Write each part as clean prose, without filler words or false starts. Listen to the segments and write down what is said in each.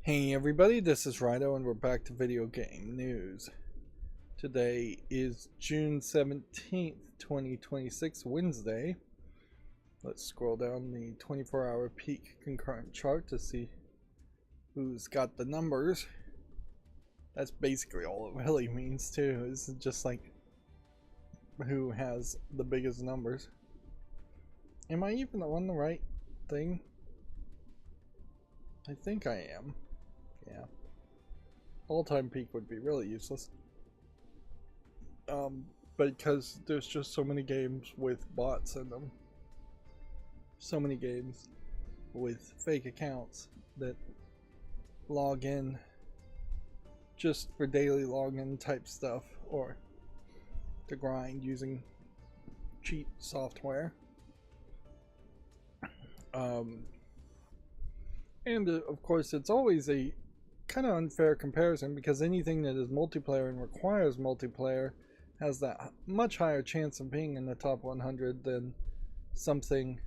Hey everybody, this is Rydo and we're back to video game news. Today is June 17th, 2026, Wednesday. Let's scroll down the 24-hour peak concurrent chart to see who's got the numbers. That's basically all it really means too, is just like who has the biggest numbers. Am I even on the right thing? I think I am. Yeah. All-time peak would be really useless. Because there's just so many games with bots in them. So many games with fake accounts that log in just for daily login type stuff or to grind using cheat software. And of course it's always a kind of unfair comparison because anything that is multiplayer and requires multiplayer has that much higher chance of being in the top 100 than something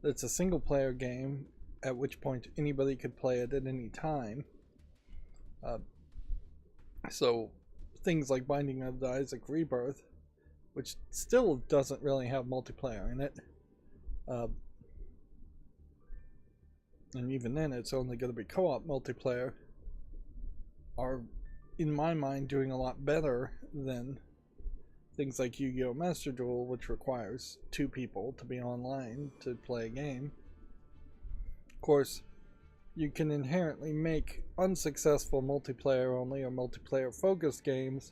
that's a single player game, at which point anybody could play it at any time. So things like Binding of Isaac Rebirth, which still doesn't really have multiplayer in it, and even then it's only going to be co-op multiplayer, are in my mind doing a lot better than things like Yu-Gi-Oh! Master Duel, which requires 2 people to be online to play a game. Of course, you can inherently make unsuccessful multiplayer only or multiplayer focused games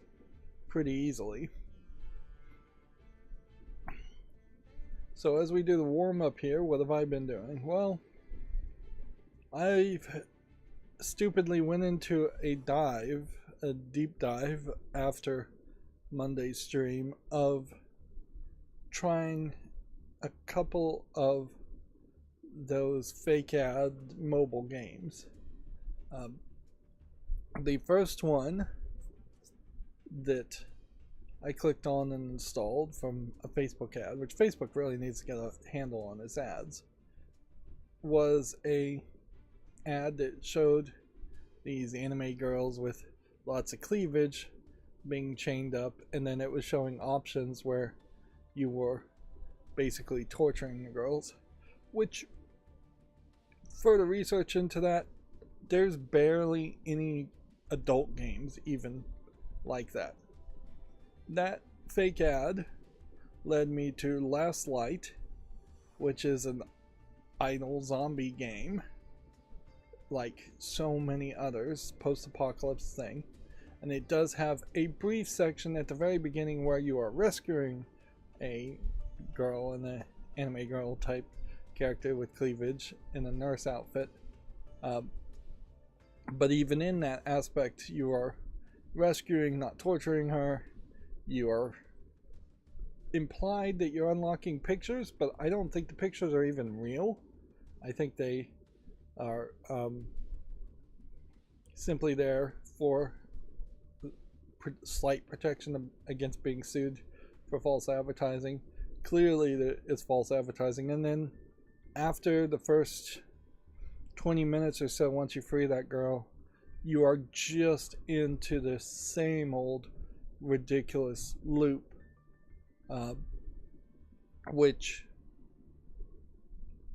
pretty easily. So as we do the warm-up here, what have I been doing? Well, I've stupidly went into a deep dive after Monday's stream of trying a couple of those fake ad mobile games. The first one that I clicked on and installed from a Facebook ad, which Facebook really needs to get a handle on its ads, was a ad that showed these anime girls with lots of cleavage being chained up, and then it was showing options where you were basically torturing the girls, which further research into that, there's barely any adult games even like that. That fake ad led me to Last Light, which is an idle zombie game like so many others, post-apocalypse thing, and it does have a brief section at the very beginning where you are rescuing a girl in an anime girl type character with cleavage in a nurse outfit, but even in that aspect you are rescuing, not torturing her. You are implied that you're unlocking pictures, but I don't think the pictures are even real. I think they are simply there for slight protection against being sued for false advertising. Clearly it's false advertising, and then after the first 20 minutes or so, once you free that girl, you are just into the same old ridiculous loop, which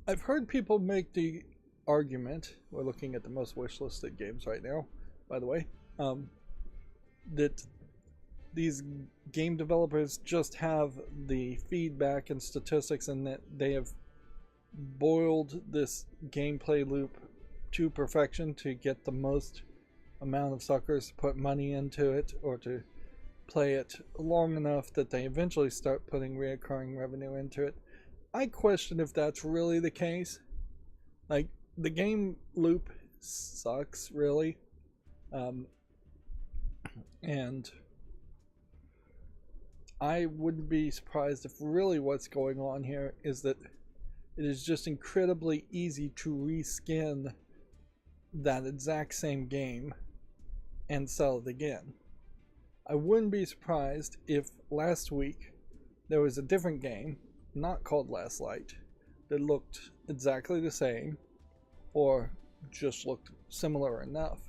I've heard people make the argument, we're looking at the most wishlisted games right now, by the way, that these game developers just have the feedback and statistics, and that they have boiled this gameplay loop to perfection to get the most amount of suckers to put money into it or to play it long enough that they eventually start putting reoccurring revenue into it. I question if that's really the case. Like, the game loop sucks, really, and I wouldn't be surprised if really what's going on here is that it is just incredibly easy to reskin that exact same game and sell it again. I wouldn't be surprised if last week there was a different game, not called Last Light, that looked exactly the same, or just looked similar enough.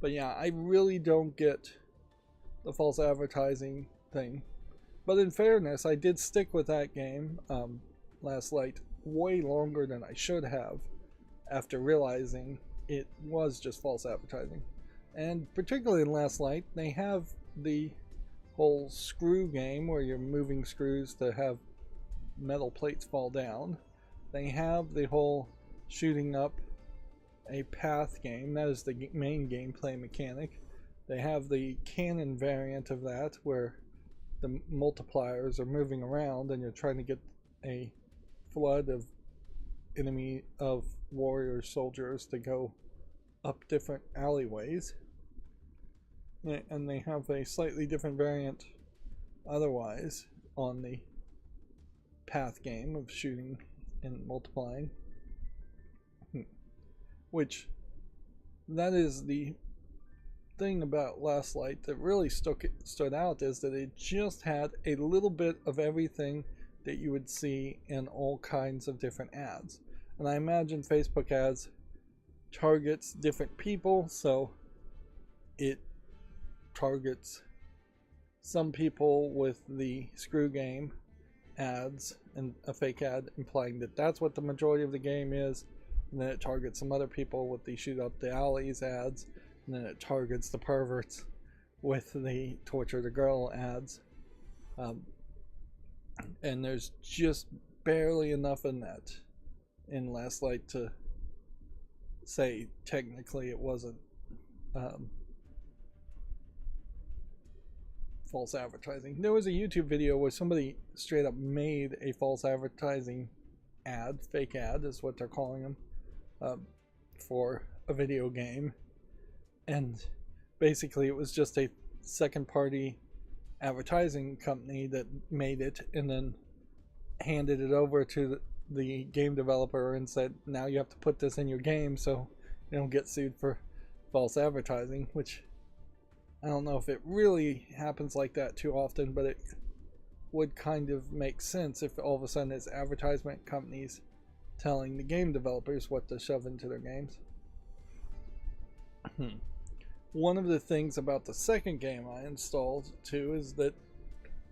But yeah, I really don't get the false advertising thing. But in fairness, I did stick with that game, Last Light, way longer than I should have after realizing it was just false advertising. And particularly in Last Light, they have the whole screw game where you're moving screws to have metal plates fall down. They have the whole shooting up a path game. That is the main gameplay mechanic. They have the cannon variant of that where the multipliers are moving around and you're trying to get a flood of warrior soldiers to go up different alleyways. And they have a slightly different variant otherwise on the path game of shooting and multiplying. Which, that is the thing about Last Light that really stood out, is that it just had a little bit of everything that you would see in all kinds of different ads. And I imagine Facebook ads targets different people, so it targets some people with the screw game ads and a fake ad implying that that's what the majority of the game is, and then it targets some other people with the shoot up the alleys ads, and then it targets the perverts with the torture the girl ads. And there's just barely enough in that in Last Light to say technically it wasn't false advertising. There was a YouTube video where somebody straight up made a false advertising ad, fake ad is what they're calling them, for a video game, and basically it was just a second party advertising company that made it and then handed it over to the game developer and said, now you have to put this in your game so you don't get sued for false advertising, which I don't know if it really happens like that too often, but it would kind of make sense if all of a sudden it's advertisement companies telling the game developers what to shove into their games. One of the things about the second game I installed too is that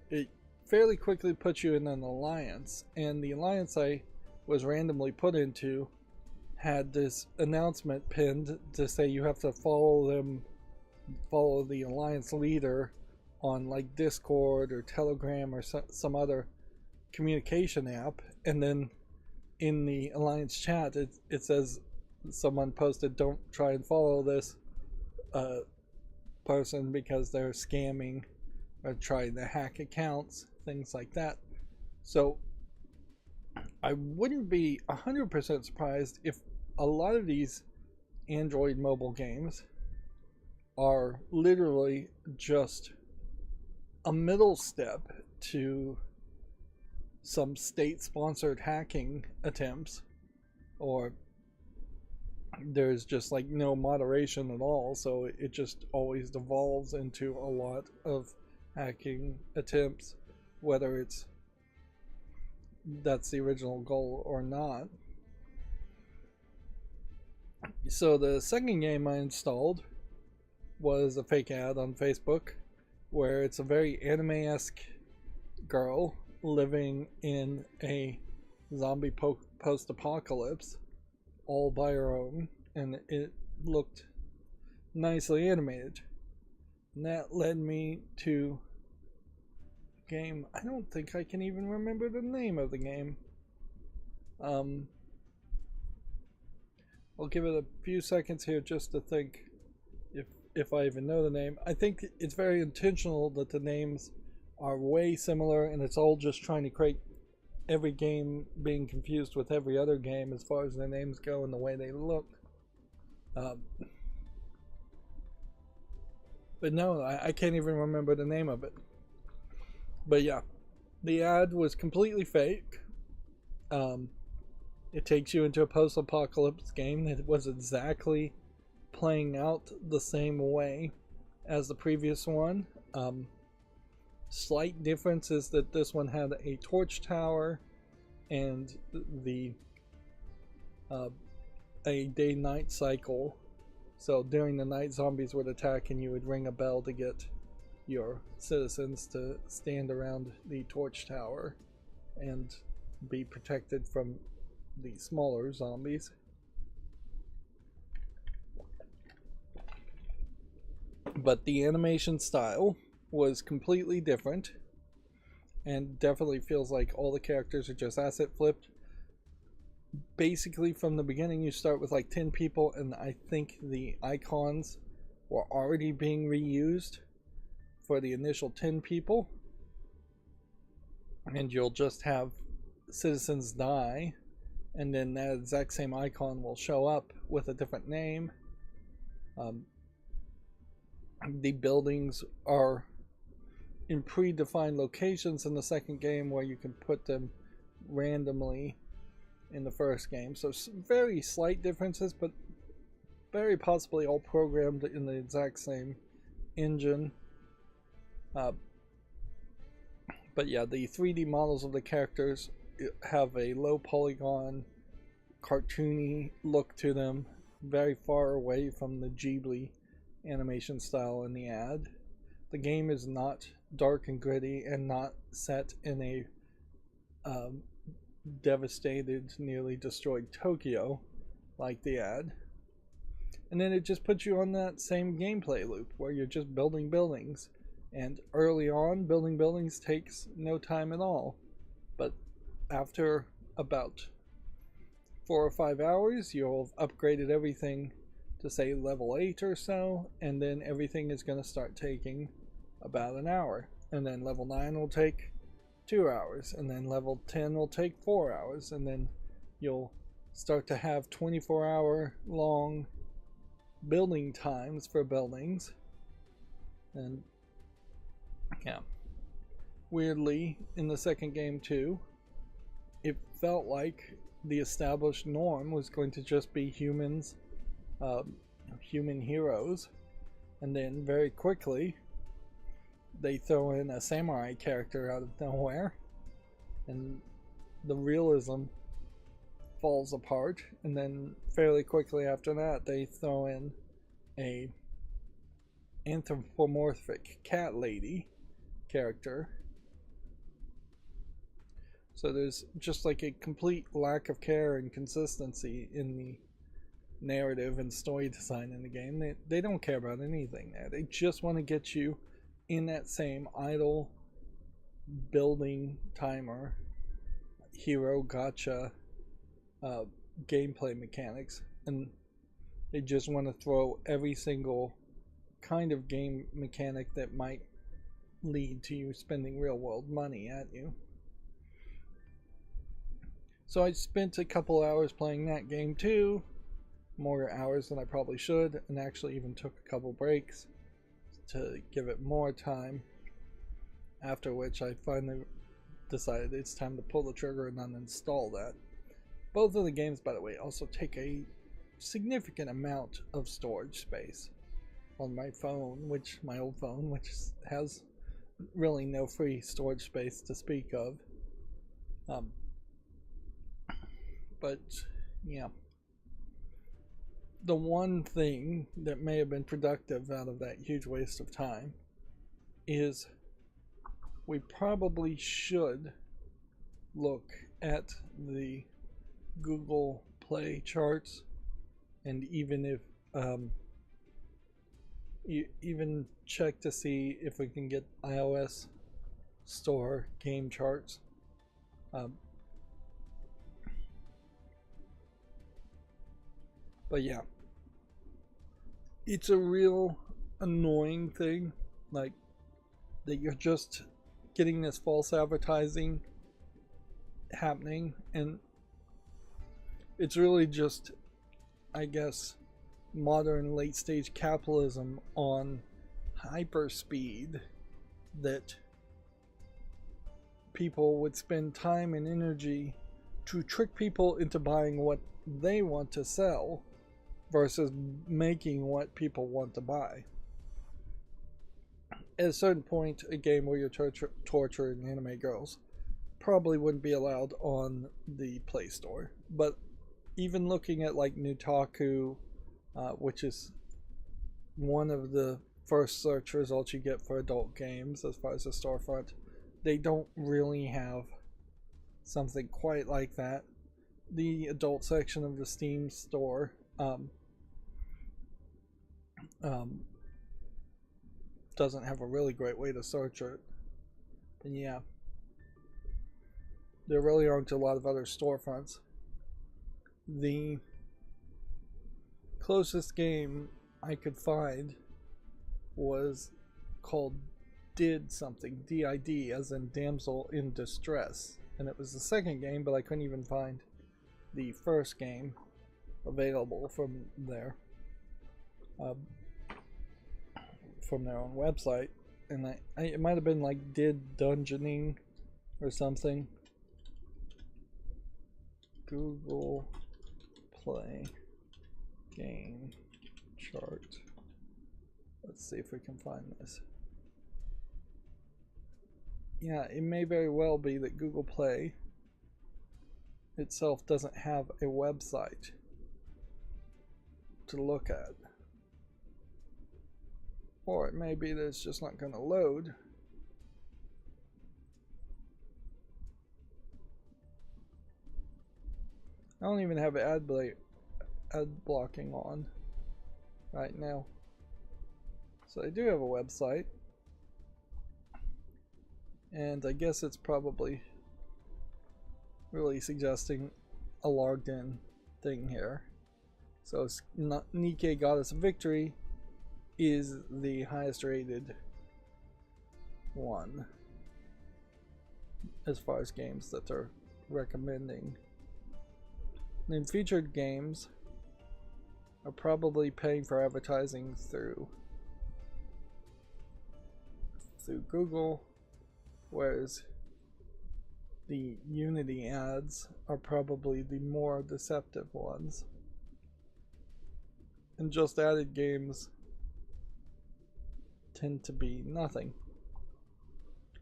it fairly quickly puts you in an alliance, and the alliance I was randomly put into had this announcement pinned to say you have to follow the alliance leader on like Discord or Telegram or some other communication app, and then in the alliance chat it says, someone posted, don't try and follow this person because they're scamming or trying to hack accounts, things like that. So I wouldn't be 100% surprised if a lot of these Android mobile games are literally just a middle step to some state-sponsored hacking attempts, or there's just like no moderation at all, so it just always devolves into a lot of hacking attempts, whether that's the original goal or not. So the second game I installed was a fake ad on Facebook where it's a very anime-esque girl living in a zombie post-apocalypse all by her own, and it looked nicely animated. And that led me to a game. I don't think I can even remember the name of the game. I'll give it a few seconds here just to think if I even know the name. I think it's very intentional that the names are way similar, and it's all just trying to create every game being confused with every other game as far as their names go and the way they look. But no, I can't even remember the name of it. But yeah, the ad was completely fake. It takes you into a post-apocalypse game that was exactly playing out the same way as the previous one. Slight difference is that this one had a torch tower, and the a day-night cycle. So during the night, zombies would attack and you would ring a bell to get your citizens to stand around the torch tower and be protected from the smaller zombies. But the animation style was completely different and definitely feels like all the characters are just asset flipped. Basically from the beginning you start with like 10 people, and I think the icons were already being reused for the initial 10 people, and you'll just have citizens die and then that exact same icon will show up with a different name. The buildings are in predefined locations in the second game where you can put them randomly in the first game. So very slight differences, but very possibly all programmed in the exact same engine. But yeah, the 3D models of the characters have a low polygon, cartoony look to them, very far away from the Ghibli animation style in the ad. The game is not dark and gritty and not set in a devastated, nearly destroyed Tokyo like the ad. And then it just puts you on that same gameplay loop where you're just building buildings. And early on, building buildings takes no time at all. But after about 4 or 5 hours, you'll have upgraded everything to say level 8 or so, and then everything is going to start taking about an hour. And then level 9 will take 2 hours, and then level 10 will take 4 hours, and then you'll start to have 24-hour long building times for buildings. And yeah, weirdly, in the second game too, it felt like the established norm was going to just be humans, human heroes, and then very quickly they throw in a samurai character out of nowhere and the realism falls apart, and then fairly quickly after that they throw in a anthropomorphic cat lady character. So there's just like a complete lack of care and consistency in the narrative and story design in the game. They don't care about anything there. They just want to get you in that same idle building timer hero gotcha gameplay mechanics, and they just want to throw every single kind of game mechanic that might lead to you spending real world money at you. So I spent a couple hours playing that game too, more hours than I probably should, and actually even took a couple breaks to give it more time, after which I finally decided it's time to pull the trigger and uninstall that. Both of the games, by the way, also take a significant amount of storage space on my phone, my old phone, which has really no free storage space to speak of. But yeah, the one thing that may have been productive out of that huge waste of time is we probably should look at the Google Play charts, and even check to see if we can get iOS store game charts. But yeah, it's a real annoying thing, like that you're just getting this false advertising happening, and it's really just, I guess, modern late stage capitalism on hyper speed, that people would spend time and energy to trick people into buying what they want to sell versus making what people want to buy. At a certain point, a game where you're torturing anime girls probably wouldn't be allowed on the Play Store, but even looking at like Nutaku, which is one of the first search results you get for adult games as far as the storefront, they don't really have something quite like that. The adult section of the Steam store doesn't have a really great way to search it. And yeah, there really aren't a lot of other storefronts. The closest game I could find was called Did something, DID, as in Damsel in Distress. And it was the second game, but I couldn't even find the first game available from there. From their own website. And it might have been like Did Dungeoning or something. Google Play Game Chart. Let's see if we can find this. Yeah, it may very well be that Google Play itself doesn't have a website to look at. Or it may be that it's just not going to load. I don't even have ad blocking on right now. So I do have a website. And I guess it's probably really suggesting a logged in thing here. So Nikkei Goddess of Victory is the highest rated one as far as games that they're recommending. Then featured games are probably paying for advertising through Google, whereas the Unity ads are probably the more deceptive ones. And just added games tend to be nothing.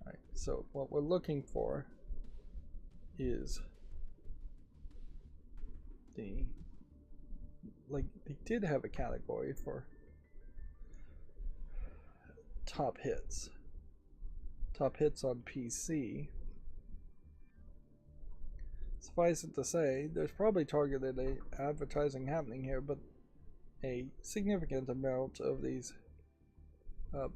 Alright, so what we're looking for is they did have a category for top hits on PC. Suffice it to say, there's probably targeted advertising happening here, but a significant amount of these let's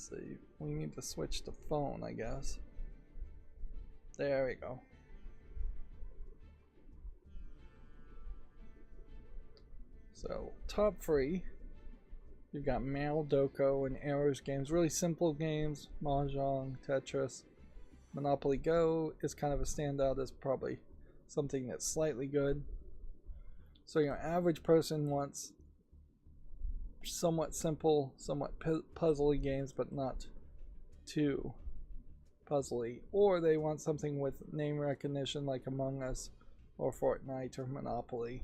see, we need to switch to phone, I guess. There we go. So, top free, you've got Mal, Doko, and Arrows games. Really simple games. Mahjong, Tetris. Monopoly Go is kind of a standout as probably something that's slightly good. So your average person wants somewhat simple, somewhat puzzly games, but not too puzzly. Or they want something with name recognition like Among Us or Fortnite or Monopoly.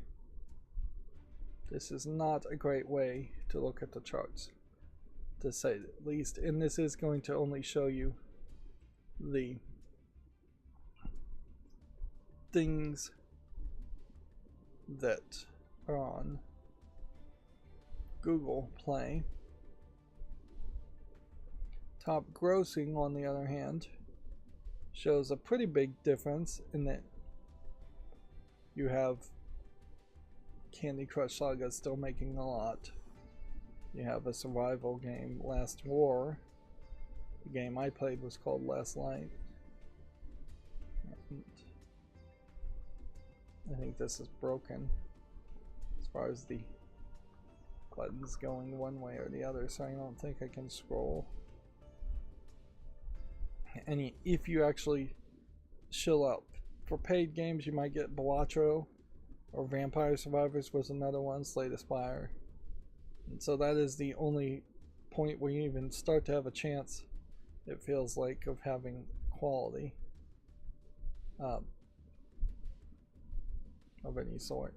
This is not a great way to look at the charts, to say the least, and this is going to only show you the things that are on Google Play. Top grossing, on the other hand, shows a pretty big difference in that you have Candy Crush Saga still making a lot. You have a survival game, Last War. The game I played was called Last Light. And I think this is broken as far as the buttons going one way or the other, so I don't think I can scroll. And if you actually chill out for paid games, you might get Balatro, or Vampire Survivors was another one, Slay the Spire. And so that is the only point where you even start to have a chance, it feels like, of having quality of any sort.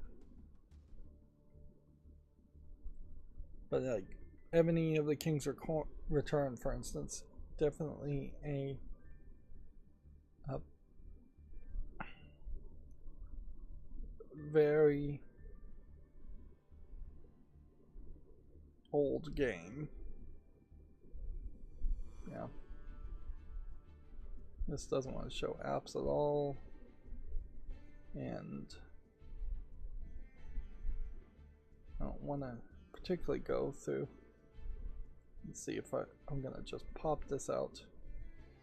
But like Ebony of the King's Return, for instance, definitely a very old game. Yeah. This doesn't want to show apps at all. And I don't want to particularly go through and see if I'm going to just pop this out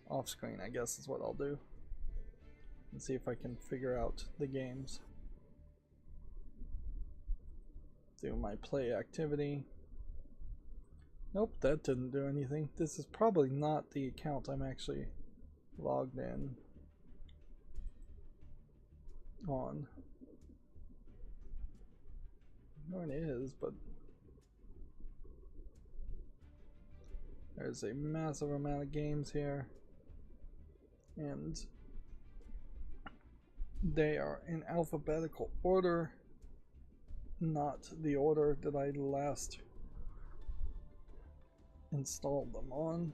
off screen, I guess is what I'll do. And see if I can figure out the games. Do my play activity. Nope, that didn't do anything. This is probably not the account I'm actually logged in on. No, it is, but there's a massive amount of games here, and they are in alphabetical order, not the order that I last installed them on,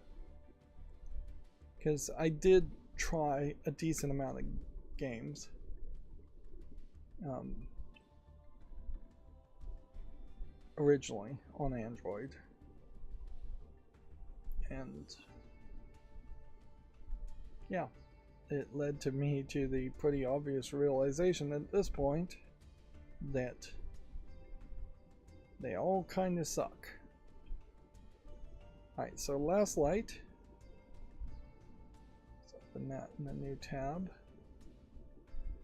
because I did try a decent amount of games. Originally on Android, and yeah, it led to me to the pretty obvious realization at this point that they all kind of suck. Alright, so Last Light, let's open that in a new tab.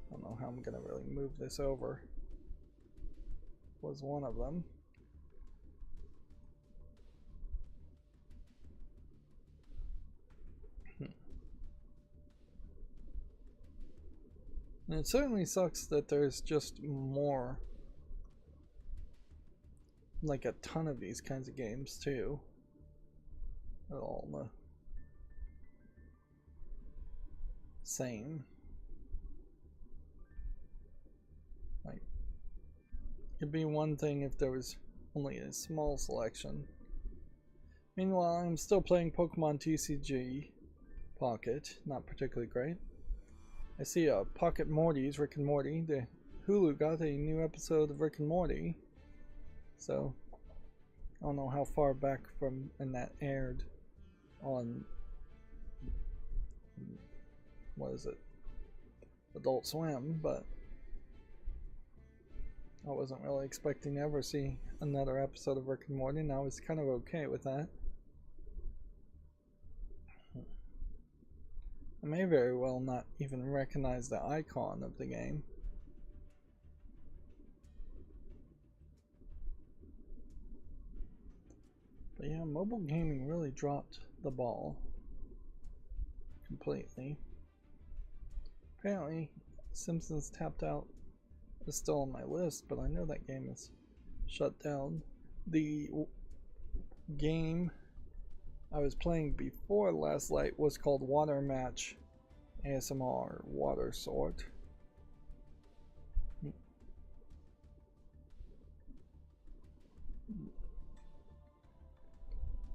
I don't know how I'm gonna really move this over. Was one of them. And it certainly sucks that there's just more, like a ton of these kinds of games too. They're all the same. Like, it'd be one thing if there was only a small selection. Meanwhile, I'm still playing Pokemon TCG Pocket, not particularly great. I see Pocket Morty's Rick and Morty. The Hulu got a new episode of Rick and Morty, so I don't know how far back from when that aired on, what is it, Adult Swim, but I wasn't really expecting to ever see another episode of Rick and Morty, and I was kind of okay with that. I may very well not even recognize the icon of the game. But yeah, mobile gaming really dropped the ball completely. Apparently, Simpsons Tapped Out is still on my list, but I know that game is shut down. The game I was playing before Last Light was called Water Match ASMR Water Sort.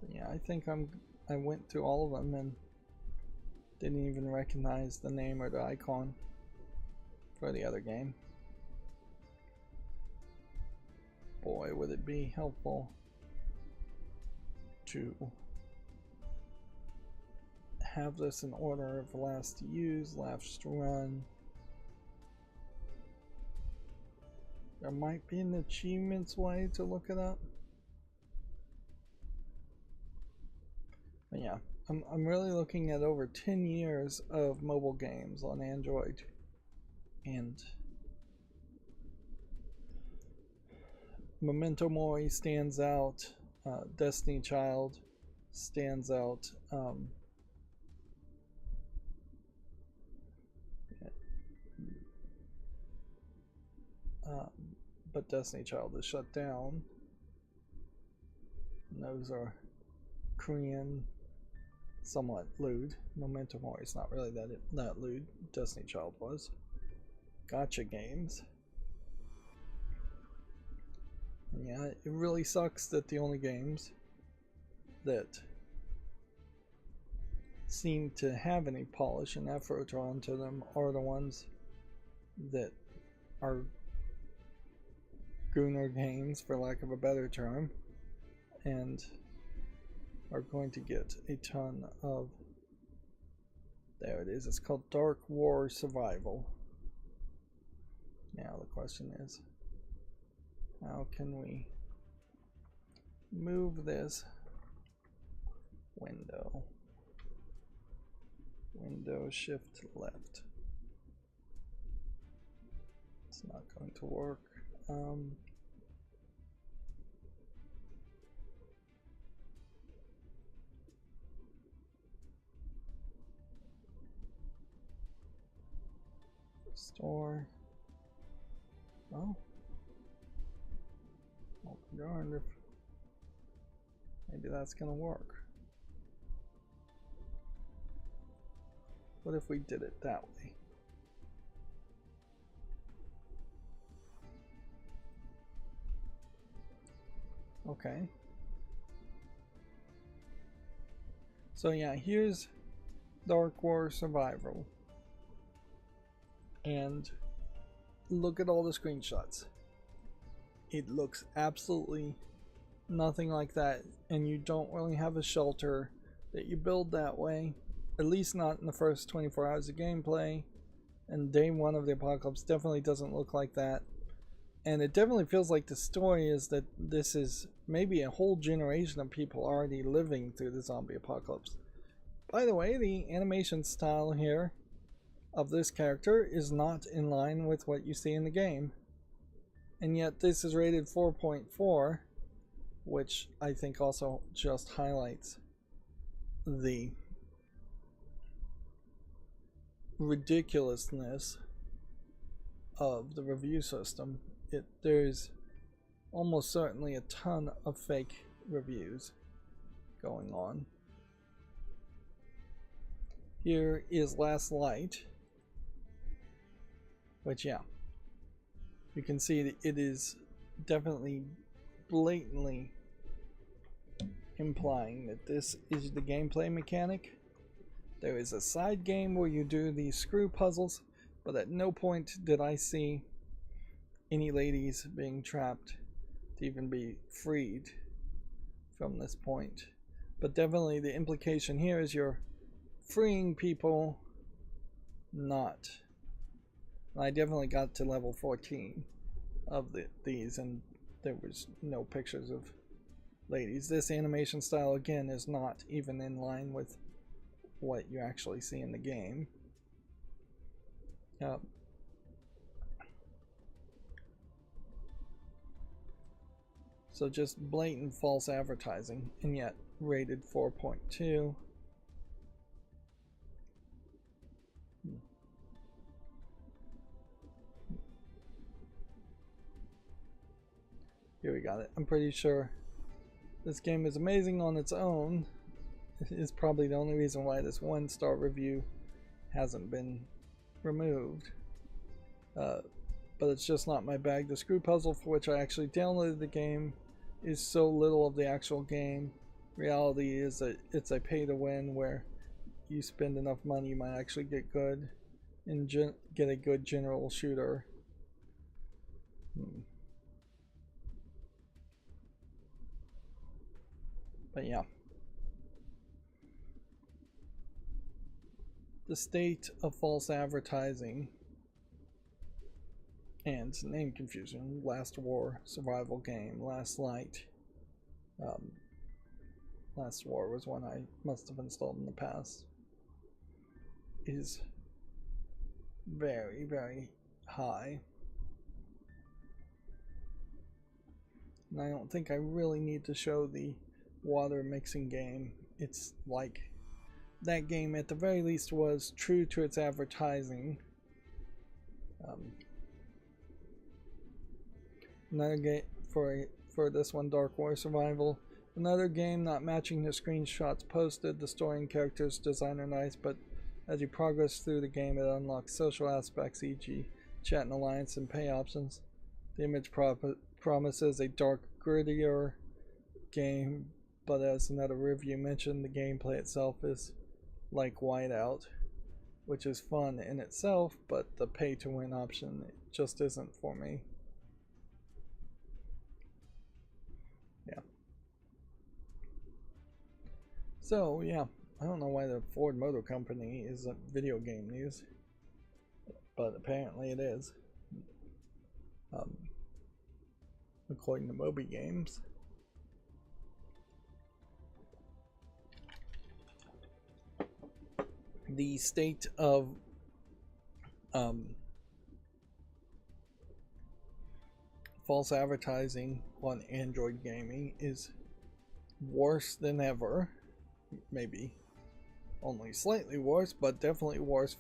Yeah, I think I went through all of them and didn't even recognize the name or the icon for the other game. Boy, would it be helpful to have this in order of last used, last run. There might be an achievements way to look it up. But yeah, I'm really looking at over 10 years of mobile games on Android, and Memento Mori stands out, Destiny Child stands out, but Destiny Child is shut down. And those are Korean, somewhat lewd. Memento Mori is not really that lewd. Destiny Child was. Gotcha games. And yeah, it really sucks that the only games that seem to have any polish and effort onto them are the ones that are Gooner games, for lack of a better term, and are going to get a ton of, there it is, it's called Dark War Survival. Now the question is, how can we move this window shift left? It's not going to work. Store. Oh. Well, darned if maybe that's gonna work. What if we did it that way? Okay. So yeah, here's Dark War Survival. And look at all the screenshots. It looks absolutely nothing like that, and you don't really have a shelter that you build that way, at least not in the first 24 hours of gameplay. And day one of the apocalypse definitely doesn't look like that. And it definitely feels like the story is that this is maybe a whole generation of people already living through the zombie apocalypse. By the way, the animation style here of this character is not in line with what you see in the game. And yet this is rated 4.4, which I think also just highlights the ridiculousness of the review system. There's almost certainly a ton of fake reviews going on. Here is Last Light, which, yeah, you can see that it is definitely blatantly implying that this is the gameplay mechanic. There is a side game where you do these screw puzzles, but at no point did I see any ladies being trapped to even be freed from this point. But definitely the implication here is you're freeing people, not. I definitely got to level 14 of these, and there was no pictures of ladies. This animation style again is not even in line with what you actually see in the game. So just blatant false advertising, and yet rated 4.2. Here we got it. I'm pretty sure this game is amazing on its own. It is probably the only reason why this 1-star review hasn't been removed. But it's just not my bag. The screw puzzle, for which I actually downloaded the game, is so little of the actual game. Reality is that it's a pay to win where you spend enough money you might actually get good and get a good general shooter. But yeah, the state of false advertising and name confusion. Last War survival game, Last Light. Last War was one I must have installed in the past. Is very, very high. And I don't think I really need to show the water mixing game. It's like that game at the very least was true to its advertising. Another game for this one, Dark War Survival. Another game not matching the screenshots posted. The story and characters design are nice, but as you progress through the game, it unlocks social aspects, e.g. chat and alliance and pay options. The image promises a dark, grittier game, but as another review mentioned, the gameplay itself is like Whiteout, which is fun in itself, but the pay to win option just isn't for me. So yeah, I don't know why the Ford Motor Company is a video game news, but apparently it is. Um, according to Moby Games. The state of false advertising on Android gaming is worse than ever. Maybe only slightly worse, but definitely worse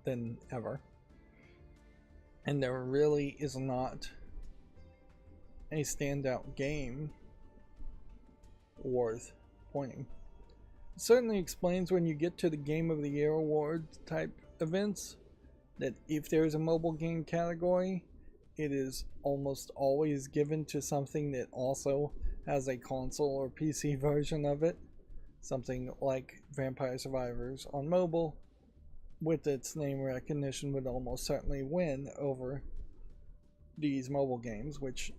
than ever. And there really is not a standout game worth pointing. It certainly explains when you get to the Game of the Year award type events that if there's a mobile game category, it is almost always given to something that also has a console or PC version of it. Something like Vampire Survivors on mobile, with its name recognition, would almost certainly win over these mobile games, which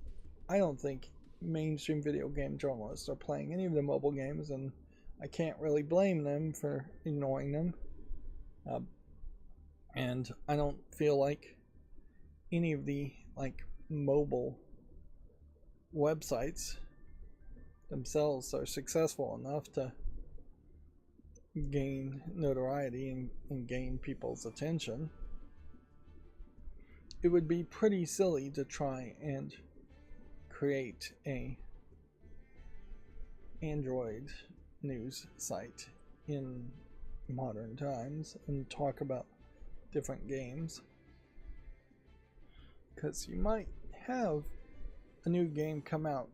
I don't think mainstream video game journalists are playing any of the mobile games, and I can't really blame them for ignoring them. And I don't feel like any of the mobile websites themselves are successful enough to gain notoriety and gain people's attention. It would be pretty silly to try and create a Android news site in modern times and talk about different games, because you might have a new game come out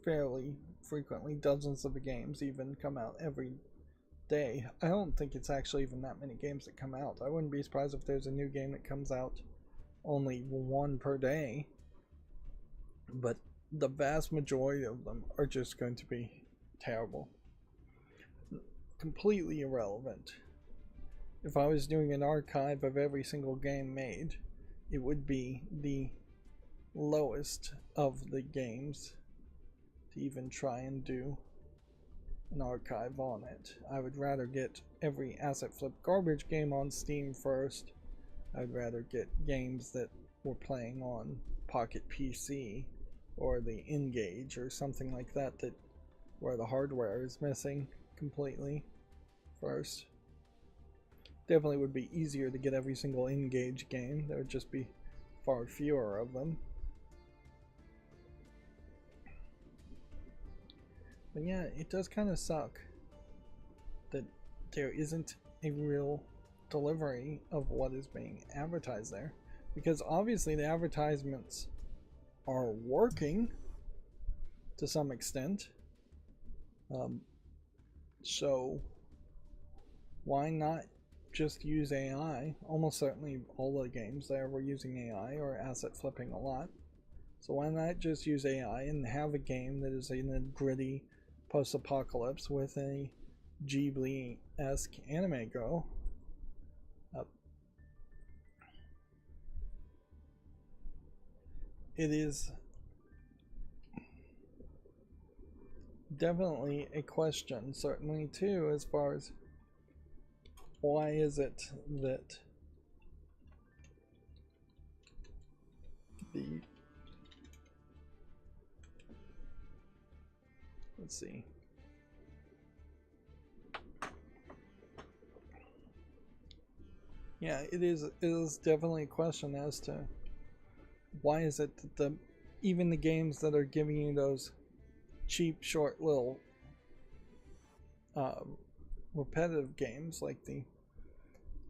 fairly frequently. Dozens of games even come out every day. I don't think it's actually even that many games that come out. I wouldn't be surprised if there's a new game that comes out only one per day, but the vast majority of them are just going to be terrible, completely irrelevant. If I was doing an archive of every single game made, it would be the lowest of the games to even try and do an archive on it. I would rather get every asset flip garbage game on Steam first. I'd rather get games that were playing on Pocket PC or the N-Gage or something like that, where the hardware is missing completely first. Definitely would be easier to get every single N-Gage game. There would just be far fewer of them. But yeah, it does kind of suck that there isn't a real delivery of what is being advertised there, because obviously the advertisements are working to some extent. So why not just use AI? Almost certainly all the games there were using AI or asset flipping a lot. So why not just use AI and have a game that is in a gritty post-apocalypse with a Ghibli-esque anime go? It is definitely a question, certainly too, as far as why is it that the, let's see, yeah, it is definitely a question as to why is it that even the games that are giving you those cheap, short, little repetitive games like the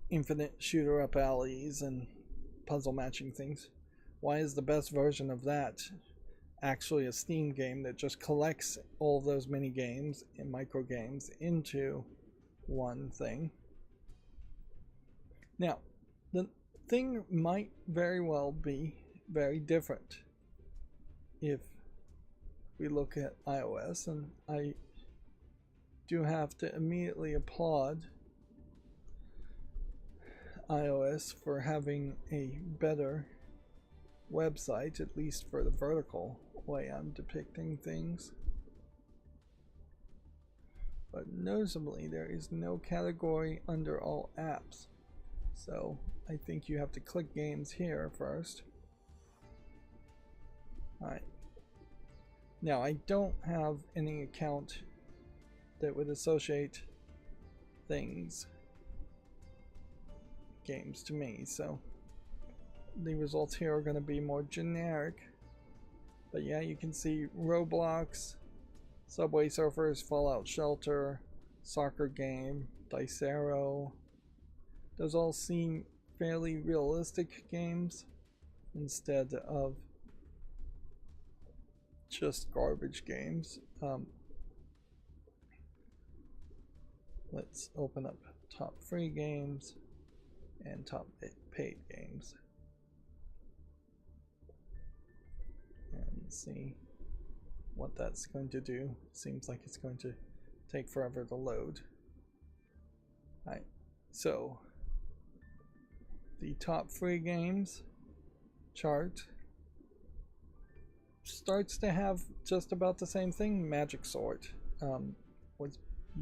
infinite shooter up alleys and puzzle matching things, why is the best version of that actually a Steam game that just collects all of those mini games and micro games into one thing? Now, the thing might very well be very different if we look at iOS, and I do have to immediately applaud iOS for having a better website, at least for the vertical way I'm depicting things. but noticeably there is no category under all apps. So I think you have to click games here first. Alright. Now I don't have any account that would associate games to me, so the results here are going to be more generic. But yeah, you can see Roblox, Subway Surfers, Fallout Shelter, Soccer Game, Dicero. Those all seem fairly realistic games instead of just garbage games. Let's open up top free games and top paid games and see what that's going to do. Seems like it's going to take forever to load. Alright, so the top free games chart starts to have just about the same thing. Magic Sword was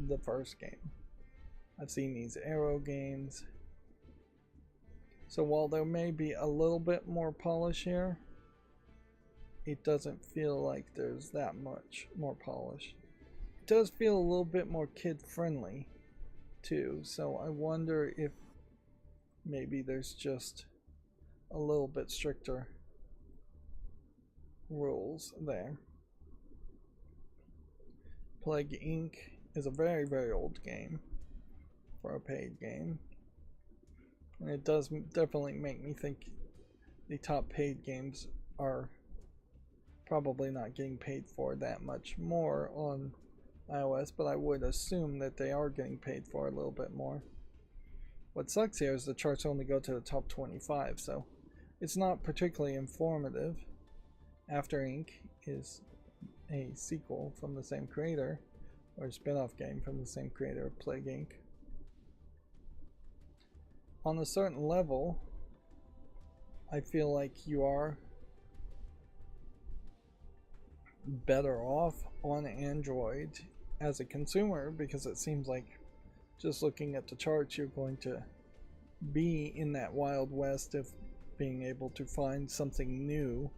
the first game. I've seen these Arrow games. So while there may be a little bit more polish here, it doesn't feel like there's that much more polish. It does feel a little bit more kid friendly too, so I wonder if maybe there's just a little bit stricter rules there. Plague Inc. is a very, very old game for a paid game. And it does definitely make me think the top paid games are probably not getting paid for that much more on iOS, but I would assume that they are getting paid for a little bit more. What sucks here is the charts only go to the top 25, so it's not particularly informative. After Inc. is a sequel from the same creator, or a spin-off game from the same creator of Plague Inc. On a certain level, I feel like you are better off on Android as a consumer, because it seems like just looking at the charts you're going to be in that wild west of being able to find something new.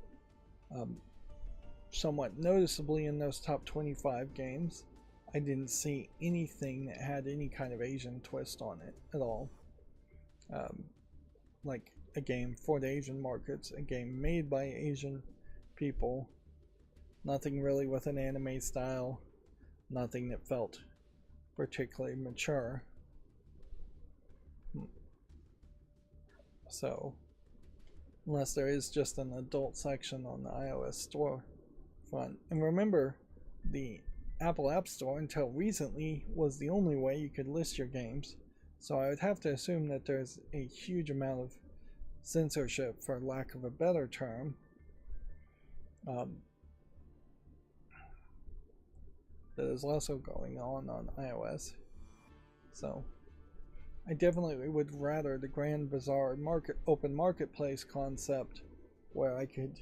Somewhat noticeably in those top 25 games, I didn't see anything that had any kind of Asian twist on it at all. Like a game for the Asian markets, a game made by Asian people, nothing really with an anime style, nothing that felt particularly mature. So, unless there is just an adult section on the iOS store front. And remember, the Apple App Store until recently was the only way you could list your games. So I would have to assume that there's a huge amount of censorship, for lack of a better term, that is also going on iOS. So I definitely would rather the Grand Bazaar open marketplace concept, where I could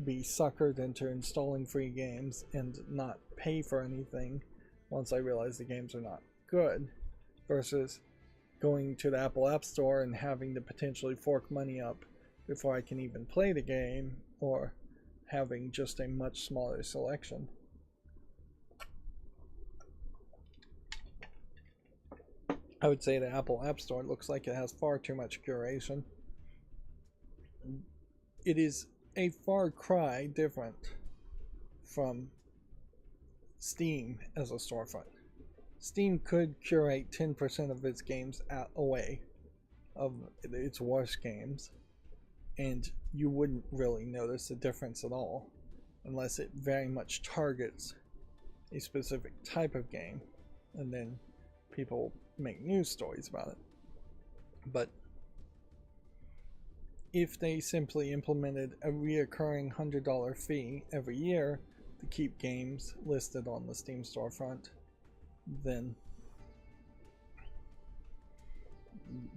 be suckered into installing free games and not pay for anything once I realize the games are not good, versus going to the Apple App Store and having to potentially fork money up before I can even play the game, or having just a much smaller selection. I would say the Apple App Store looks like it has far too much curation. It is a far cry different from Steam as a storefront. Steam could curate 10% of its games away of its worst games, and you wouldn't really notice a difference at all unless it very much targets a specific type of game, and then people make news stories about it. But if they simply implemented a reoccurring $100 fee every year to keep games listed on the Steam storefront, then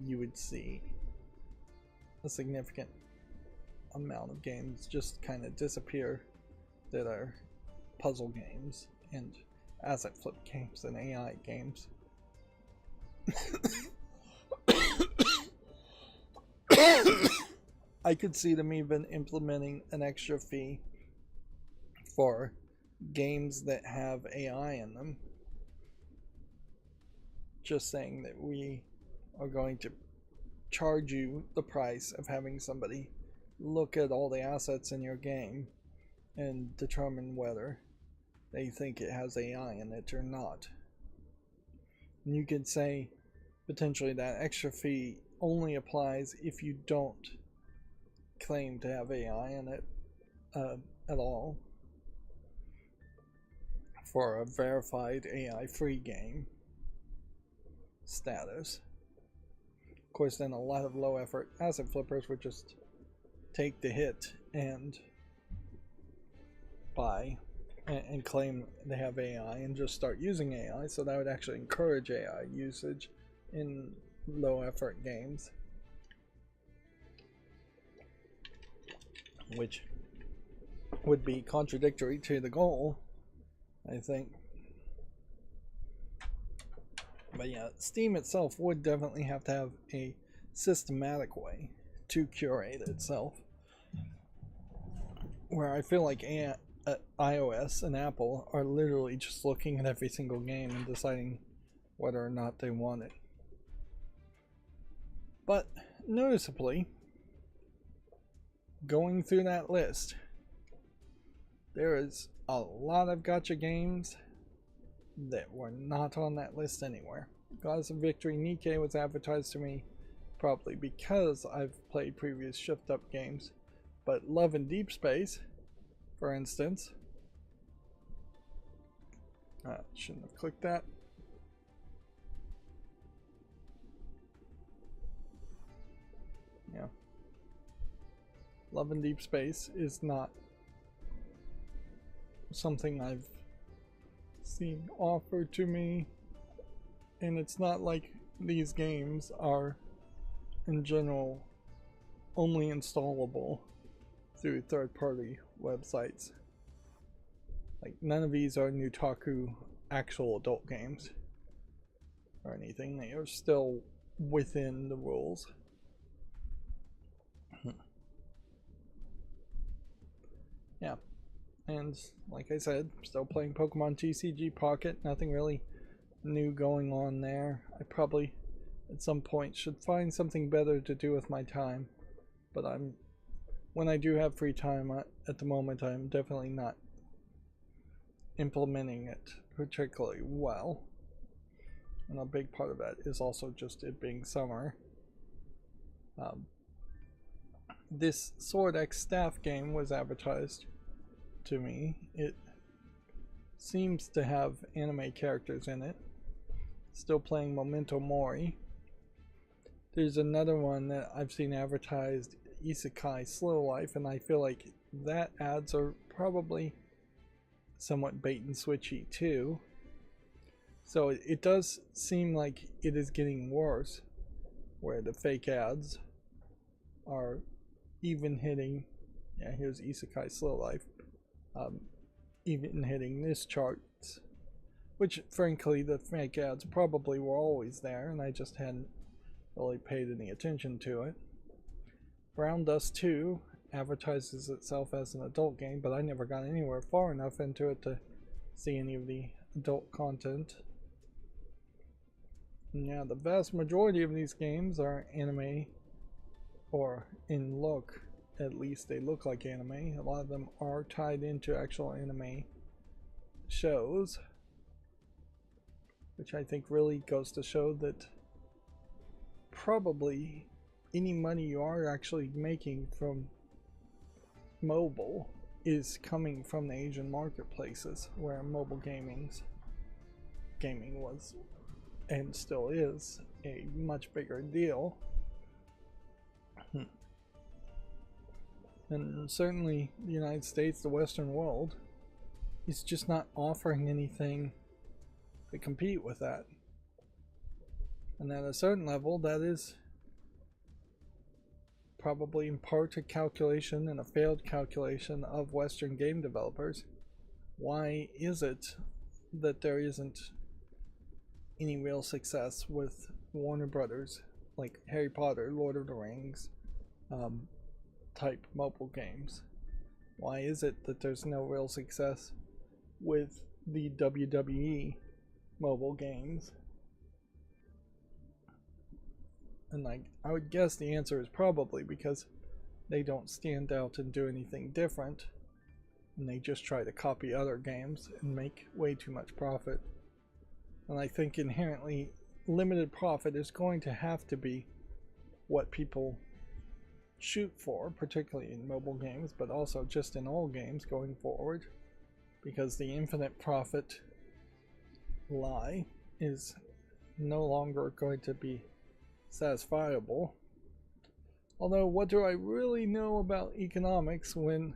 you would see a significant amount of games just kind of disappear that are puzzle games. And asset flip games and AI games. I could see them even implementing an extra fee for games that have AI in them. Just saying that we are going to charge you the price of having somebody look at all the assets in your game and determine whether they think it has AI in it or not. And you could say potentially that extra fee only applies if you don't claim to have AI in it at all for a verified AI free game status. Of course, then a lot of low effort asset flippers would just take the hit and buy and claim they have AI and just start using AI, so that would actually encourage AI usage in low effort games, which would be contradictory to the goal, I think. But yeah, Steam itself would definitely have to have a systematic way to curate itself, where I feel like iOS and Apple are literally just looking at every single game and deciding whether or not they want it. But noticeably, going through that list, there is a lot of gacha games that were not on that list anywhere. Gods of Victory Nikkei was advertised to me, probably because I've played previous Shift Up games, but Love and Deep Space, for instance, shouldn't have clicked that. Yeah. Love and Deep Space is not something I've seen offered to me, and it's not like these games are in general only installable through third-party websites. Like, none of these are Nutaku actual adult games or anything. They are still within the rules. Yeah. And like I said, still playing Pokemon TCG Pocket. Nothing really new going on there. I probably at some point should find something better to do with my time. But when I do have free time, at the moment I'm definitely not implementing it particularly well. And a big part of that is also just it being summer. This Sword X Staff game was advertised to me. It seems to have anime characters in it. Still playing Memento Mori. There's another one that I've seen advertised, Isekai Slow Life, and I feel like that ads are probably somewhat bait and switchy too. So it does seem like it is getting worse, where the fake ads are even hitting. Yeah, here's Isekai Slow Life. Even hitting this charts, which frankly the fake ads probably were always there and I just hadn't really paid any attention to it. Brown Dust 2 advertises itself as an adult game, but I never got anywhere far enough into it to see any of the adult content. And yeah, the vast majority of these games are anime, or in look at least they look like anime. A lot of them are tied into actual anime shows, which I think really goes to show that probably any money you are actually making from mobile is coming from the Asian marketplaces, where mobile gaming was and still is a much bigger deal. And certainly the United States, the Western world, is just not offering anything to compete with that. And at a certain level, that is probably in part a calculation and a failed calculation of Western game developers. Why is it that there isn't any real success with Warner Brothers, like Harry Potter, Lord of the Rings type mobile games? Why is it that there's no real success with the WWE mobile games? And I would guess the answer is probably because they don't stand out and do anything different, and they just try to copy other games and make way too much profit. And I think inherently limited profit is going to have to be what people shoot for, particularly in mobile games, but also just in all games going forward, because the infinite profit lie is no longer going to be satisfiable. Although, what do I really know about economics when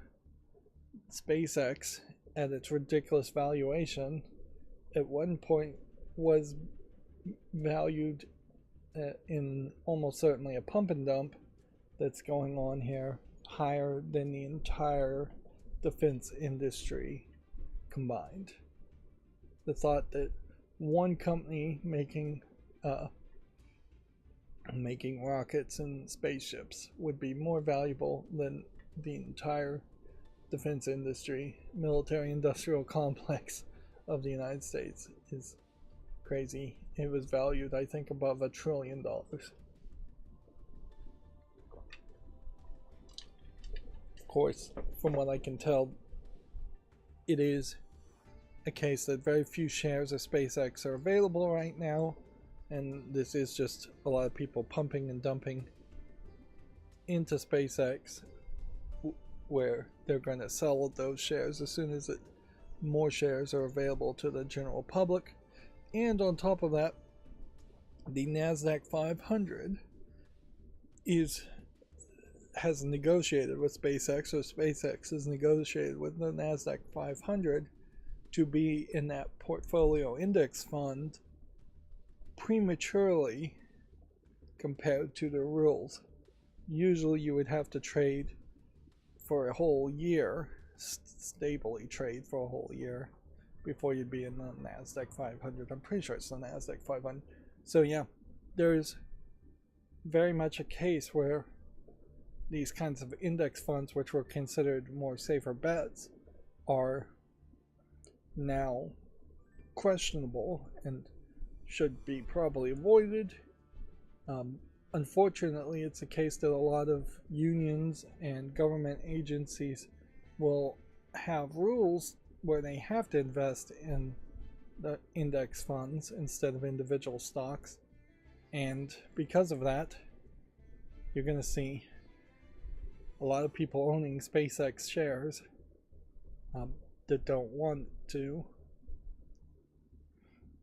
SpaceX, at its ridiculous valuation, at one point was valued in almost certainly a pump and dump that's going on here, higher than the entire defense industry combined. The thought that one company making rockets and spaceships would be more valuable than the entire defense industry, military industrial complex of the United States is crazy. It was valued, I think, above $1 trillion. Of course, from what I can tell, it is a case that very few shares of SpaceX are available right now, and this is just a lot of people pumping and dumping into SpaceX, where they're going to sell those shares as soon as more shares are available to the general public. And on top of that, the NASDAQ 500 has negotiated with SpaceX, or SpaceX has negotiated with the NASDAQ 500 to be in that portfolio index fund prematurely compared to the rules. Usually you would have to trade for a whole year, stably trade for a whole year, before you'd be in the NASDAQ 500. I'm pretty sure it's the NASDAQ 500. So yeah, there's very much a case where these kinds of index funds, which were considered more safer bets, are now questionable and should be probably avoided. Unfortunately, it's a case that a lot of unions and government agencies will have rules where they have to invest in the index funds instead of individual stocks, and because of that, you're going to see a lot of people owning SpaceX shares that don't want to,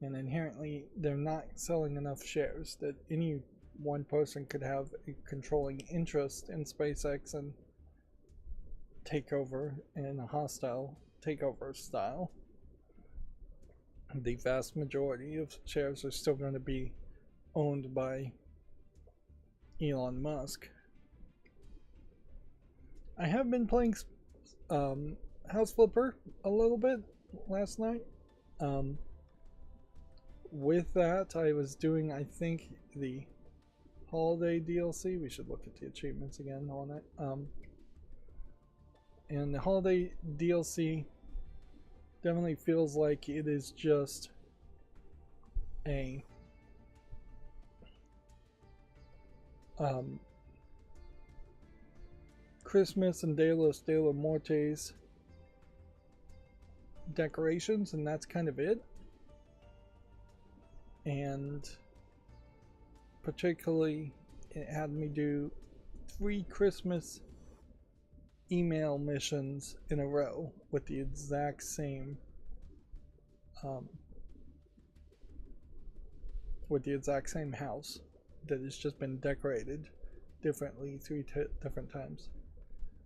and inherently they're not selling enough shares that any one person could have a controlling interest in SpaceX and take over in a hostile takeover style. The vast majority of shares are still going to be owned by Elon Musk. I have been playing House Flipper a little bit last night. With that, I was doing, I think, the holiday DLC. We should look at the achievements again on it. And the holiday DLC definitely feels like it is just a Christmas and De los Muertos decorations, and that's kind of it. And particularly, it had me do 3 Christmas email missions in a row with the exact same house that has just been decorated differently 3 different times.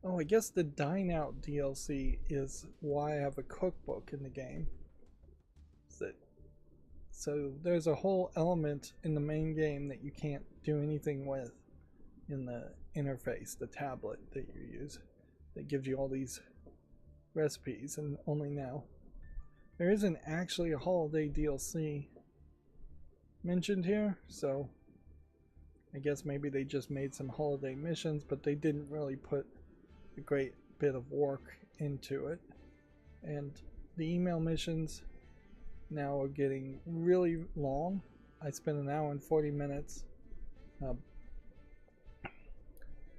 Oh, I guess the Dine Out DLC is why I have a cookbook in the game. So there's a whole element in the main game that you can't do anything with in the interface, the tablet that you use, that gives you all these recipes, and only now There isn't actually a holiday DLC mentioned here, so I guess maybe they just made some holiday missions, but they didn't really put a great bit of work into it. And the email missions now are getting really long. I spent an hour and 40 minutes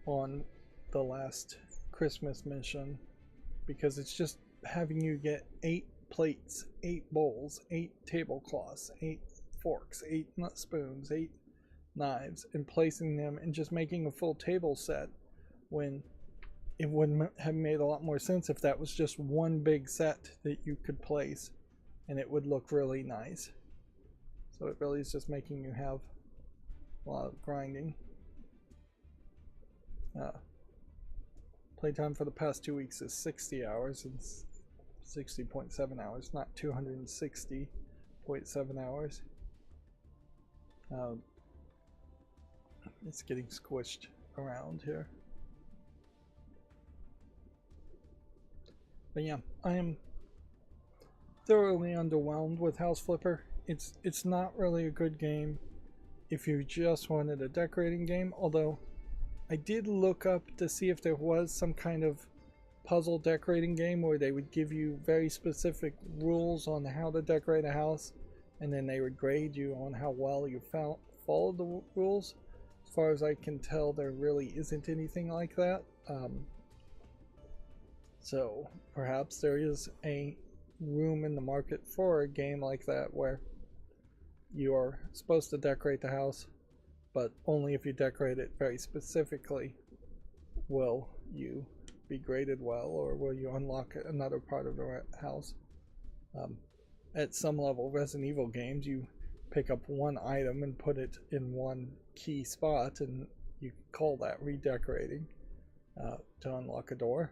on the last Christmas mission because it's just having you get 8 plates, 8 bowls, 8 tablecloths, 8 forks, 8 spoons, 8 knives, and placing them and just making a full table set, when it would have made a lot more sense if that was just one big set that you could place and it would look really nice. So it really is just making you have a lot of grinding. Playtime for the past 2 weeks is 60 hours and 60.7 hours, not 260.7 hours. It's getting squished around here. But yeah, I am thoroughly underwhelmed with House Flipper. It's not really a good game if you just wanted a decorating game, although I did look up to see if there was some kind of puzzle decorating game where they would give you very specific rules on how to decorate a house, and then they would grade you on how well you followed the rules. As far as I can tell, there really isn't anything like that. So perhaps there is a room in the market for a game like that where you are supposed to decorate the house, but only if you decorate it very specifically will you be graded well, or will you unlock another part of the house. At some level, Resident Evil games, you pick up one item and put it in one key spot, and you call that redecorating to unlock a door.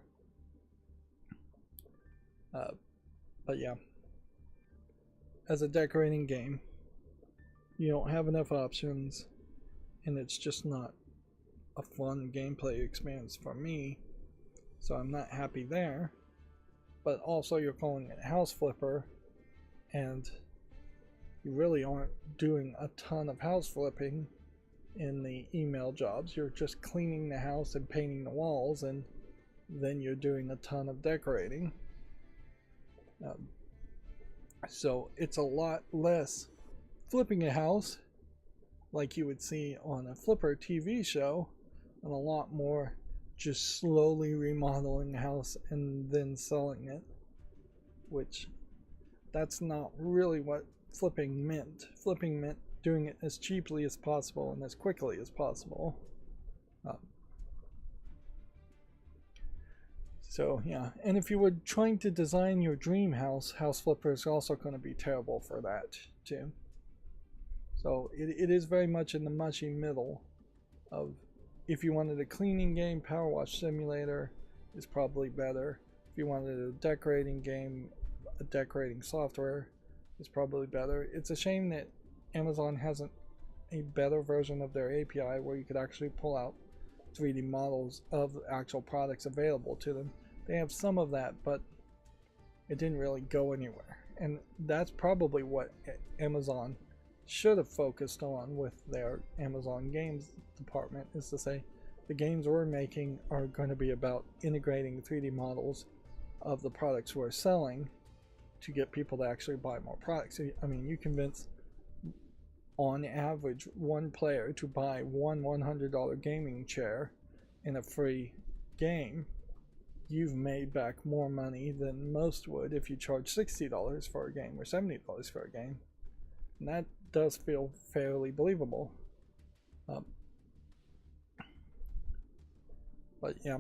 But yeah, as a decorating game, you don't have enough options, and it's just not a fun gameplay experience for me, so I'm not happy there. But also, you're calling it House Flipper, and you really aren't doing a ton of house flipping in the email jobs. You're just cleaning the house and painting the walls, and then you're doing a ton of decorating. So it's a lot less flipping a house like you would see on a Flipper TV show, and a lot more just slowly remodeling a house and then selling it, which that's not really what flipping meant. Flipping meant doing it as cheaply as possible and as quickly as possible. So yeah, and if you were trying to design your dream house, House Flipper is also going to be terrible for that too. So it is very much in the mushy middle of, if you wanted a cleaning game, Power Wash Simulator is probably better. If you wanted a decorating game, a decorating software is probably better. It's a shame that Amazon hasn't a better version of their API where you could actually pull out 3D models of the actual products available to them. They have some of that, but it didn't really go anywhere. And that's probably what Amazon should have focused on with their Amazon Games department, is to say the games we're making are going to be about integrating 3D models of the products we're selling to get people to actually buy more products. I mean, you convince on average one player to buy one $100 gaming chair in a free game, you've made back more money than most would if you charge $60 for a game or $70 for a game. And that does feel fairly believable. But yeah,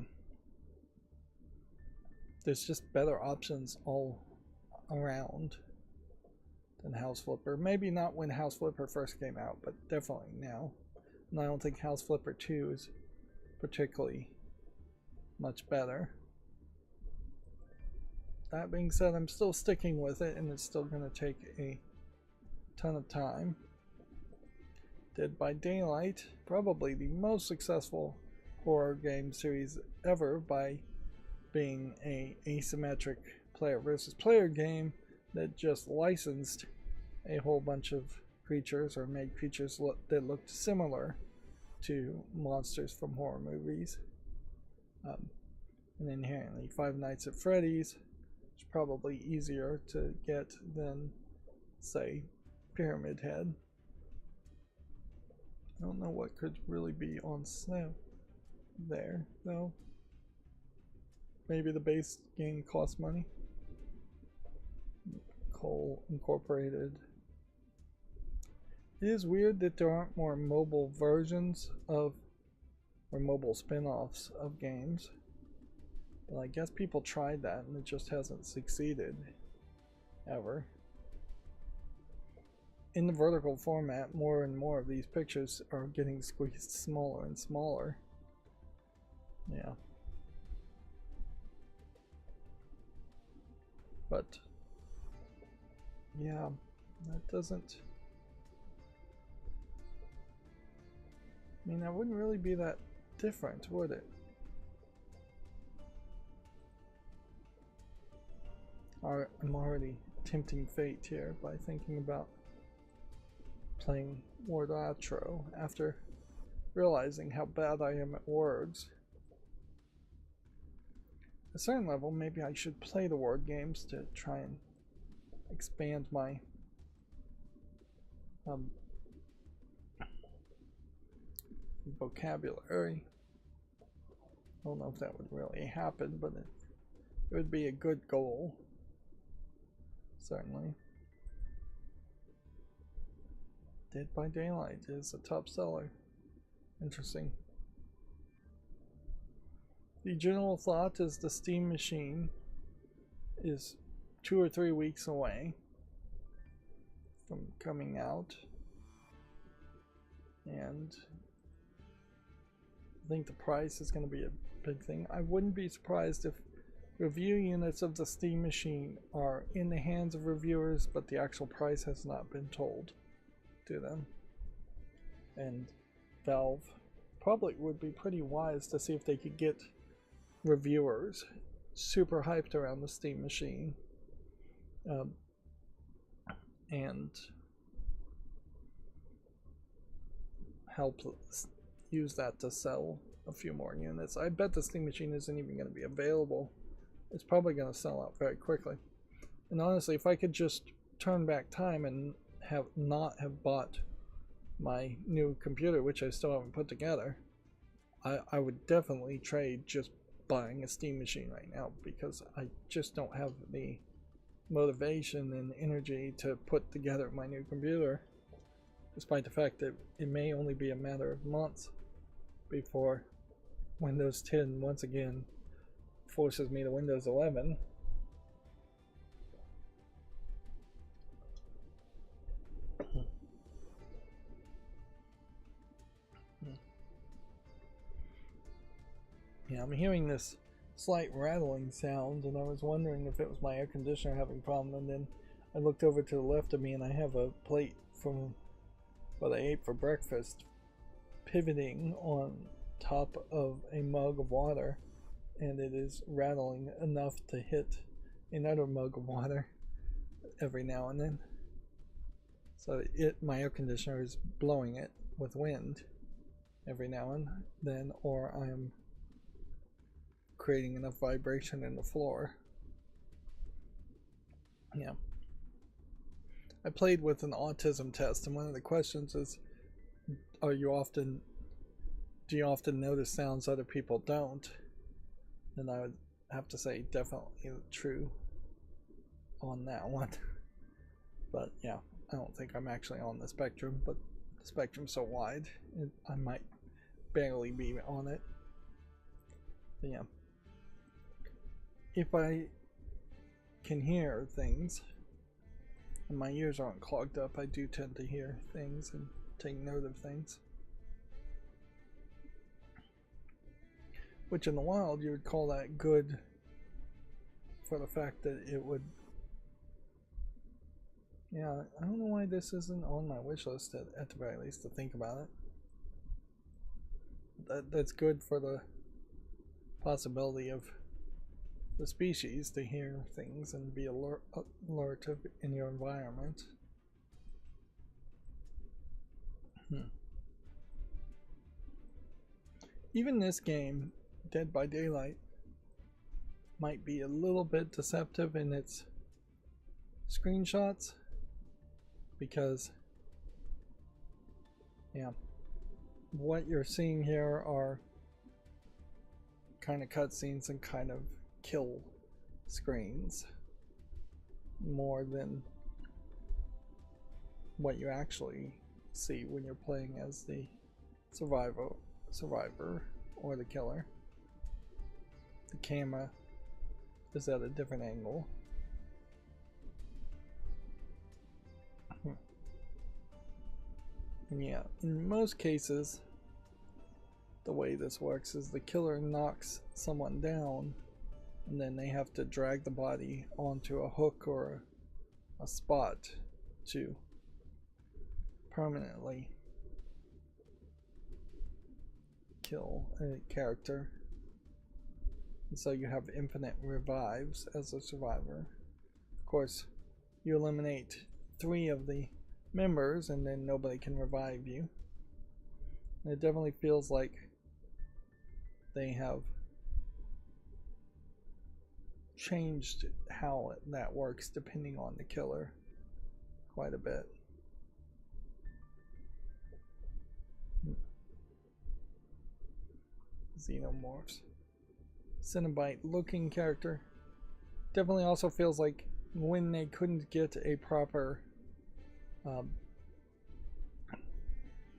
there's just better options all around than House Flipper. Maybe not when House Flipper first came out, but definitely now. And I don't think House Flipper 2 is particularly much better. That being said, I'm still sticking with it, and it's still going to take a ton of time. Dead by Daylight, probably the most successful horror game series ever by being a asymmetric player versus player game that just licensed a whole bunch of creatures or made creatures that looked similar to monsters from horror movies. And inherently, Five Nights at Freddy's is probably easier to get than, say, Pyramid Head. I don't know what could really be on sale there, though. Maybe the base game costs money. Cole Incorporated. It is weird that there aren't more mobile versions of, or mobile spin-offs of games. But I guess people tried that and it just hasn't succeeded ever. In the vertical format, more and more of these pictures are getting squeezed smaller and smaller. Yeah. But yeah, that doesn't, I mean, that wouldn't really be that different, would it? I'm already tempting fate here by thinking about playing Word Outro after realizing how bad I am at words. At a certain level, maybe I should play the word games to try and expand my vocabulary. I don't know if that would really happen, but it would be a good goal. Certainly. Dead by Daylight is a top seller. Interesting. The general thought is the Steam machine is 2 or 3 weeks away from coming out, and I think the price is going to be a big thing. I wouldn't be surprised if review units of the Steam machine are in the hands of reviewers, but the actual price has not been told to them. And Valve probably would be pretty wise to see if they could get reviewers super hyped around the Steam machine, and help use that to sell a few more units. I bet the Steam machine isn't even going to be available. It's probably going to sell out very quickly. And honestly, if I could just turn back time and not have bought my new computer, which I still haven't put together, I would definitely trade just buying a Steam machine right now, because I just don't have the motivation and energy to put together my new computer, despite the fact that it may only be a matter of months before Windows 10 once again forces me to Windows 11. Yeah, I'm hearing this slight rattling sound, and I was wondering if it was my air conditioner having a problem, and then I looked over to the left of me and I have a plate from what I ate for breakfast pivoting on top of a mug of water, and it is rattling enough to hit another mug of water every now and then. So my air conditioner is blowing it with wind every now and then, or I'm creating enough vibration in the floor. Yeah. I played with an autism test, and one of the questions is, do you often notice sounds other people don't? And I would have to say definitely true on that one. But yeah, I don't think I'm actually on the spectrum, but the spectrum's so wide, I might barely be on it. But yeah. If I can hear things, and my ears aren't clogged up, I do tend to hear things and take note of things. Which in the wild you would call that good, for the fact that it would... Yeah, I don't know why this isn't on my wish list at the very least, to think about it. That's good for the possibility of the species to hear things and be alert in your environment. Even this game, Dead by Daylight, might be a little bit deceptive in its screenshots because, yeah, what you're seeing here are kind of cutscenes and kind of kill screens more than what you actually see when you're playing as the survivor or the killer. The camera is at a different angle. And yeah, in most cases, the way this works is the killer knocks someone down and then they have to drag the body onto a hook or a spot to permanently kill a character. And so you have infinite revives as a survivor. Of course, you eliminate 3 of the members and then nobody can revive you. And it definitely feels like they have changed how that works depending on the killer quite a bit. Xenomorphs. Cenobite looking character. Definitely also feels like when they couldn't get a proper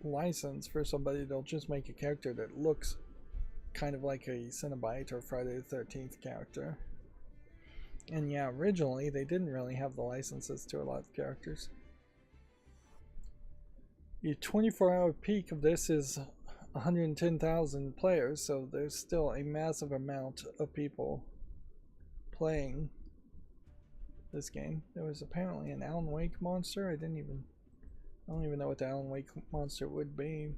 license for somebody, they'll just make a character that looks kind of like a Cenobite or Friday the 13th character. And yeah, originally they didn't really have the licenses to a lot of characters. The 24-hour peak of this is 110,000 players, so there's still a massive amount of people playing this game. There was apparently an Alan Wake monster. I don't even know what the Alan Wake monster would be.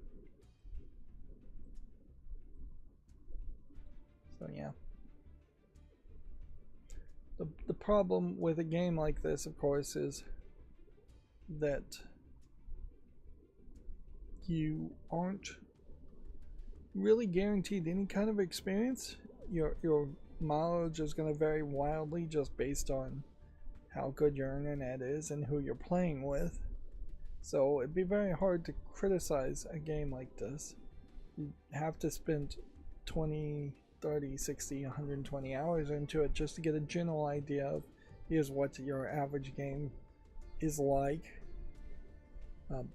So yeah. The problem with a game like this, of course, is that you aren't really guaranteed any kind of experience. Your mileage is going to vary wildly just based on how good your internet is and who you're playing with. So it'd be very hard to criticize a game like this. You have to spend 20, 30, 60, 120 hours into it just to get a general idea of here's what your average game is like. And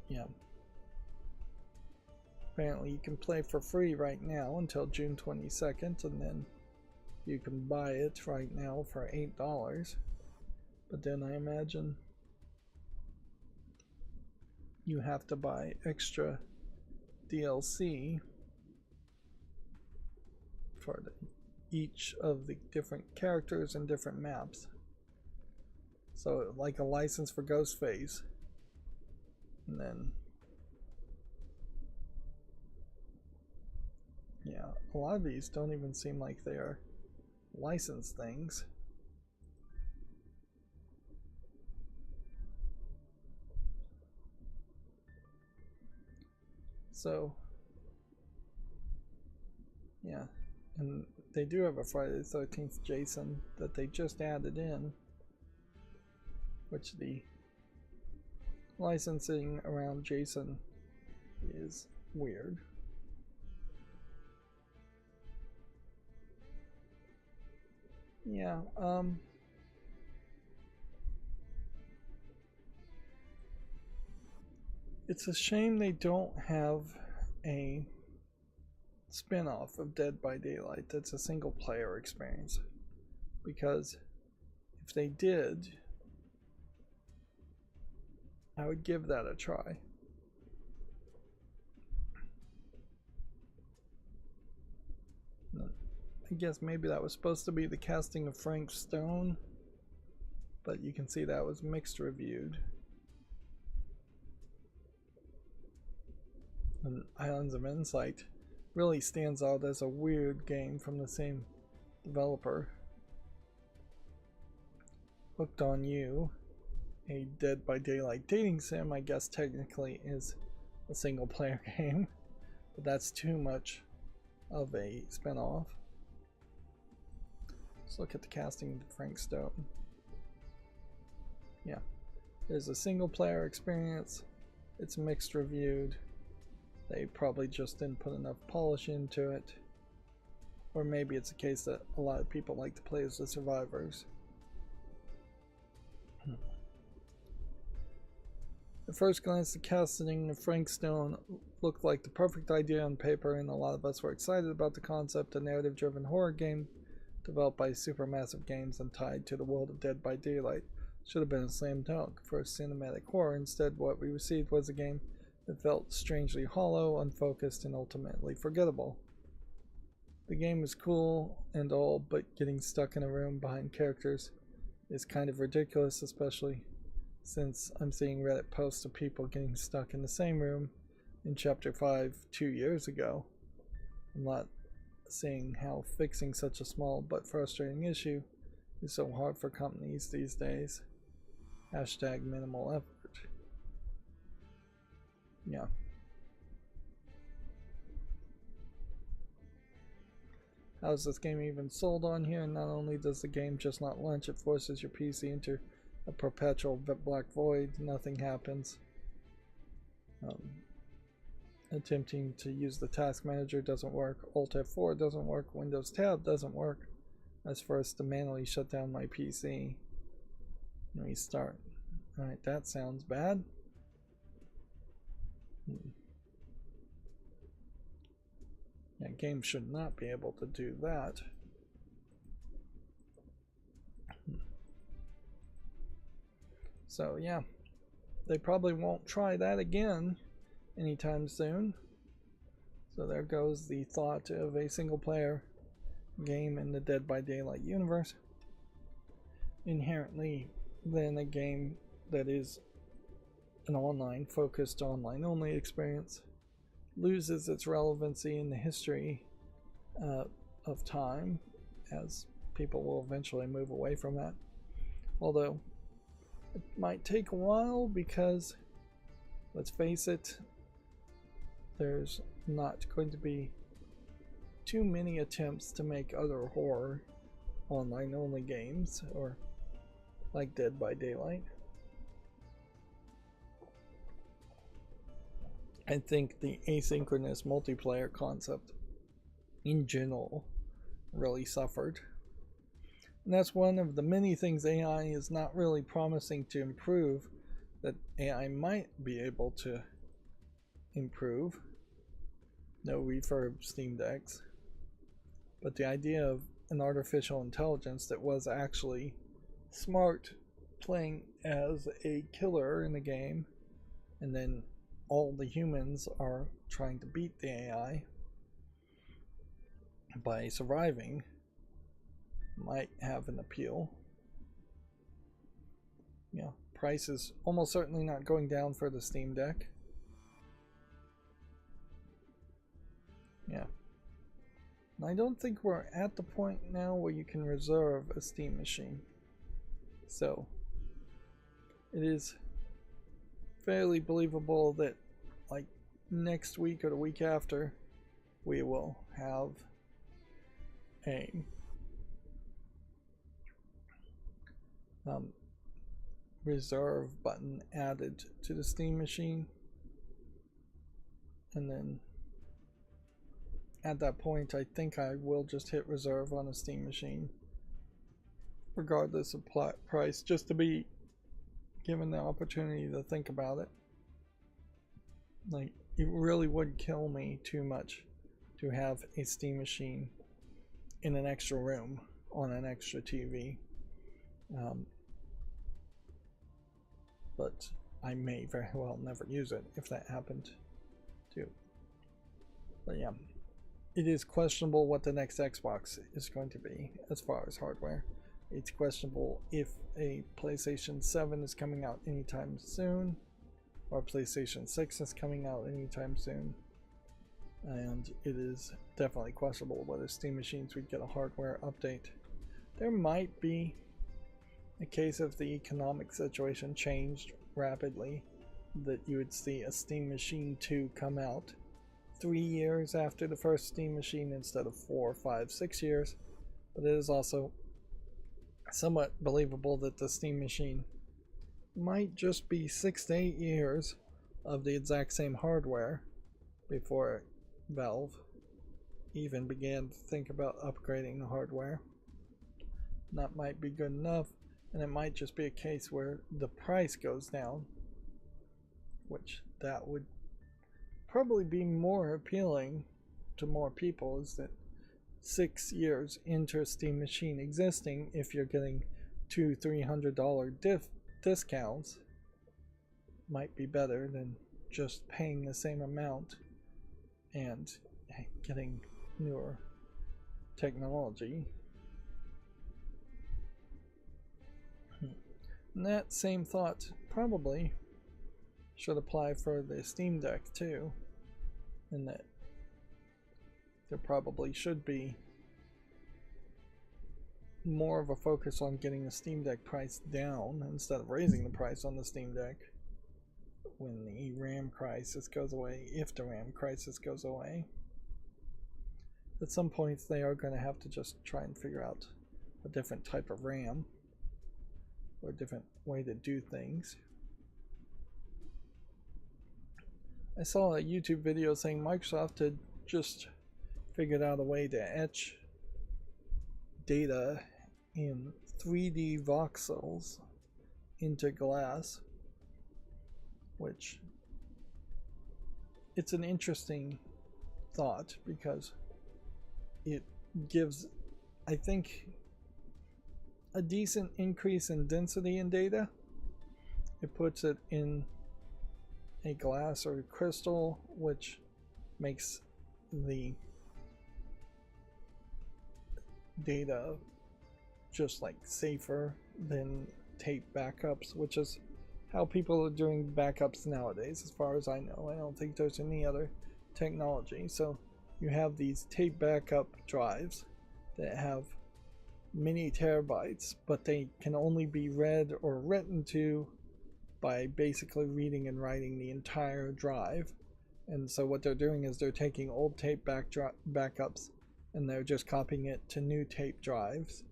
yeah, apparently you can play for free right now until June 22nd, and then you can buy it right now for $8. But then I imagine you have to buy extra DLC for each of the different characters and different maps. So like a license for Ghostface. And then yeah, a lot of these don't even seem like they are licensed things. So yeah, and they do have a Friday the 13th Jason that they just added in, which the licensing around Jason is weird. Yeah, it's a shame they don't have a spin-off of Dead by Daylight that's a single player experience, because if they did, I would give that a try. I guess maybe that was supposed to be the casting of Frank Stone, but you can see that was mixed reviewed. And Islands of Insight really stands out as a weird game from the same developer. Hooked on You, a Dead by Daylight dating sim, I guess technically is a single player game, but that's too much of a spin-off. Let's look at the casting of Frank Stone. Yeah, there's a single player experience. It's mixed reviewed. They probably just didn't put enough polish into it. Or maybe it's a case that a lot of people like to play as the survivors. At first glance, the casting of Frank Stone looked like the perfect idea on paper, and a lot of us were excited about the concept. A narrative-driven horror game developed by Supermassive Games and tied to the world of Dead by Daylight should have been a slam dunk for a cinematic horror. Instead, what we received was a game that felt strangely hollow, unfocused, and ultimately forgettable. The game is cool and all, but getting stuck in a room behind characters is kind of ridiculous, especially since I'm seeing Reddit posts of people getting stuck in the same room in Chapter 5 2 years ago. I'm not seeing how fixing such a small but frustrating issue is so hard for companies these days. Hashtag minimal effort. Yeah. How is this game even sold on here? Not only does the game just not launch, it forces your PC into a perpetual black void. Nothing happens. Attempting to use the task manager doesn't work. Alt F4 doesn't work. Windows Tab doesn't work. As first to manually shut down my PC. Restart. Alright, that sounds bad. That game should not be able to do that. So yeah, they probably won't try that again anytime soon. So there goes the thought of a single player game in the Dead by Daylight universe. Inherently then a game that is an online focused online only experience loses its relevancy in the history of time, as people will eventually move away from that. Although it might take a while because, let's face it, there's not going to be too many attempts to make other horror online only games, or like Dead by Daylight. I think the asynchronous multiplayer concept in general really suffered. And that's one of the many things AI is not really promising to improve, that AI might be able to improve. No refurb Steam Decks. But the idea of an artificial intelligence that was actually smart, playing as a killer in the game, and then all the humans are trying to beat the AI by surviving, might have an appeal. Yeah, price is almost certainly not going down for the Steam Deck. Yeah. And I don't think we're at the point now where you can reserve a Steam machine. So it is fairly believable that like next week or the week after we will have a reserve button added to the Steam machine, and then at that point I think I will just hit reserve on a Steam machine regardless of price, just to be given the opportunity to think about it. Like, it really would kill me too much to have a Steam machine in an extra room on an extra TV. But I may very well never use it if that happened too. But yeah, it is questionable what the next Xbox is going to be as far as hardware. It's questionable if a PlayStation 7 is coming out anytime soon, or PlayStation 6 is coming out anytime soon. and it is definitely questionable whether Steam machines would get a hardware update. There might be a case if the economic situation changed rapidly that you would see a Steam Machine 2 come out 3 years after the first Steam machine instead of 4, 5, 6 years. But it is also somewhat believable that the Steam machine might just be 6 to 8 years of the exact same hardware before Valve even began to think about upgrading the hardware. That might be good enough, and it might just be a case where the price goes down, which that would probably be more appealing to more people, is that 6 years into a Steam machine existing, if you're getting $200-300 discounts, might be better than just paying the same amount and getting newer technology. And that same thought probably should apply for the Steam Deck too, in that there probably should be more of a focus on getting the Steam Deck price down instead of raising the price on the Steam Deck when the RAM crisis goes away, if the RAM crisis goes away. At some points they are going to have to just try and figure out a different type of RAM or a different way to do things. I saw a YouTube video saying Microsoft had just figured out a way to etch data in 3D voxels into glass, which it's an interesting thought because it gives, I think, a decent increase in density in data. It puts it in a glass or a crystal, which makes the data just like safer than tape backups, which is how people are doing backups nowadays, as far as I know. I don't think there's any other technology. So you have these tape backup drives that have many terabytes, but they can only be read or written to by basically reading and writing the entire drive. And so what they're doing is they're taking old tape backups and they're just copying it to new tape drives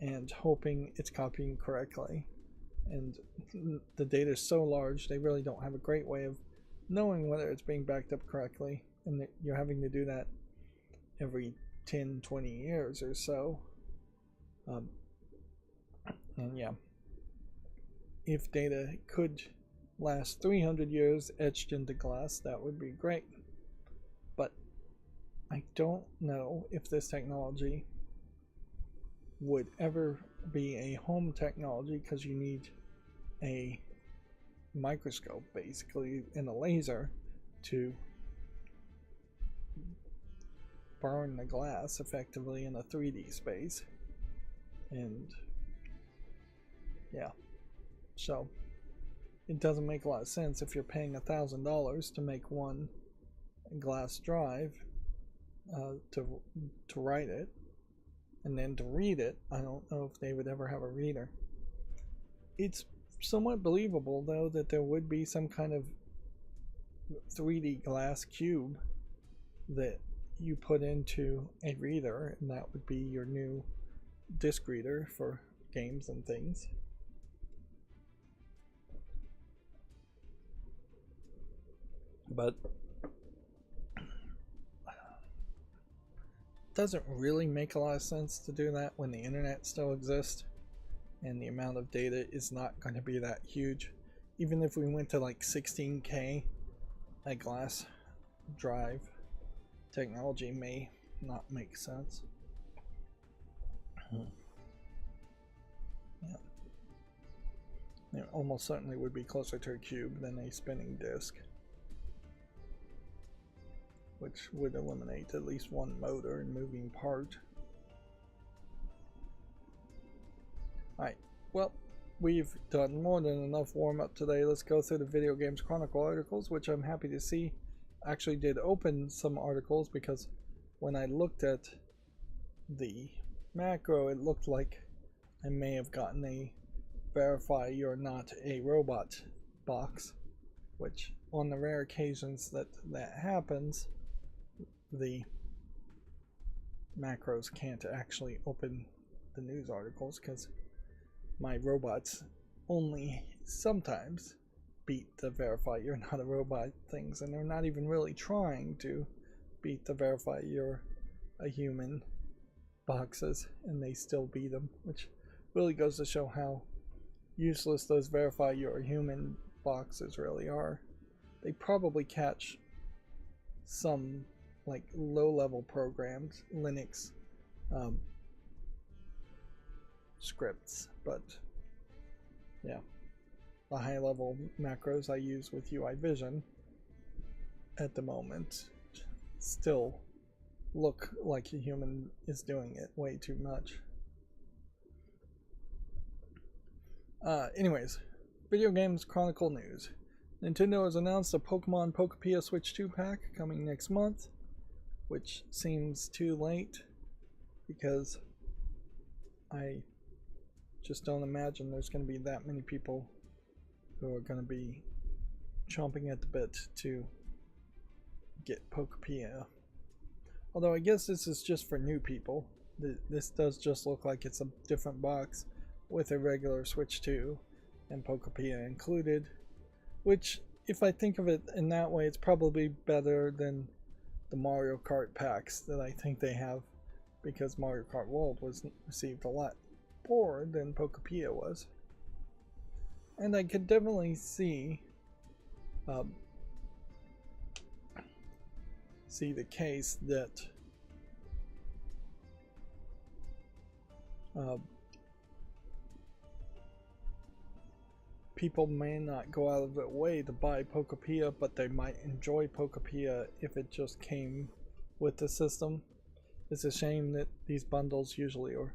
and hoping it's copying correctly. And the data is so large they really don't have a great way of knowing whether it's being backed up correctly, and you're having to do that every 10-20 years or so. And yeah, if data could last 300 years etched into glass, that would be great. But I don't know if this technology would ever be a home technology, because you need a microscope basically and a laser to burn the glass effectively in a 3D space. And yeah, so it doesn't make a lot of sense if you're paying $1,000 to make one glass drive to write it, and then to read it. I don't know if they would ever have a reader. It's somewhat believable though that there would be some kind of 3D glass cube that you put into a reader, and that would be your new disc reader for games and things. But it doesn't really make a lot of sense to do that when the internet still exists and the amount of data is not going to be that huge. Even if we went to like 16K, a glass drive technology may not make sense. Yeah. It almost certainly would be closer to a cube than a spinning disk, which would eliminate at least one motor and moving part. Alright, well, we've done more than enough warm-up today. Let's go through the Video Games Chronicle articles, which I'm happy to see actually did open some articles because when I looked at the macro, it looked like I may have gotten a verify you're not a robot box, which on the rare occasions that happens, the macros can't actually open the news articles because my robots only sometimes beat the verify you're not a robot things, and they're not even really trying to beat the verify you're a human boxes, and they still beat them, which really goes to show how useless those verify you're a human boxes really are. They probably catch some like low-level programs, Linux scripts, but yeah, the high-level macros I use with UI Vision at the moment still look like a human is doing it way too much. Anyways, video games chronicle news. Nintendo has announced a Pokemon Pokepia Switch 2 pack coming next month, which seems too late because I just don't imagine there's going to be that many people who are going to be chomping at the bit to get Pokepia. Although I guess this is just for new people. This does just look like it's a different box with a regular Switch 2 and Pokepia included, which, if I think of it in that way, it's probably better than the Mario Kart packs that I think they have, because Mario Kart World was received a lot poorer than Pokepia was. And I could definitely see the case that people may not go out of their way to buy Pokepia, but they might enjoy Pokepia if it just came with the system. It's a shame that these bundles usually are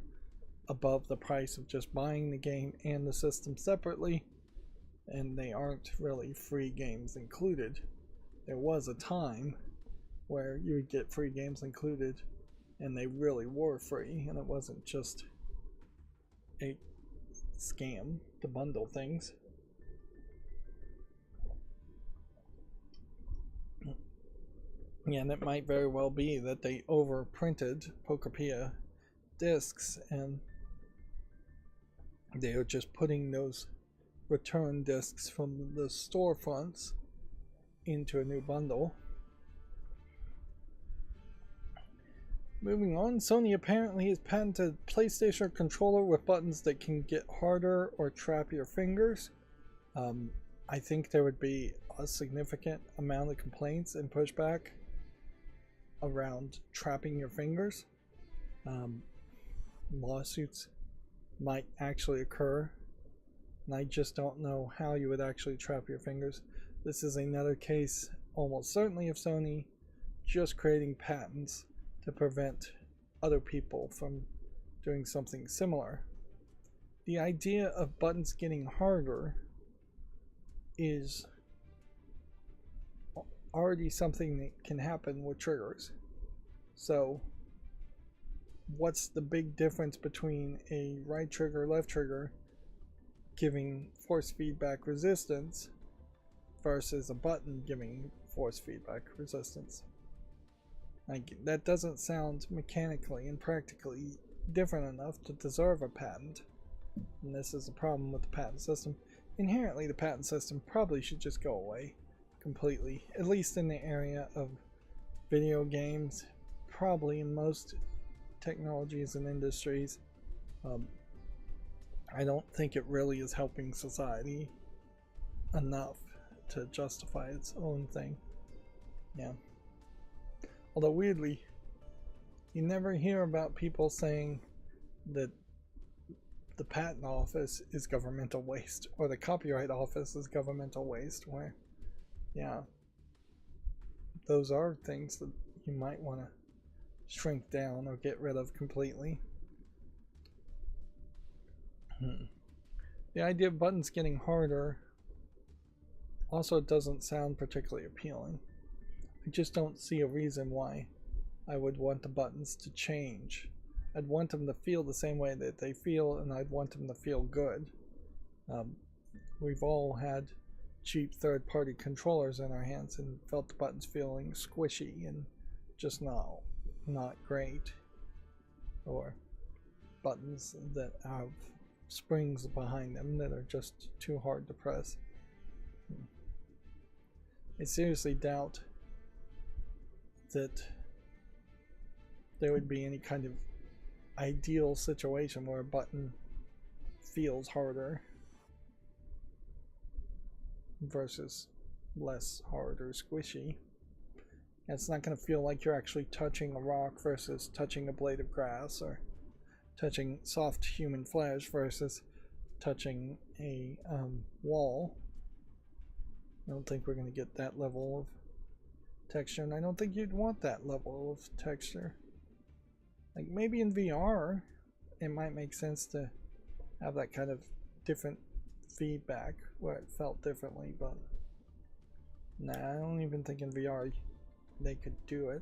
above the price of just buying the game and the system separately, and they aren't really free games included. There was a time where you would get free games included, and they really were free, and it wasn't just a scam to bundle things. Yeah, and it might very well be that they overprinted Pokepia discs and they are just putting those return discs from the storefronts into a new bundle. Moving on, Sony apparently has patented PlayStation controller with buttons that can get harder or trap your fingers. I think there would be a significant amount of complaints and pushback around trapping your fingers. Lawsuits might actually occur, and I just don't know how you would actually trap your fingers. This is another case, almost certainly, of Sony just creating patents to prevent other people from doing something similar. The idea of buttons getting harder is already something that can happen with triggers. So what's the big difference between a right trigger, left trigger giving force feedback resistance versus a button giving force feedback resistance? Like, that doesn't sound mechanically and practically different enough to deserve a patent. And this is a problem with the patent system. Inherently, the patent system probably should just go away completely, at least in the area of video games, probably in most technologies and industries. I don't think it really is helping society enough to justify its own thing. Yeah. Although weirdly, you never hear about people saying that the patent office is governmental waste or the copyright office is governmental waste, where, yeah, those are things that you might want to shrink down or get rid of completely. The idea of buttons getting harder also doesn't sound particularly appealing. I just don't see a reason why I would want the buttons to change. I'd want them to feel the same way that they feel, and I'd want them to feel good. We've all had cheap third-party controllers in our hands and felt the buttons feeling squishy and just not great, or buttons that have springs behind them that are just too hard to press. I seriously doubt that there would be any kind of ideal situation where a button feels harder versus less hard or squishy. It's not going to feel like you're actually touching a rock versus touching a blade of grass, or touching soft human flesh versus touching a wall. I don't think we're going to get that level of texture, and I don't think you'd want that level of texture. Like maybe in VR it might make sense to have that kind of different feedback where it felt differently, but nah, I don't even think in VR they could do it.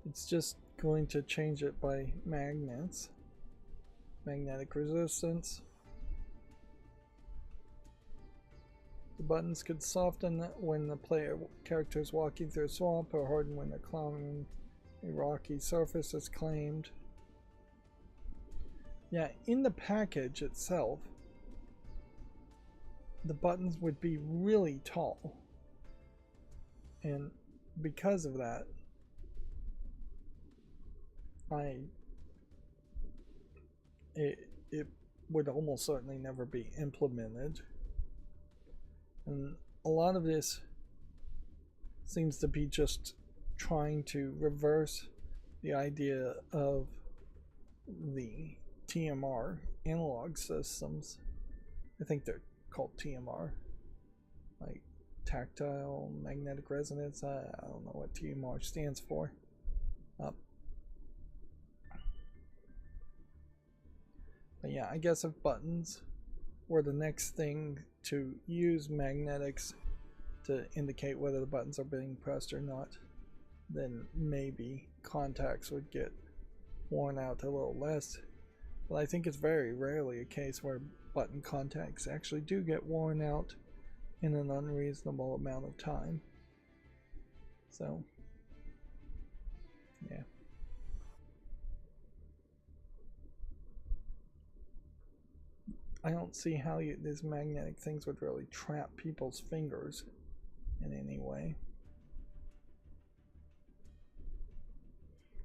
It's just going to change it by magnets, magnetic resistance. The buttons could soften when the player character is walking through a swamp, or harden when they're climbing a rocky surface as claimed. Yeah, in the package itself, the buttons would be really tall, and because of that, it would almost certainly never be implemented. And a lot of this seems to be just trying to reverse the idea of the TMR analog systems. I think they're called TMR, like tactile magnetic resonance. I don't know what TMR stands for. But yeah, I guess if buttons were the next thing to use magnetics to indicate whether the buttons are being pressed or not, then maybe contacts would get worn out a little less. But I think it's very rarely a case where button contacts actually do get worn out in an unreasonable amount of time. So, yeah. I don't see how these magnetic things would really trap people's fingers in any way.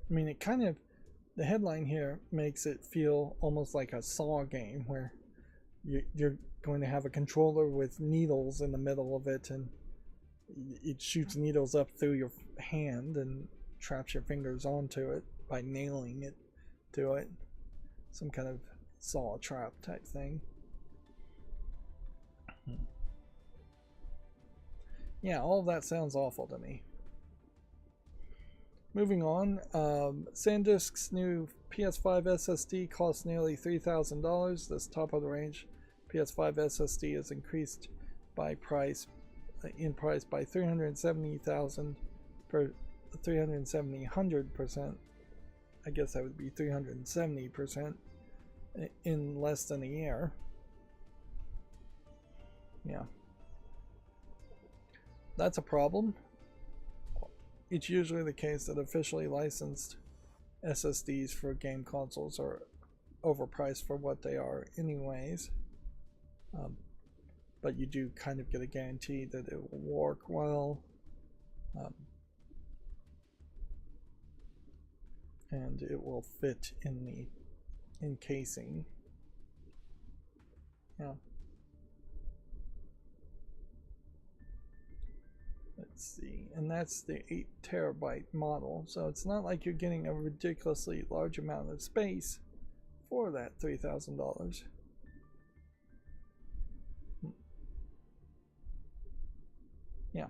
I mean, it kind of, the headline here makes it feel almost like a Saw game where you're going to have a controller with needles in the middle of it, and it shoots needles up through your hand and traps your fingers onto it by nailing it to it. Some kind of Saw trap type thing. Yeah, all of that sounds awful to me. Moving on, SanDisk's new PS5 SSD costs nearly $3,000. This top of the range PS5 SSD has increased by price by 370,000 per 370%. I guess that would be 370% in less than a year. Yeah, that's a problem. It's usually the case that officially licensed SSDs for game consoles are overpriced for what they are anyways. But you do kind of get a guarantee that it will work well. And it will fit in the encasing. Yeah. Let's see, and that's the 8 terabyte model, so it's not like you're getting a ridiculously large amount of space for that $3,000. Yeah.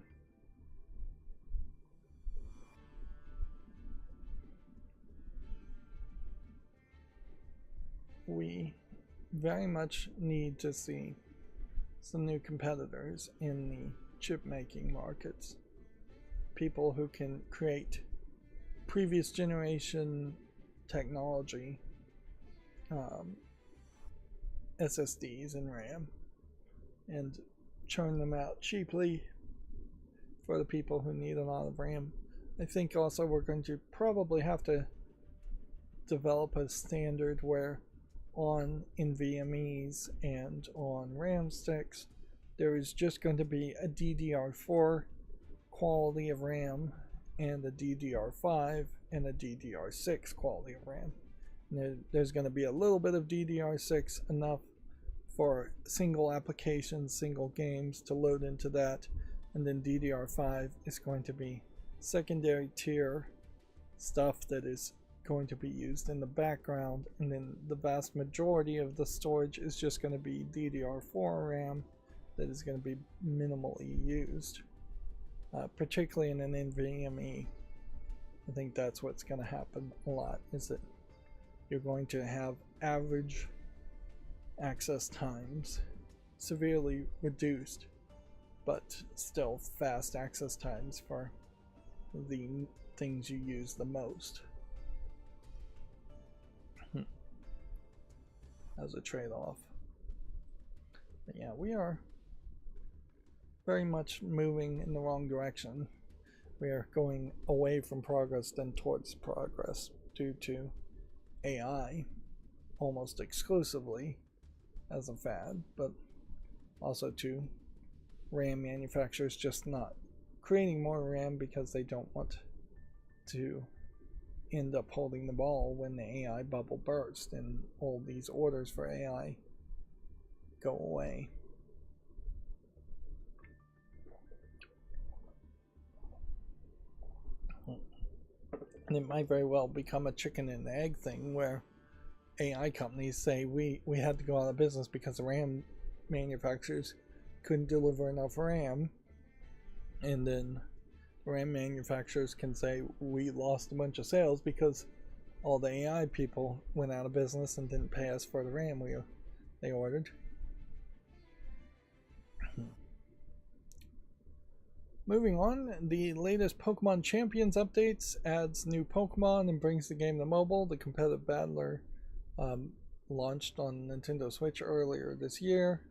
very much need to see some new competitors in the chip making markets. People who can create previous generation technology, SSDs and RAM, and churn them out cheaply for the people who need a lot of RAM. I think also we're going to probably have to develop a standard where on NVMEs and on RAM sticks there is just going to be a DDR4 quality of RAM and a DDR5 and a DDR6 quality of RAM. And there's going to be a little bit of DDR6, enough for single applications, single games to load into that, and then DDR5 is going to be secondary tier stuff that is going to be used in the background, and then the vast majority of the storage is just going to be DDR4 RAM that is going to be minimally used, particularly in an NVMe. I think that's what's going to happen a lot, is that you're going to have average access times severely reduced, but still fast access times for the things you use the most as a trade-off. But yeah, we are very much moving in the wrong direction. We are going away from progress than towards progress due to AI almost exclusively as a fad, but also to RAM manufacturers just not creating more RAM because they don't want to end up holding the ball when the AI bubble bursts and all these orders for AI go away. And it might very well become a chicken and egg thing where AI companies say we had to go out of business because the RAM manufacturers couldn't deliver enough RAM, and then RAM manufacturers can say we lost a bunch of sales because all the AI people went out of business and didn't pay us for the RAM they ordered. Moving on, the latest Pokemon Champions updates adds new Pokemon and brings the game to mobile. The competitive battler launched on Nintendo Switch earlier this year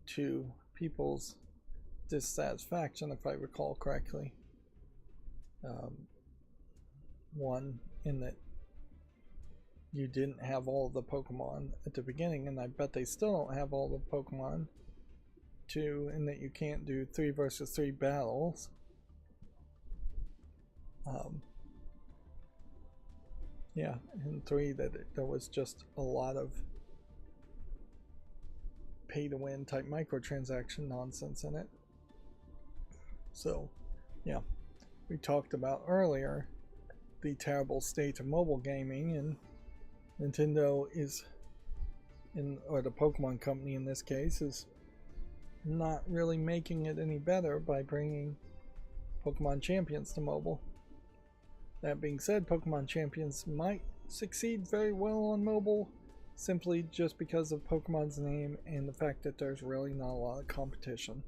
to people's dissatisfaction, if I recall correctly. One, in that you didn't have all the Pokemon at the beginning, and I bet they still don't have all the Pokemon. Two, in that you can't do 3 versus 3 battles. Yeah, and 3, that there was just a lot of pay to win type microtransaction nonsense in it. So yeah, we talked about earlier the terrible state of mobile gaming, and Nintendo is or the Pokemon company in this case, is not really making it any better by bringing Pokemon Champions to mobile. That being said, Pokemon Champions might succeed very well on mobile simply just because of Pokemon's name and the fact that there's really not a lot of competition.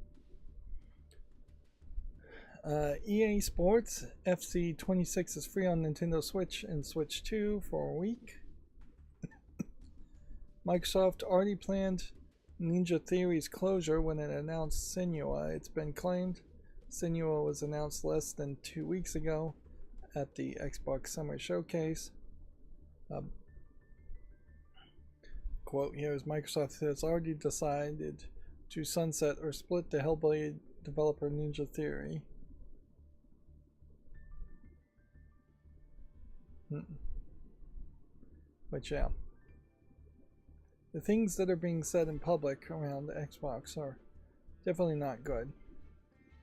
EA Sports FC 26 is free on Nintendo Switch and Switch 2 for a week. Microsoft already planned Ninja Theory's closure when it announced Senua. It's been claimed Senua was announced less than 2 weeks ago at the Xbox Summer Showcase. Quote here is, Microsoft has already decided to sunset or split the Hellblade developer Ninja Theory. But yeah, the things that are being said in public around Xbox are definitely not good.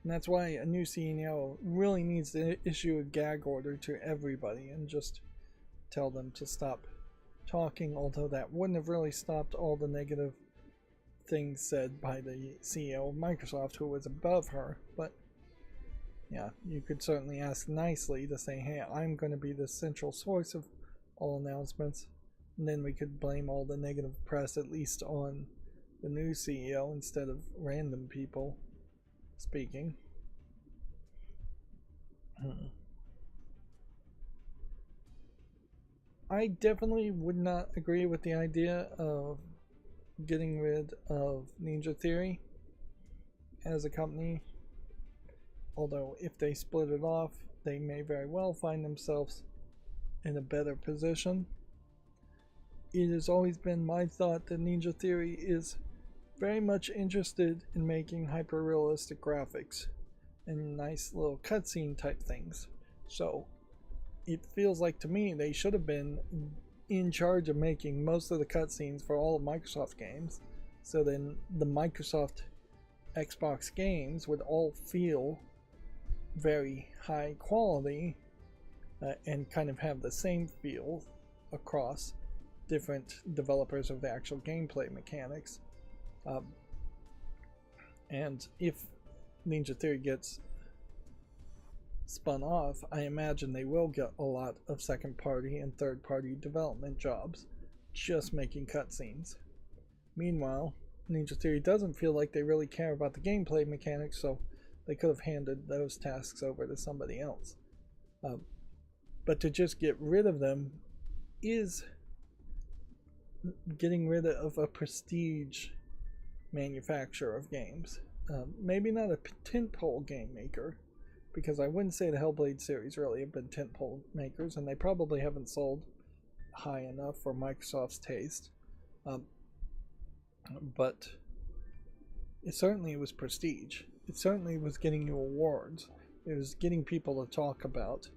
And that's why a new CEO really needs to issue a gag order to everybody and just tell them to stop talking, although that wouldn't have really stopped all the negative things said by the CEO of Microsoft, who was above her. But yeah, you could certainly ask nicely to say, hey, I'm going to be the central source of all announcements. And then we could blame all the negative press at least on the new CEO instead of random people speaking. I definitely would not agree with the idea of getting rid of Ninja Theory as a company. Although if they split it off, they may very well find themselves in a better position. It has always been my thought that Ninja Theory is very much interested in making hyper-realistic graphics and nice little cutscene type things. So it feels like to me they should have been in charge of making most of the cutscenes for all of Microsoft games. So then the Microsoft Xbox games would all feel very high quality and kind of have the same feel across different developers of the actual gameplay mechanics. And if Ninja Theory gets spun off, I imagine they will get a lot of second party and third party development jobs just making cutscenes. Meanwhile, Ninja Theory doesn't feel like they really care about the gameplay mechanics, so they could have handed those tasks over to somebody else. But to just get rid of them is getting rid of a prestige manufacturer of games. Maybe not a tentpole game maker, because I wouldn't say the Hellblade series really have been tentpole makers, and they probably haven't sold high enough for Microsoft's taste. But it certainly was prestige. It certainly was getting you awards. It was getting people to talk about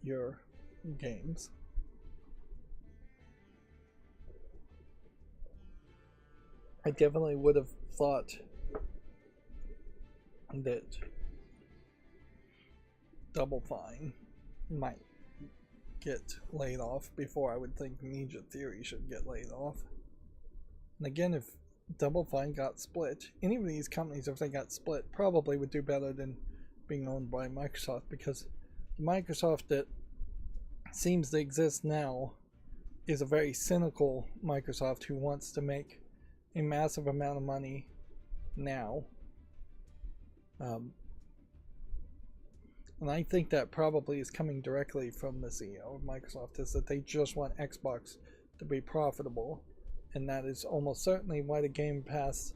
your games. I definitely would have thought that Double Fine might get laid off before I would think Ninja Theory should get laid off. And again, if Double Fine got split, any of these companies, if they got split, probably would do better than being owned by Microsoft, because the Microsoft that seems to exist now is a very cynical Microsoft who wants to make a massive amount of money now. And I think that probably is coming directly from the CEO of Microsoft, is that they just want Xbox to be profitable. And that is almost certainly why the Game Pass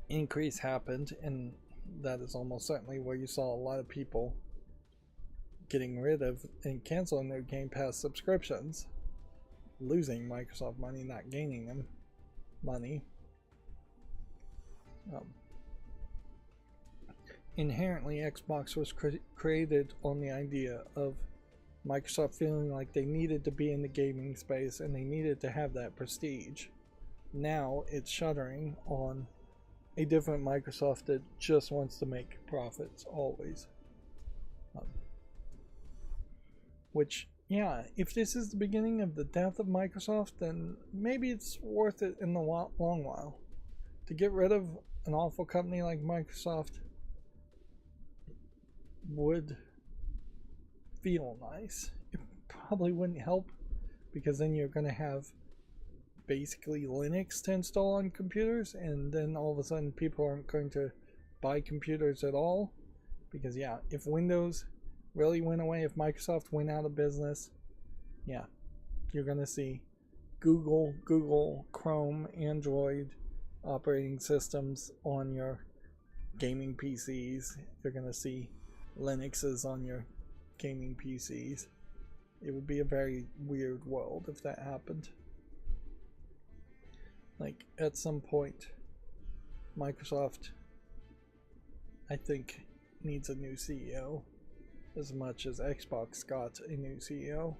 increase happened, and that is almost certainly where you saw a lot of people getting rid of and canceling their Game Pass subscriptions, losing Microsoft money, not gaining them money. Inherently, Xbox was created on the idea of Microsoft feeling like they needed to be in the gaming space and they needed to have that prestige. Now it's shuttering on a different Microsoft that just wants to make profits always. Which, yeah, if this is the beginning of the death of Microsoft, then maybe it's worth it in the long while. To get rid of an awful company like Microsoft would feel nice. It probably wouldn't help, because then you're going to have basically Linux to install on computers, and then all of a sudden people aren't going to buy computers at all, because yeah, if Windows really went away, if Microsoft went out of business, yeah, you're going to see Google Chrome, Android operating systems on your gaming PCs. You're going to see Linuxes on your gaming PCs. It would be a very weird world if that happened. Like, at some point, Microsoft, I think, needs a new CEO as much as Xbox got a new CEO.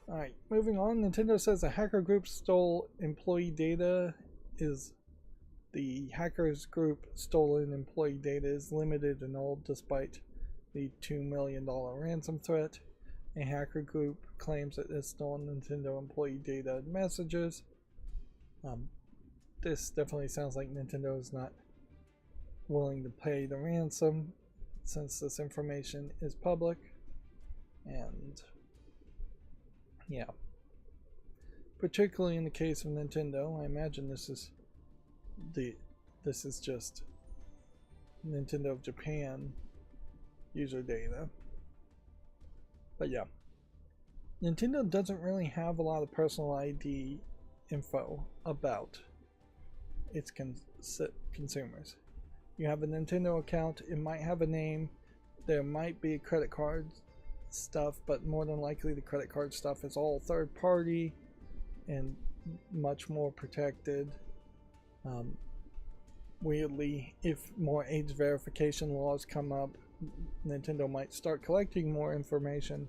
Alright, moving on. Nintendo says a hacker group stole employee data. The hackers group stolen employee data is limited and old despite the $2 million ransom threat. A hacker group claims it has stolen Nintendo employee data and messages. This definitely sounds like Nintendo is not willing to pay the ransom since this information is public. And yeah, particularly in the case of Nintendo, I imagine this is just Nintendo of Japan user data. But yeah, Nintendo doesn't really have a lot of personal ID info about its consumers. You have a Nintendo account, it might have a name, there might be credit card stuff, but more than likely the credit card stuff is all third party and much more protected. Weirdly, if more age verification laws come up, Nintendo might start collecting more information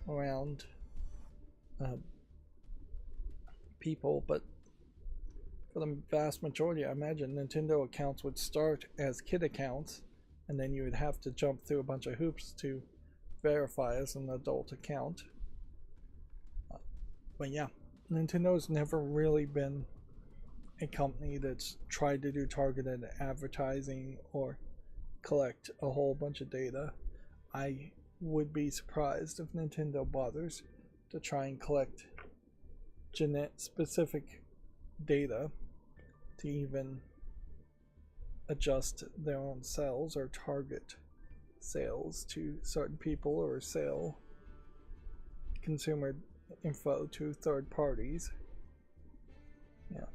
around people, but for the vast majority, I imagine Nintendo accounts would start as kid accounts, and then you would have to jump through a bunch of hoops to verify as an adult account. But yeah, Nintendo's never really been a company that's tried to do targeted advertising or collect a whole bunch of data. I would be surprised if Nintendo bothers to try and collect specific data to even adjust their own sales or target sales to certain people or sell consumer info to third parties. Yeah.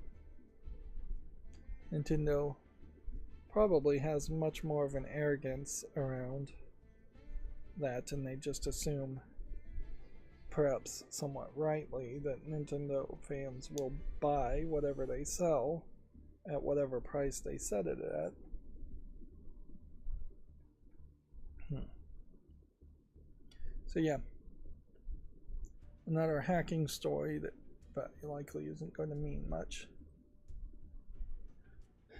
Nintendo probably has much more of an arrogance around that, and they just assume, perhaps somewhat rightly, that Nintendo fans will buy whatever they sell at whatever price they set it at. So yeah, another hacking story that likely isn't going to mean much.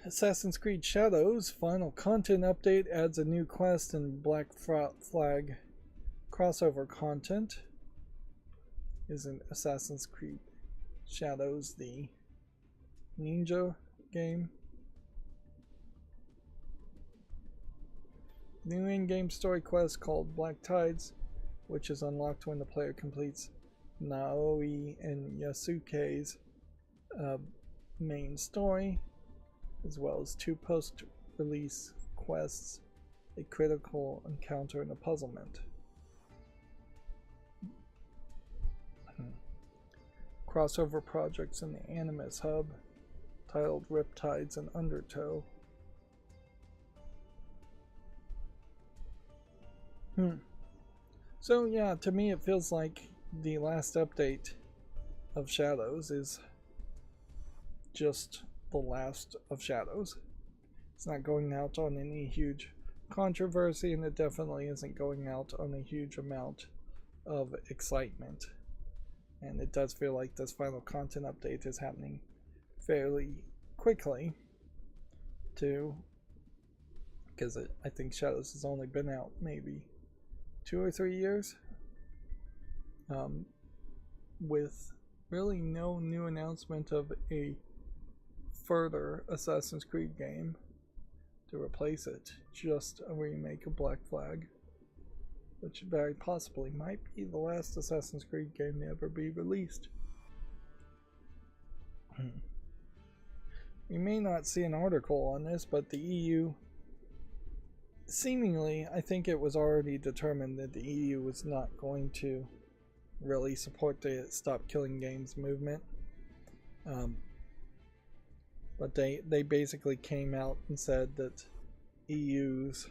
Assassin's Creed Shadows final content update adds a new quest and Black Flag crossover content. Isn't Assassin's Creed Shadows the ninja game? New in-game story quest called Black Tides, which is unlocked when the player completes Naoi and Yasuke's main story, as well as 2 post-release quests, a critical encounter and a puzzlement. Crossover projects in the Animus Hub, titled Riptides and Undertow. So yeah, to me it feels like the last update of Shadows is just the last of Shadows. It's not going out on any huge controversy, and it definitely isn't going out on a huge amount of excitement. And it does feel like this final content update is happening fairly quickly too, because I think Shadows has only been out maybe 2 or 3 years, with really no new announcement of a further Assassin's Creed game to replace it, just a remake of Black Flag, which very possibly might be the last Assassin's Creed game to ever be released. We may not see an article on this, but the EU, seemingly, I think it was already determined that the EU was not going to really support the Stop Killing Games movement. But they basically came out and said that EU's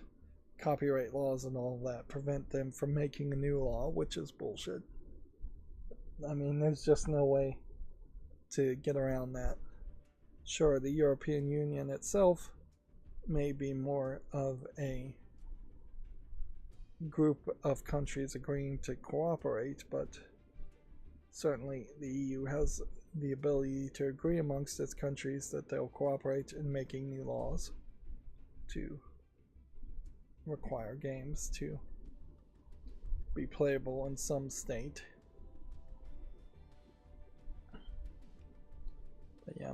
copyright laws and all that prevent them from making a new law, which is bullshit. I mean, there's just no way to get around that. Sure, the European Union itself may be more of a group of countries agreeing to cooperate, but certainly the EU has the ability to agree amongst its countries that they'll cooperate in making new laws to require games to be playable in some state. But yeah,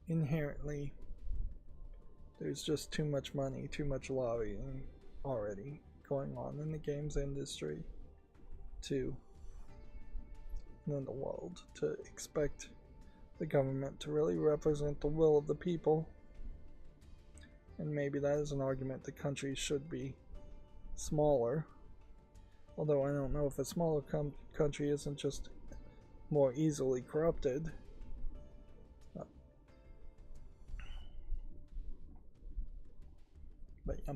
inherently there's just too much money, too much lobbying already going on in the games industry to in the world, to expect the government to really represent the will of the people. And maybe that is an argument that countries should be smaller. Although I don't know if a smaller country isn't just more easily corrupted. But yeah.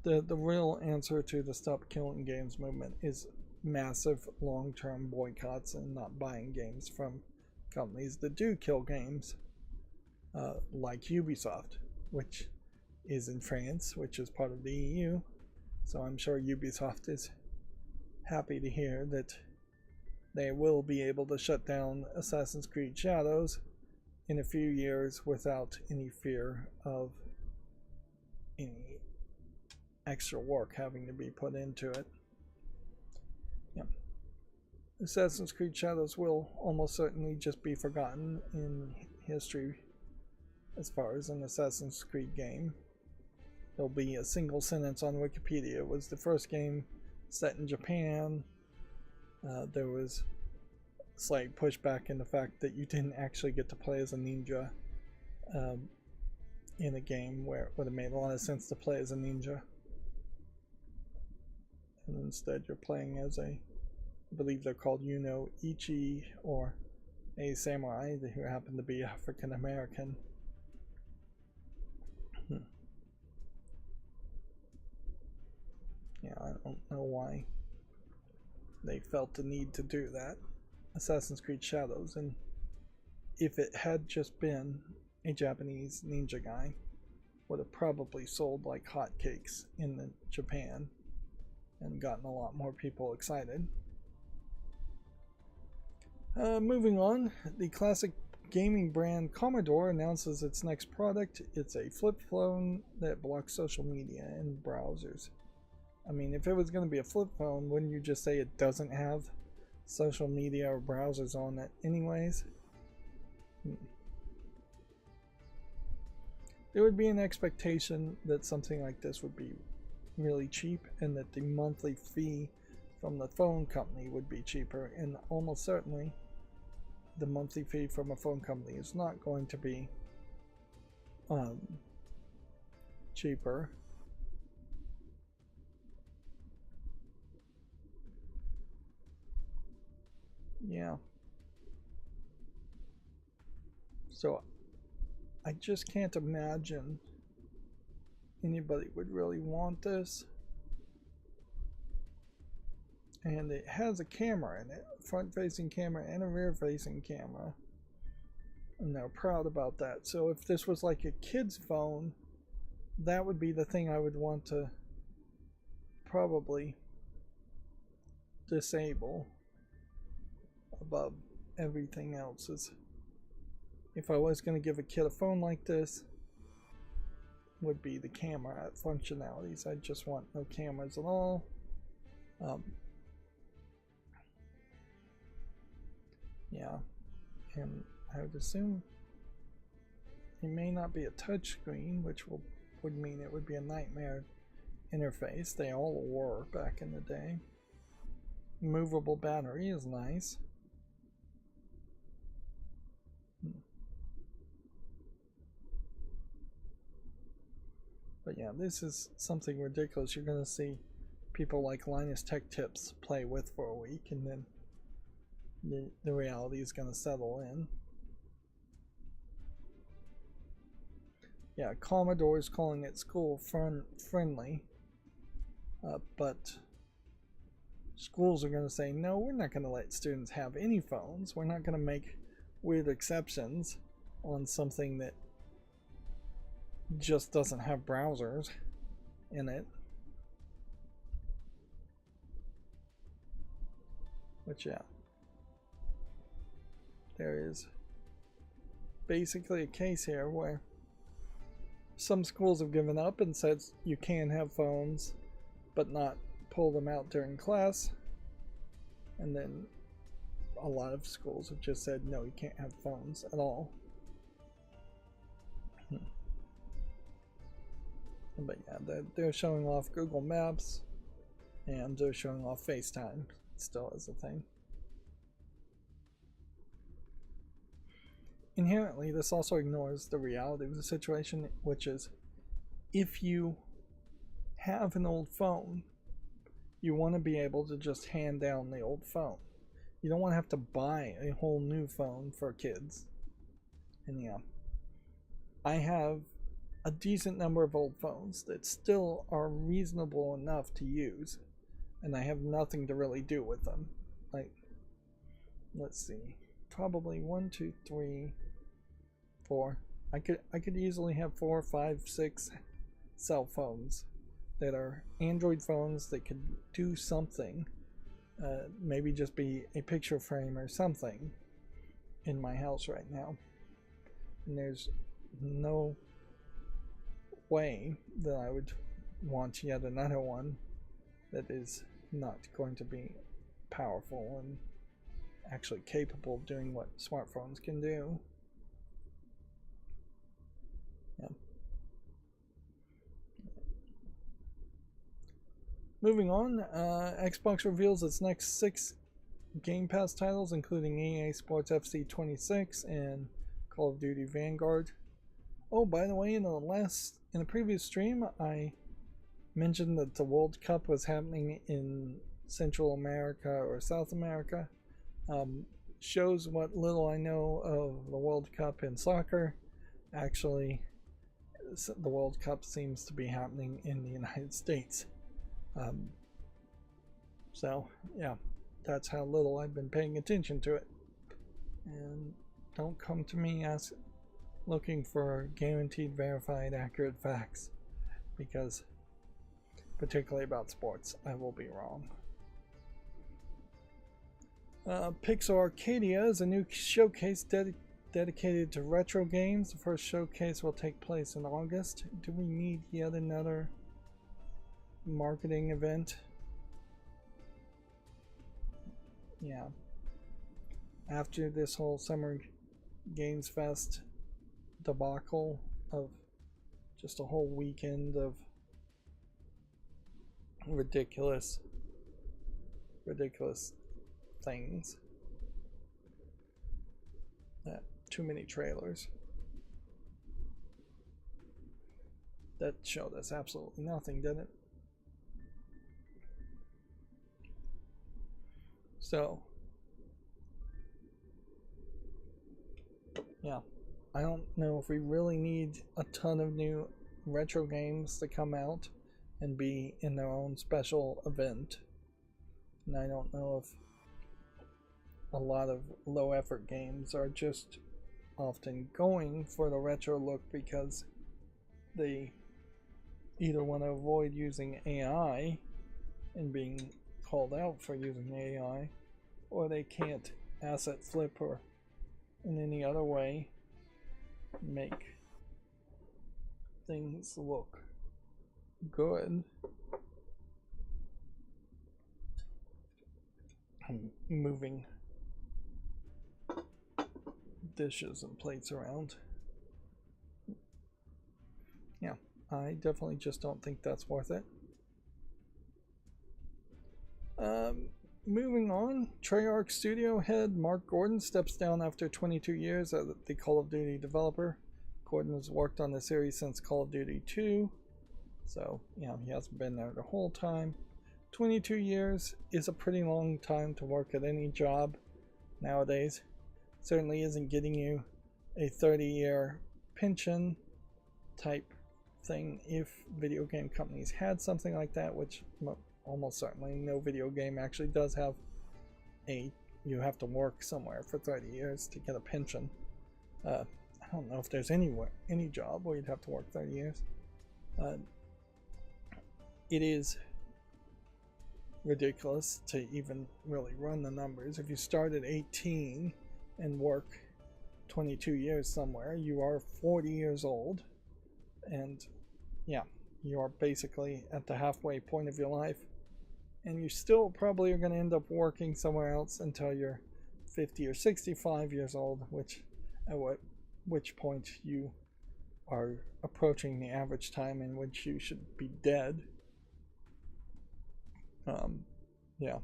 The real answer to the Stop Killing Games movement is massive long-term boycotts and not buying games from companies that do kill games, like Ubisoft, which is in France, which is part of the EU. So I'm sure Ubisoft is happy to hear that they will be able to shut down Assassin's Creed Shadows in a few years without any fear of any extra work having to be put into it. Yeah. Assassin's Creed Shadows will almost certainly just be forgotten in history as far as an Assassin's Creed game. There'll be a single sentence on Wikipedia. It was the first game set in Japan. There was slight pushback in the fact that you didn't actually get to play as a ninja in a game where it would have made a lot of sense to play as a ninja. And instead you're playing as I believe they're called Ichi, or a samurai who happened to be African American. Yeah, I don't know why they felt the need to do that. Assassin's Creed Shadows, and if it had just been a Japanese ninja guy, would have probably sold like hotcakes in Japan and gotten a lot more people excited. Moving on, the classic gaming brand Commodore announces its next product. It's a flip phone that blocks social media and browsers. I mean, if it was going to be a flip phone, wouldn't you just say it doesn't have social media or browsers on it anyways? There would be an expectation that something like this would be really cheap and that the monthly fee from the phone company would be cheaper, and almost certainly the monthly fee from a phone company is not going to be cheaper. Yeah. So I just can't imagine anybody would really want this. And it has a camera in it, front-facing camera and a rear-facing camera. And they're proud about that. So if this was like a kid's phone, that would be the thing I would want to probably disable above everything else. If I was going to give a kid a phone like this, would be the camera functionalities. I just want no cameras at all. Yeah, and I would assume it may not be a touch screen, which would mean it would be a nightmare interface. They all were back in the day. Movable battery is nice. But yeah, this is something ridiculous. You're going to see people like Linus Tech Tips play with for a week, and then the reality is going to settle in. Yeah, Commodore is calling it school friendly, but schools are going to say, no, we're not going to let students have any phones. We're not going to make weird exceptions on something that just doesn't have browsers in it. But yeah, there is basically a case here where some schools have given up and said you can have phones but not pull them out during class, and then a lot of schools have just said no, you can't have phones at all. But yeah, they're showing off Google Maps, and they're showing off FaceTime still as a thing. Inherently, this also ignores the reality of the situation, which is if you have an old phone, you want to be able to just hand down the old phone. You don't want to have to buy a whole new phone for kids. And yeah, I have a decent number of old phones that still are reasonable enough to use, and I have nothing to really do with them. Like, let's see, probably 1, 2, 3, 4. I could easily have 4, 5, 6 cell phones that are Android phones that could do something, maybe just be a picture frame or something in my house right now. And there's no way that I would want yet another one that is not going to be powerful and actually capable of doing what smartphones can do. Yeah. Moving on, Xbox reveals its next 6 Game Pass titles, including EA Sports FC 26 and Call of Duty Vanguard. Oh, by the way, in the previous stream, I mentioned that the World Cup was happening in Central America or South America. Shows what little I know of the World Cup in soccer. Actually, the World Cup seems to be happening in the United States. So, yeah, that's how little I've been paying attention to it. And don't come to me looking for guaranteed, verified, accurate facts, because particularly about sports, I will be wrong. Pixel Arcadia is a new showcase dedicated to retro games. The first showcase will take place in August. Do we need yet another marketing event? Yeah. After this whole Summer Games Fest debacle of just a whole weekend of ridiculous things. Too many trailers. That showed us absolutely nothing, didn't it? So, yeah, I don't know if we really need a ton of new retro games to come out and be in their own special event. And I don't know if a lot of low effort games are just often going for the retro look because they either want to avoid using AI and being called out for using AI, or they can't asset flip or in any other way make things look good. I'm moving dishes and plates around. Yeah, I definitely just don't think that's worth it. Moving on, Treyarch studio head Mark Gordon steps down after 22 years as the Call of Duty developer. Gordon has worked on the series since Call of Duty 2, so he hasn't been there the whole time. 22 years is a pretty long time to work at any job nowadays. Certainly isn't getting you a 30-year pension type thing if video game companies had something like that, which almost certainly no video game actually does have you have to work somewhere for 30 years to get a pension. I don't know if there's any job where you'd have to work 30 years. It is ridiculous to even really run the numbers. If you start at 18 and work 22 years somewhere, you are 40 years old, and yeah, you are basically at the halfway point of your life, and you still probably are going to end up working somewhere else until you're 50 or 65 years old, which point you are approaching the average time in which you should be dead. Yeah,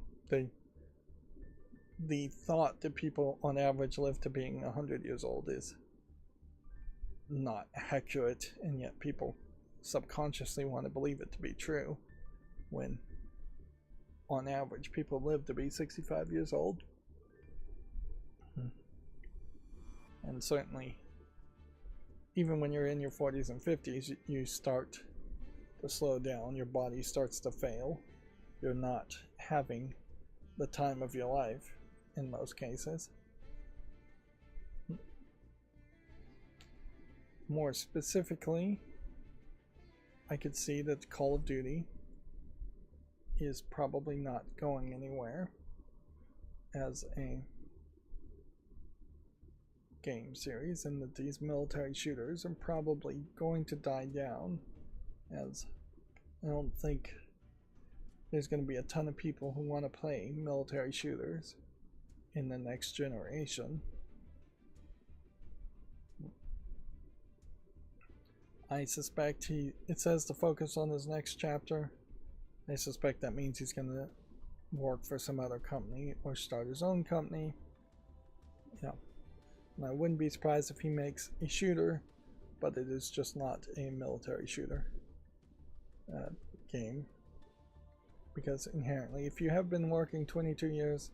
the thought that people on average live to being 100 years old is not accurate, and yet people subconsciously want to believe it to be true, when on average people live to be 65 years old. And certainly, even when you're in your 40s and 50s, you start to slow down, your body starts to fail, you're not having the time of your life in most cases. More specifically, I could see that Call of Duty is probably not going anywhere as a game series, and that these military shooters are probably going to die down, as I don't think there's going to be a ton of people who want to play military shooters in the next generation. I suspect it says to focus on his next chapter. I suspect that means he's going to work for some other company or start his own company. Yeah. And I wouldn't be surprised if he makes a shooter, but it is just not a military shooter game. Because inherently, if you have been working 22 years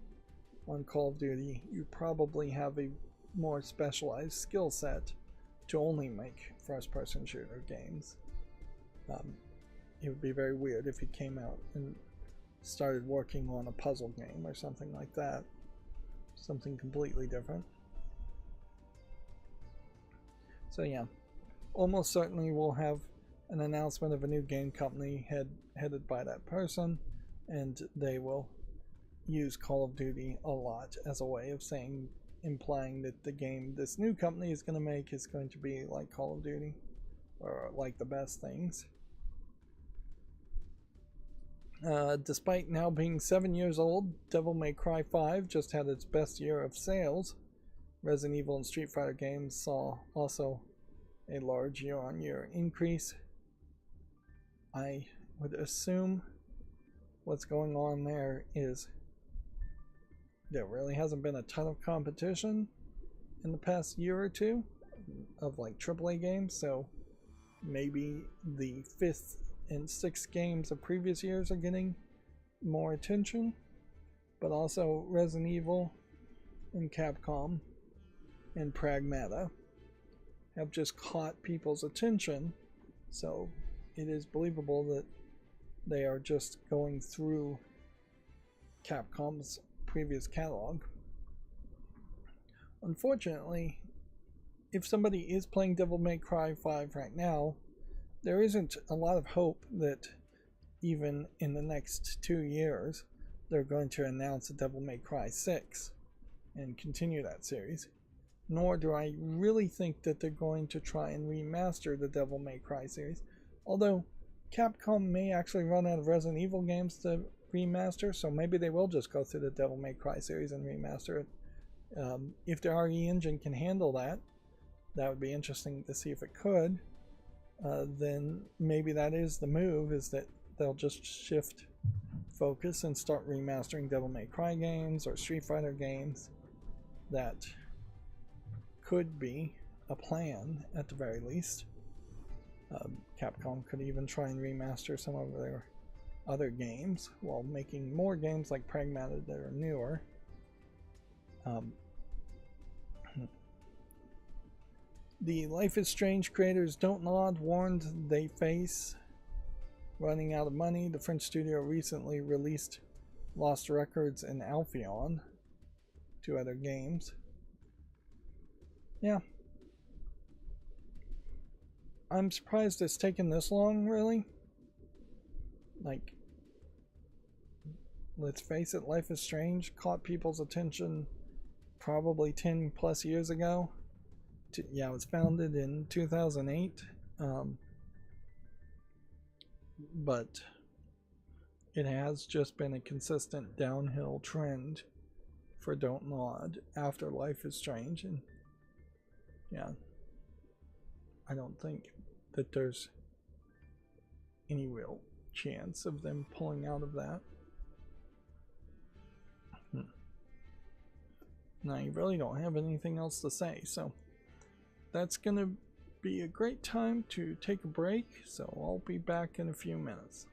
on Call of Duty, you probably have a more specialized skill set to only make first-person shooter games. It would be very weird if he came out and started working on a puzzle game or something like that. Something completely different. So yeah, almost certainly we'll have an announcement of a new game company headed by that person, and they will use Call of Duty a lot as a way of implying that the game this new company is going to make is going to be like Call of Duty, or like the best things. Despite now being 7 years old, Devil May Cry 5 just had its best year of sales. Resident Evil and Street Fighter games saw also a large year-on-year increase. I would assume what's going on there is there really hasn't been a ton of competition in the past year or two of like AAA games, so maybe the 5th and 6th games of previous years are getting more attention, but also Resident Evil and Capcom and Pragmata have just caught people's attention, so it is believable that they are just going through Capcom's previous catalog. Unfortunately, if somebody is playing Devil May Cry 5 right now, there isn't a lot of hope that even in the next 2 years they're going to announce a Devil May Cry 6 and continue that series. Nor do I really think that they're going to try and remaster the Devil May Cry series, although Capcom may actually run out of Resident Evil games to remaster, so maybe they will just go through the Devil May Cry series and remaster it. If the RE engine can handle that, that would be interesting to see if it could. Then maybe that is the move, is that they'll just shift focus and start remastering Devil May Cry games or Street Fighter games. That could be a plan at the very least. Capcom could even try and remaster some of their other games while making more games like Pragmata that are newer. The Life is Strange creators Don't Nod warned they face running out of money. The French studio recently released Lost Records and Alphion, 2 other games. Yeah. I'm surprised it's taken this long, really. Like, let's face it, Life is Strange caught people's attention probably 10 plus years ago. Yeah, it was founded in 2008, but it has just been a consistent downhill trend for Don't Nod after Life is Strange, and yeah, I don't think that there's any real chance of them pulling out of that. Now, I really don't have anything else to say, so that's gonna be a great time to take a break, so I'll be back in a few minutes.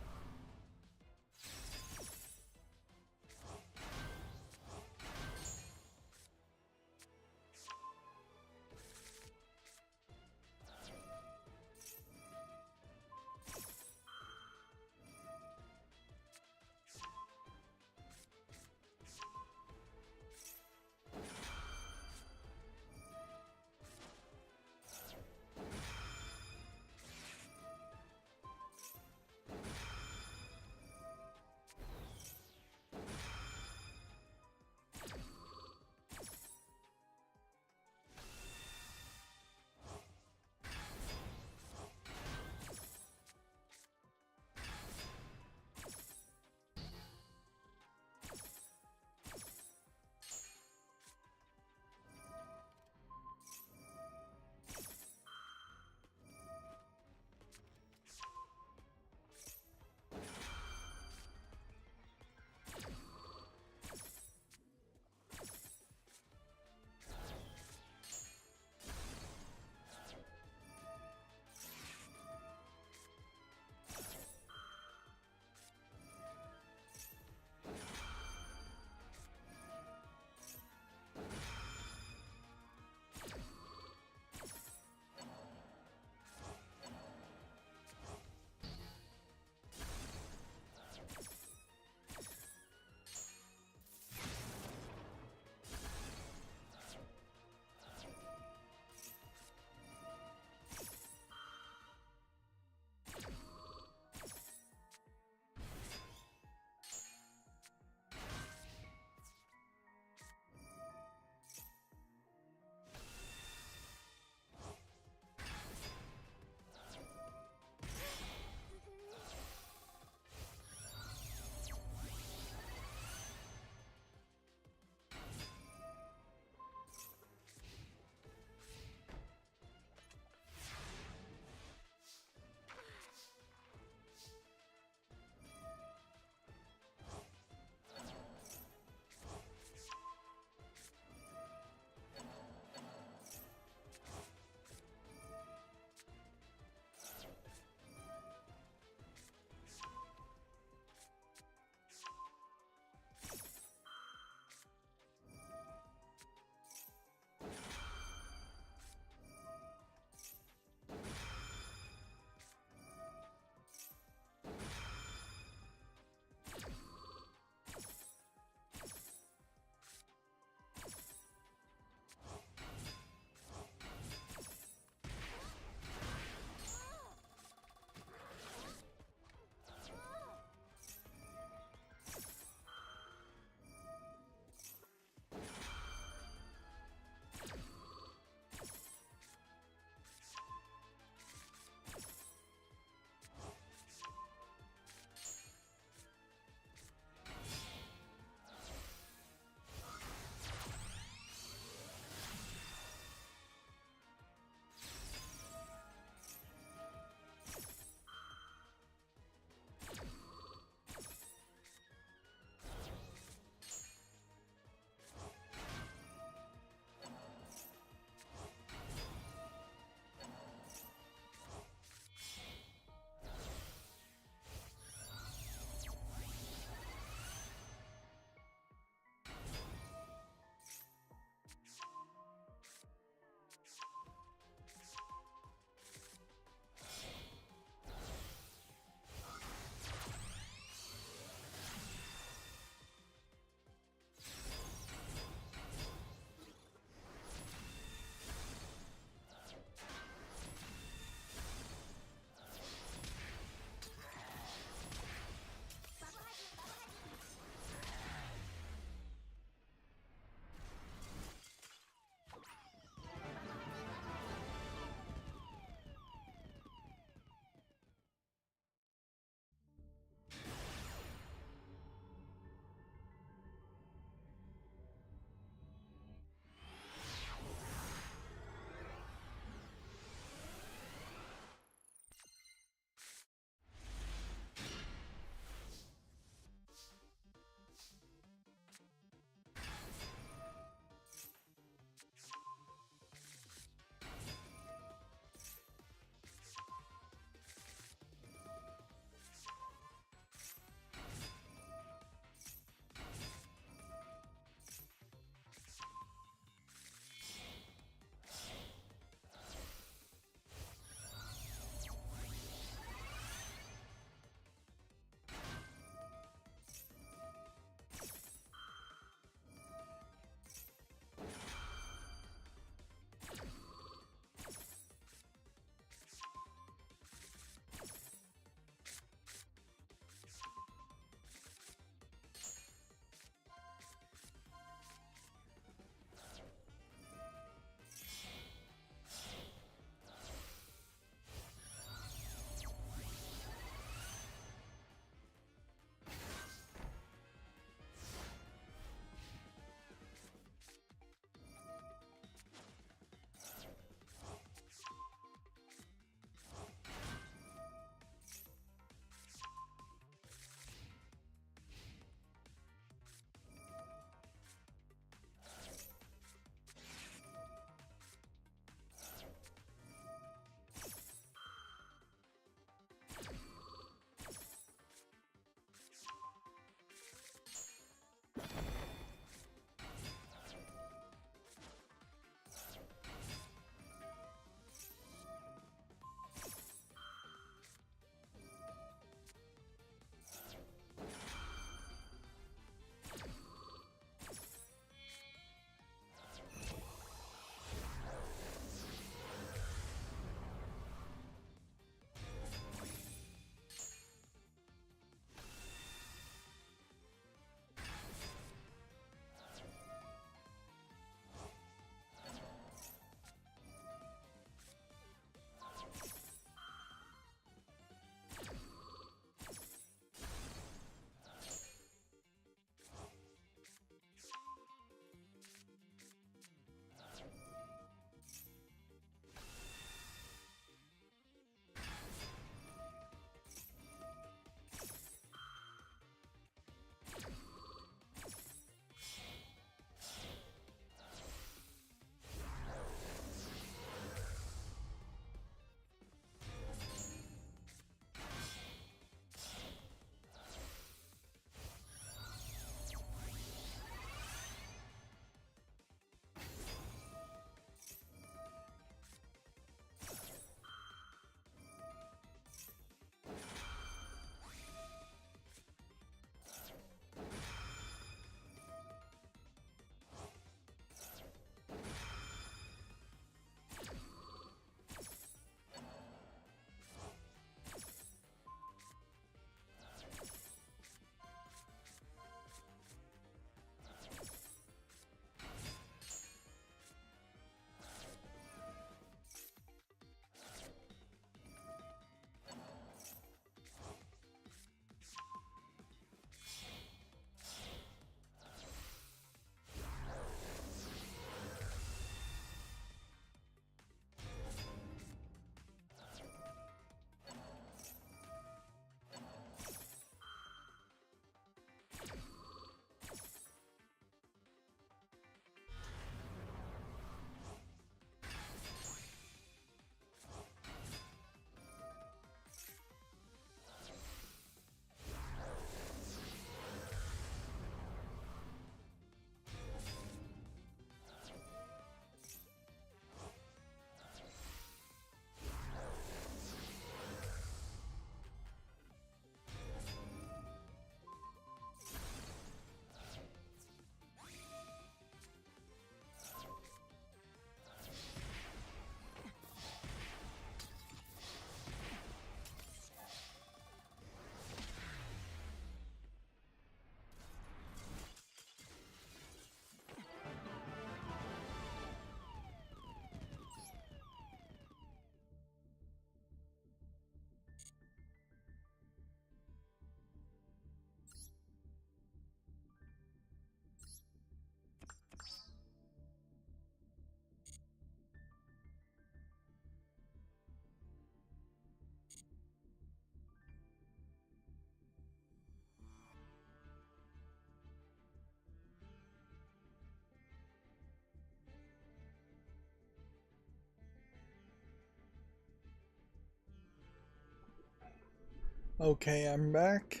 Okay, I'm back.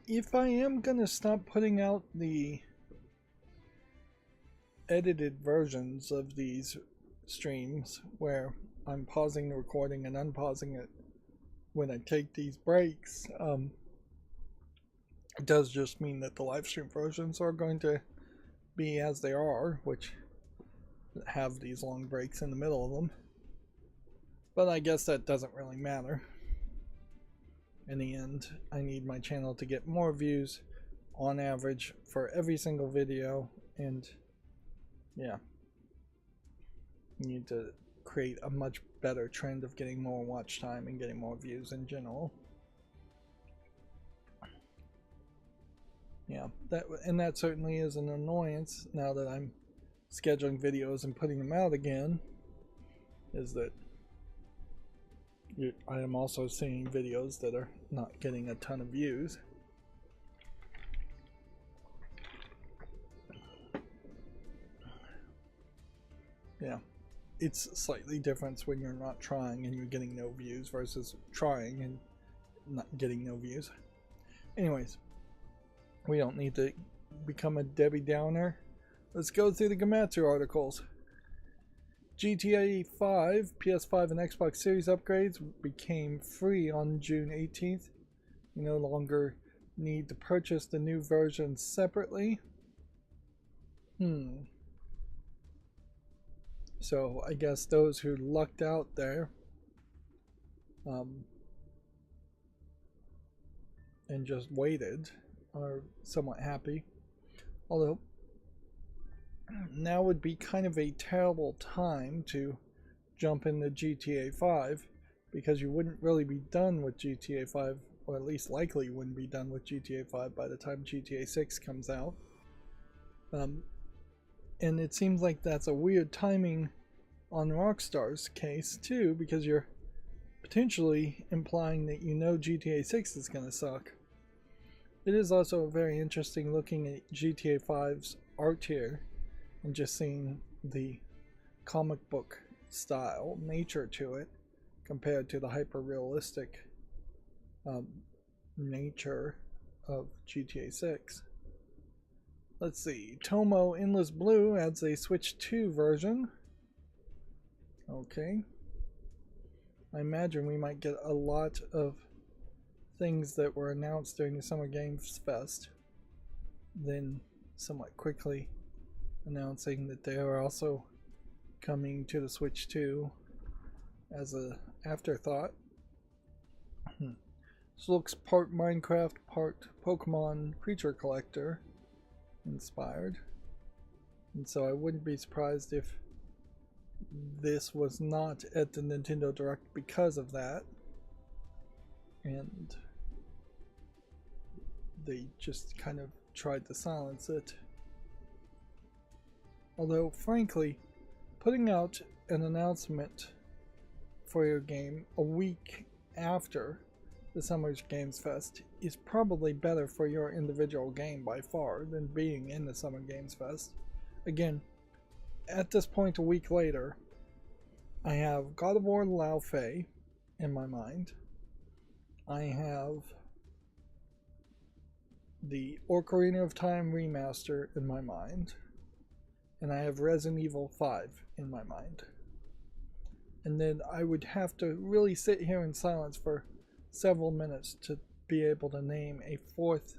If I am gonna stop putting out the edited versions of these streams where I'm pausing the recording and unpausing it when I take these breaks, it does just mean that the live stream versions are going to be as they are, which have these long breaks in the middle of them. But I guess that doesn't really matter. In the end, I need my channel to get more views on average for every single video, and yeah, need to create a much better trend of getting more watch time and getting more views in general. Yeah, that certainly is an annoyance now that I'm scheduling videos and putting them out again, is that I am also seeing videos that are not getting a ton of views. Yeah, it's slightly different when you're not trying and you're getting no views versus trying and not getting no views. Anyways, we don't need to become a Debbie Downer. Let's go through the Gematsu articles. GTA 5, PS5 and Xbox Series upgrades became free on June 18th. You no longer need to purchase the new versions separately. So I guess those who lucked out there and just waited are somewhat happy. Although now would be kind of a terrible time to jump into GTA 5 because you wouldn't really be done with GTA 5, or at least likely you wouldn't be done with GTA 5 by the time GTA 6 comes out. And it seems like that's a weird timing on Rockstar's case too, because you're potentially implying that you know GTA 6 is going to suck. It is also very interesting looking at GTA 5's art here and just seeing the comic book style nature to it compared to the hyper-realistic nature of GTA 6. Let's see, Tomo Endless Blue adds a Switch 2 version. Okay. I imagine we might get a lot of things that were announced during the Summer Games Fest, then somewhat quickly announcing that they are also coming to the Switch 2 as an afterthought. This looks part Minecraft, part Pokemon Creature Collector inspired, and so I wouldn't be surprised if this was not at the Nintendo Direct because of that, and they just kind of tried to silence it. Although, frankly, putting out an announcement for your game a week after the Summer Games Fest is probably better for your individual game by far than being in the Summer Games Fest. Again, at this point a week later, I have God of War Lao Fei in my mind. I have the Ocarina of Time remaster in my mind. And I have Resident Evil 5 in my mind. And then I would have to really sit here in silence for several minutes to be able to name a fourth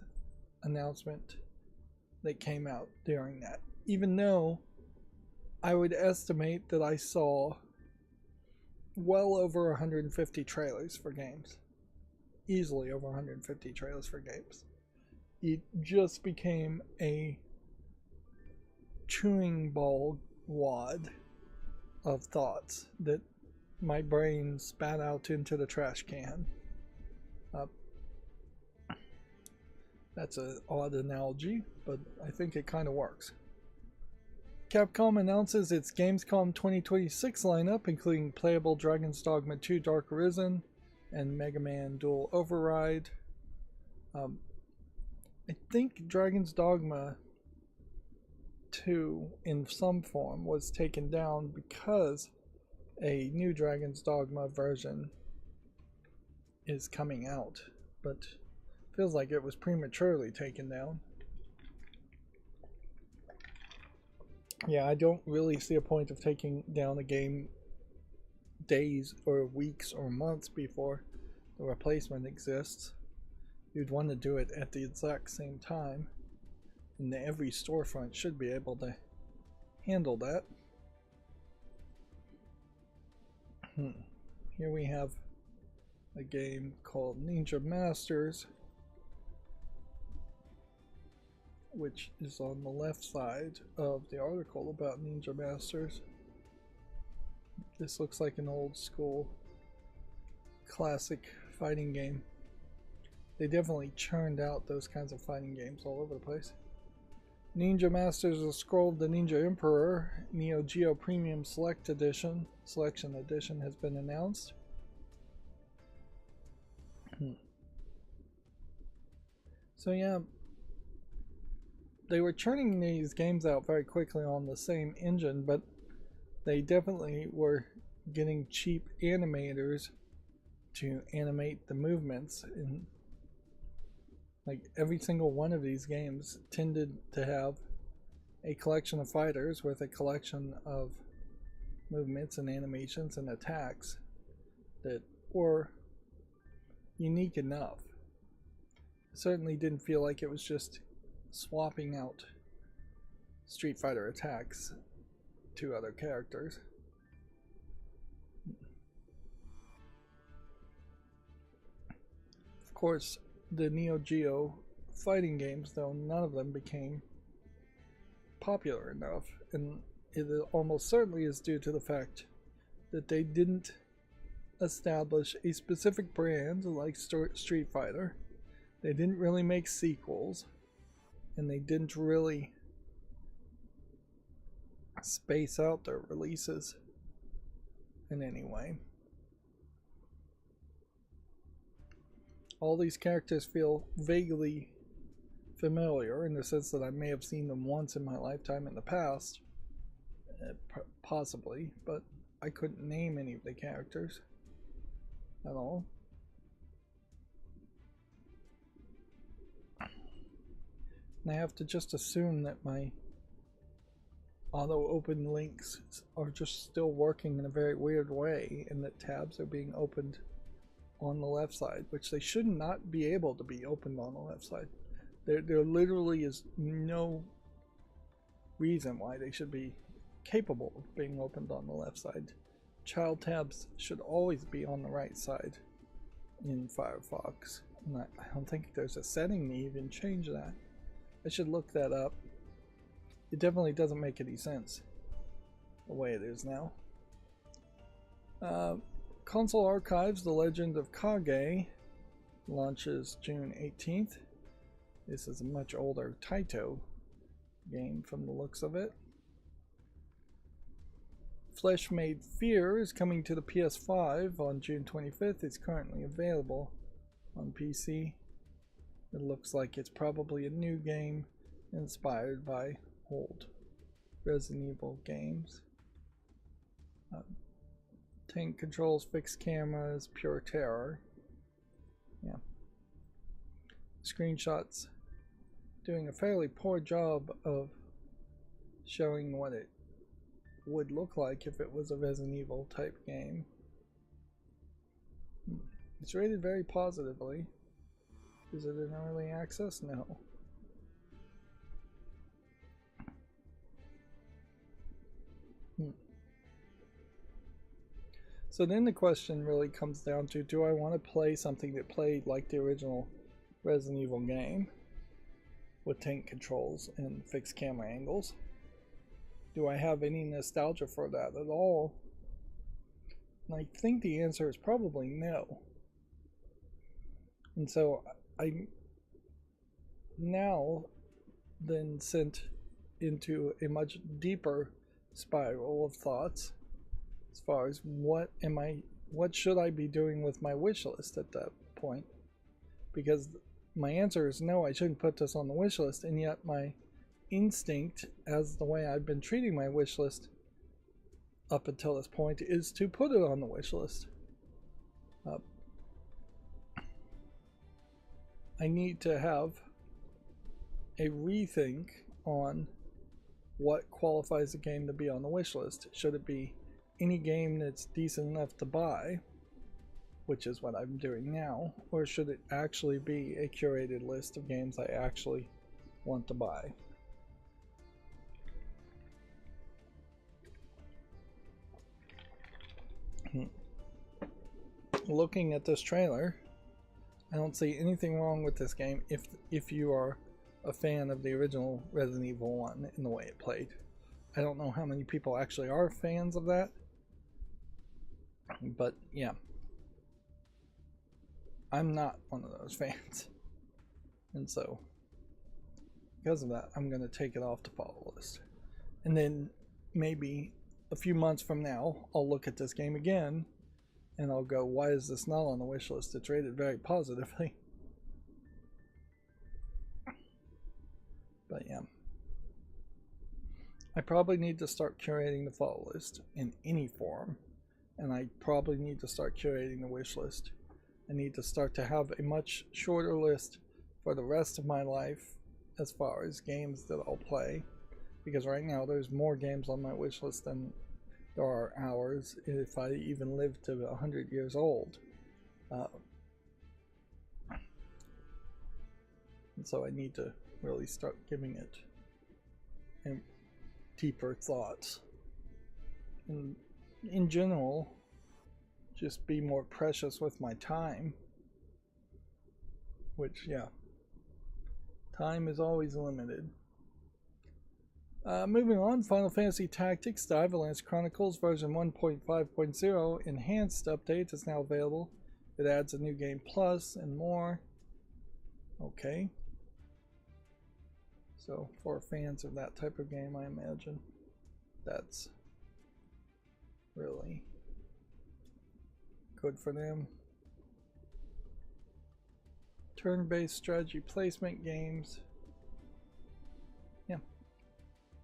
announcement that came out during that. Even though I would estimate that I saw well over 150 trailers for games. Easily over 150 trailers for games. It just became a chewing ball wad of thoughts that my brain spat out into the trash can. That's an odd analogy, but I think it kind of works. Capcom announces its Gamescom 2026 lineup, including playable Dragon's Dogma 2 Dark Arisen and Mega Man Dual Override. I think Dragon's Dogma 2 in some form was taken down because a new Dragon's Dogma version is coming out, but feels like it was prematurely taken down. Yeah, I don't really see a point of taking down a game days or weeks or months before the replacement exists. You'd want to do it at the exact same time, and every storefront should be able to handle that. Here we have a game called Ninja Masters, which is on the left side of the article about Ninja Masters. This looks like an old school classic fighting game. They definitely churned out those kinds of fighting games all over the place. Ninja Masters: The Scroll of the Ninja Emperor Neo Geo Premium Selection Edition has been announced. So yeah, they were churning these games out very quickly on the same engine, but they definitely were getting cheap animators to animate the movements, and like every single one of these games tended to have a collection of fighters with a collection of movements and animations and attacks that were unique enough. It certainly didn't feel like it was just swapping out Street Fighter attacks to other characters. Of course, the Neo Geo fighting games, though, none of them became popular enough, and it almost certainly is due to the fact that they didn't establish a specific brand like Street Fighter. They didn't really make sequels, and they didn't really space out their releases in any way. All these characters feel vaguely familiar in the sense that I may have seen them once in my lifetime in the past, possibly, but I couldn't name any of the characters at all. And I have to just assume that my auto open links are just still working in a very weird way, and that tabs are being opened on the left side, which they should not be able to be opened on the left side. There literally is no reason why they should be capable of being opened on the left side. Child tabs should always be on the right side in Firefox, and I don't think there's a setting to even change that. I should look that up. It definitely doesn't make any sense the way it is now. Console Archives: The Legend of Kage launches June 18th. This is a much older Taito game from the looks of it. Flesh Made Fear is coming to the PS5 on June 25th. It's currently available on PC. It looks like it's probably a new game inspired by old Resident Evil games. Tank controls, fixed cameras, pure terror. Yeah. Screenshots doing a fairly poor job of showing what it would look like if it was a Resident Evil type game. It's rated very positively. Is it in early access? No. So then the question really comes down to, do I want to play something that played like the original Resident Evil game with tank controls and fixed camera angles? Do I have any nostalgia for that at all? And I think the answer is probably no. And so I'm now then sent into a much deeper spiral of thoughts as far as what should I be doing with my wish list at that point? Because my answer is no, I shouldn't put this on the wish list, and yet my instinct, as the way I've been treating my wish list up until this point, is to put it on the wish list. I need to have a rethink on what qualifies a game to be on the wish list. Should it be any game that's decent enough to buy, which is what I'm doing now, or should it actually be a curated list of games I actually want to buy? Looking at this trailer, I don't see anything wrong with this game if you are a fan of the original Resident Evil 1 in the way it played. I don't know how many people actually are fans of that, but yeah, I'm not one of those fans, and so because of that, I'm going to take it off the follow list. And then maybe a few months from now, I'll look at this game again and I'll go, why is this not on the wish list? It's rated very positively. But yeah, I probably need to start curating the follow list in any form, and I probably need to start curating the wish list. I need to start to have a much shorter list for the rest of my life as far as games that I'll play, because right now there's more games on my wish list than there are hours if I even live to 100 years old. And so I need to really start giving it deeper thoughts. And in general, just be more precious with my time. Which, yeah, time is always limited. Moving on, Final Fantasy Tactics, the Avalanche Chronicles version 1.5.0 enhanced update is now available. It adds a new game plus and more. Okay. So for fans of that type of game, I imagine that's really good for them. Turn-based strategy placement games. Yeah.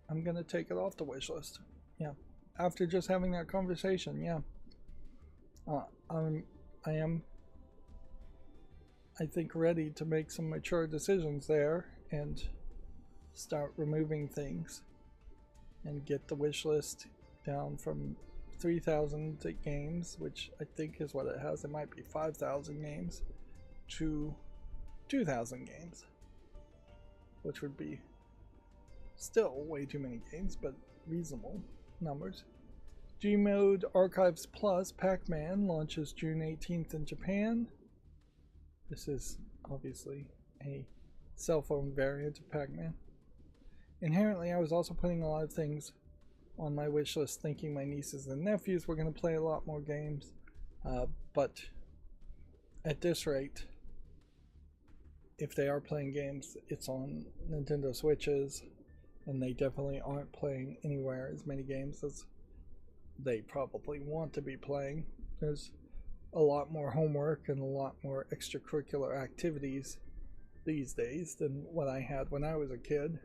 I'm gonna take it off the wish list. Yeah. After just having that conversation, yeah. I am, I think, ready to make some mature decisions there and start removing things and get the wish list down from 3,000 games, which I think is what it has. It might be 5,000 games, to 2,000 games, which would be still way too many games, but reasonable numbers. Gmode Archives Plus Pac-Man launches June 18th in Japan. This is obviously a cell phone variant of Pac-Man. Inherently, I was also putting a lot of things on my wish list, thinking my nieces and nephews were going to play a lot more games, but at this rate, if they are playing games, it's on Nintendo Switches, and they definitely aren't playing anywhere as many games as they probably want to be playing. There's a lot more homework and a lot more extracurricular activities these days than what I had when I was a kid.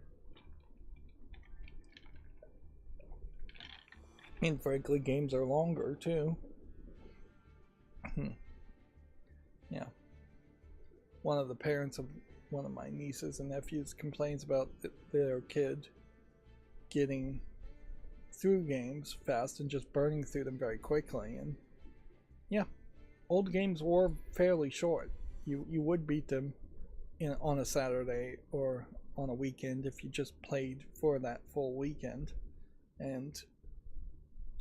And frankly, games are longer too. Yeah. One of the parents of one of my nieces and nephews complains about their kid getting through games fast and just burning through them very quickly. And yeah, old games were fairly short. You would beat them on a Saturday or on a weekend if you just played for that full weekend. And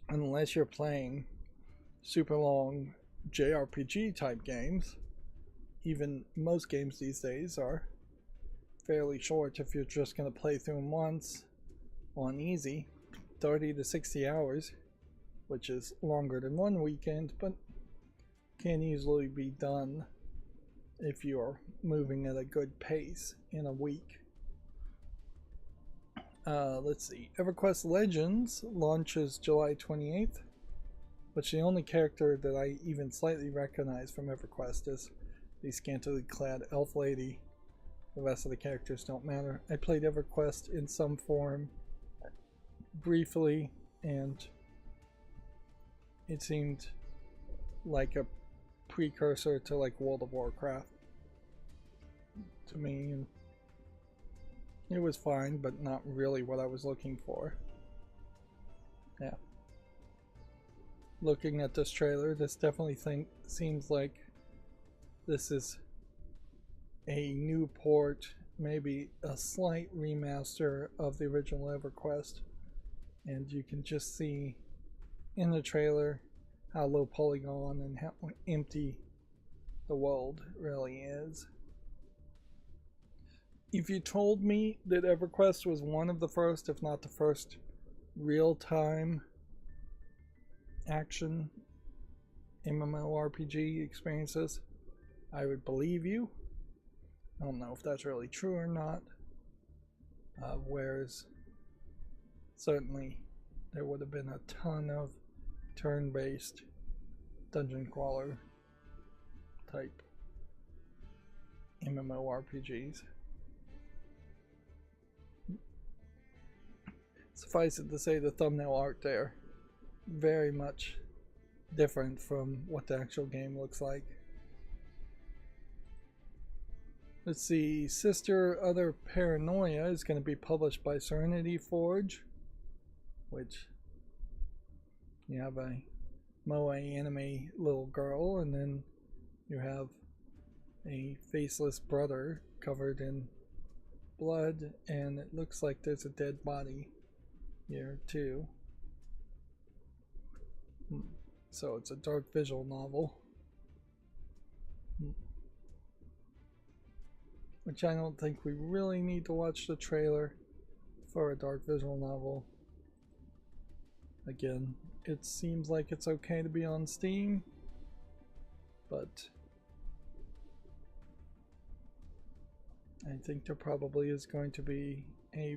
unless you're playing super long JRPG type games, even most games these days are fairly short. If you're just going to play through them once on easy, 30 to 60 hours, which is longer than one weekend, but can easily be done if you're moving at a good pace in a week. Let's see. EverQuest Legends launches July 28th, which the only character that I even slightly recognize from EverQuest is the scantily clad elf lady. The rest of the characters don't matter. I played EverQuest in some form briefly, and it seemed like a precursor to like World of Warcraft. to me, and it was fine, but not really what I was looking for. Yeah. Looking at this trailer, this definitely seems like this is a new port, maybe a slight remaster of the original EverQuest. And you can just see in the trailer how low polygon and how empty the world really is. If you told me that EverQuest was one of the first, if not the first, real-time action MMORPG experiences, I would believe you. I don't know if that's really true or not. Whereas certainly there would have been a ton of turn-based dungeon crawler type MMORPGs. Suffice it to say, the thumbnail art there, very much different from what the actual game looks like. Let's see, Sister Other Paranoia is going to be published by Serenity Forge, which you have a moe anime little girl, and then you have a faceless brother covered in blood, and it looks like there's a dead body here too. So it's a dark visual novel, which I don't think we really need to watch the trailer for a dark visual novel. Again, it seems like it's okay to be on Steam, but I think there probably is going to be a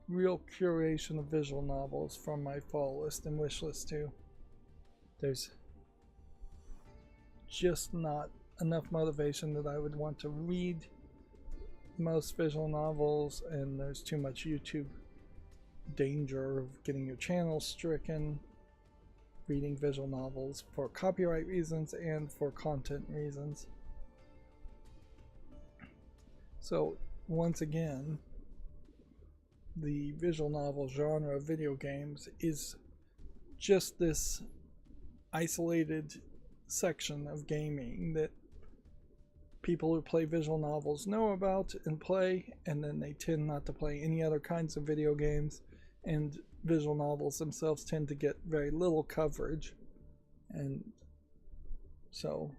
real curation of visual novels from my fall list and wish list too. There's just not enough motivation that I would want to read most visual novels, and there's too much YouTube danger of getting your channel stricken reading visual novels for copyright reasons and for content reasons. So once again, the visual novel genre of video games is just this isolated section of gaming that people who play visual novels know about and play, and then they tend not to play any other kinds of video games, and visual novels themselves tend to get very little coverage, and so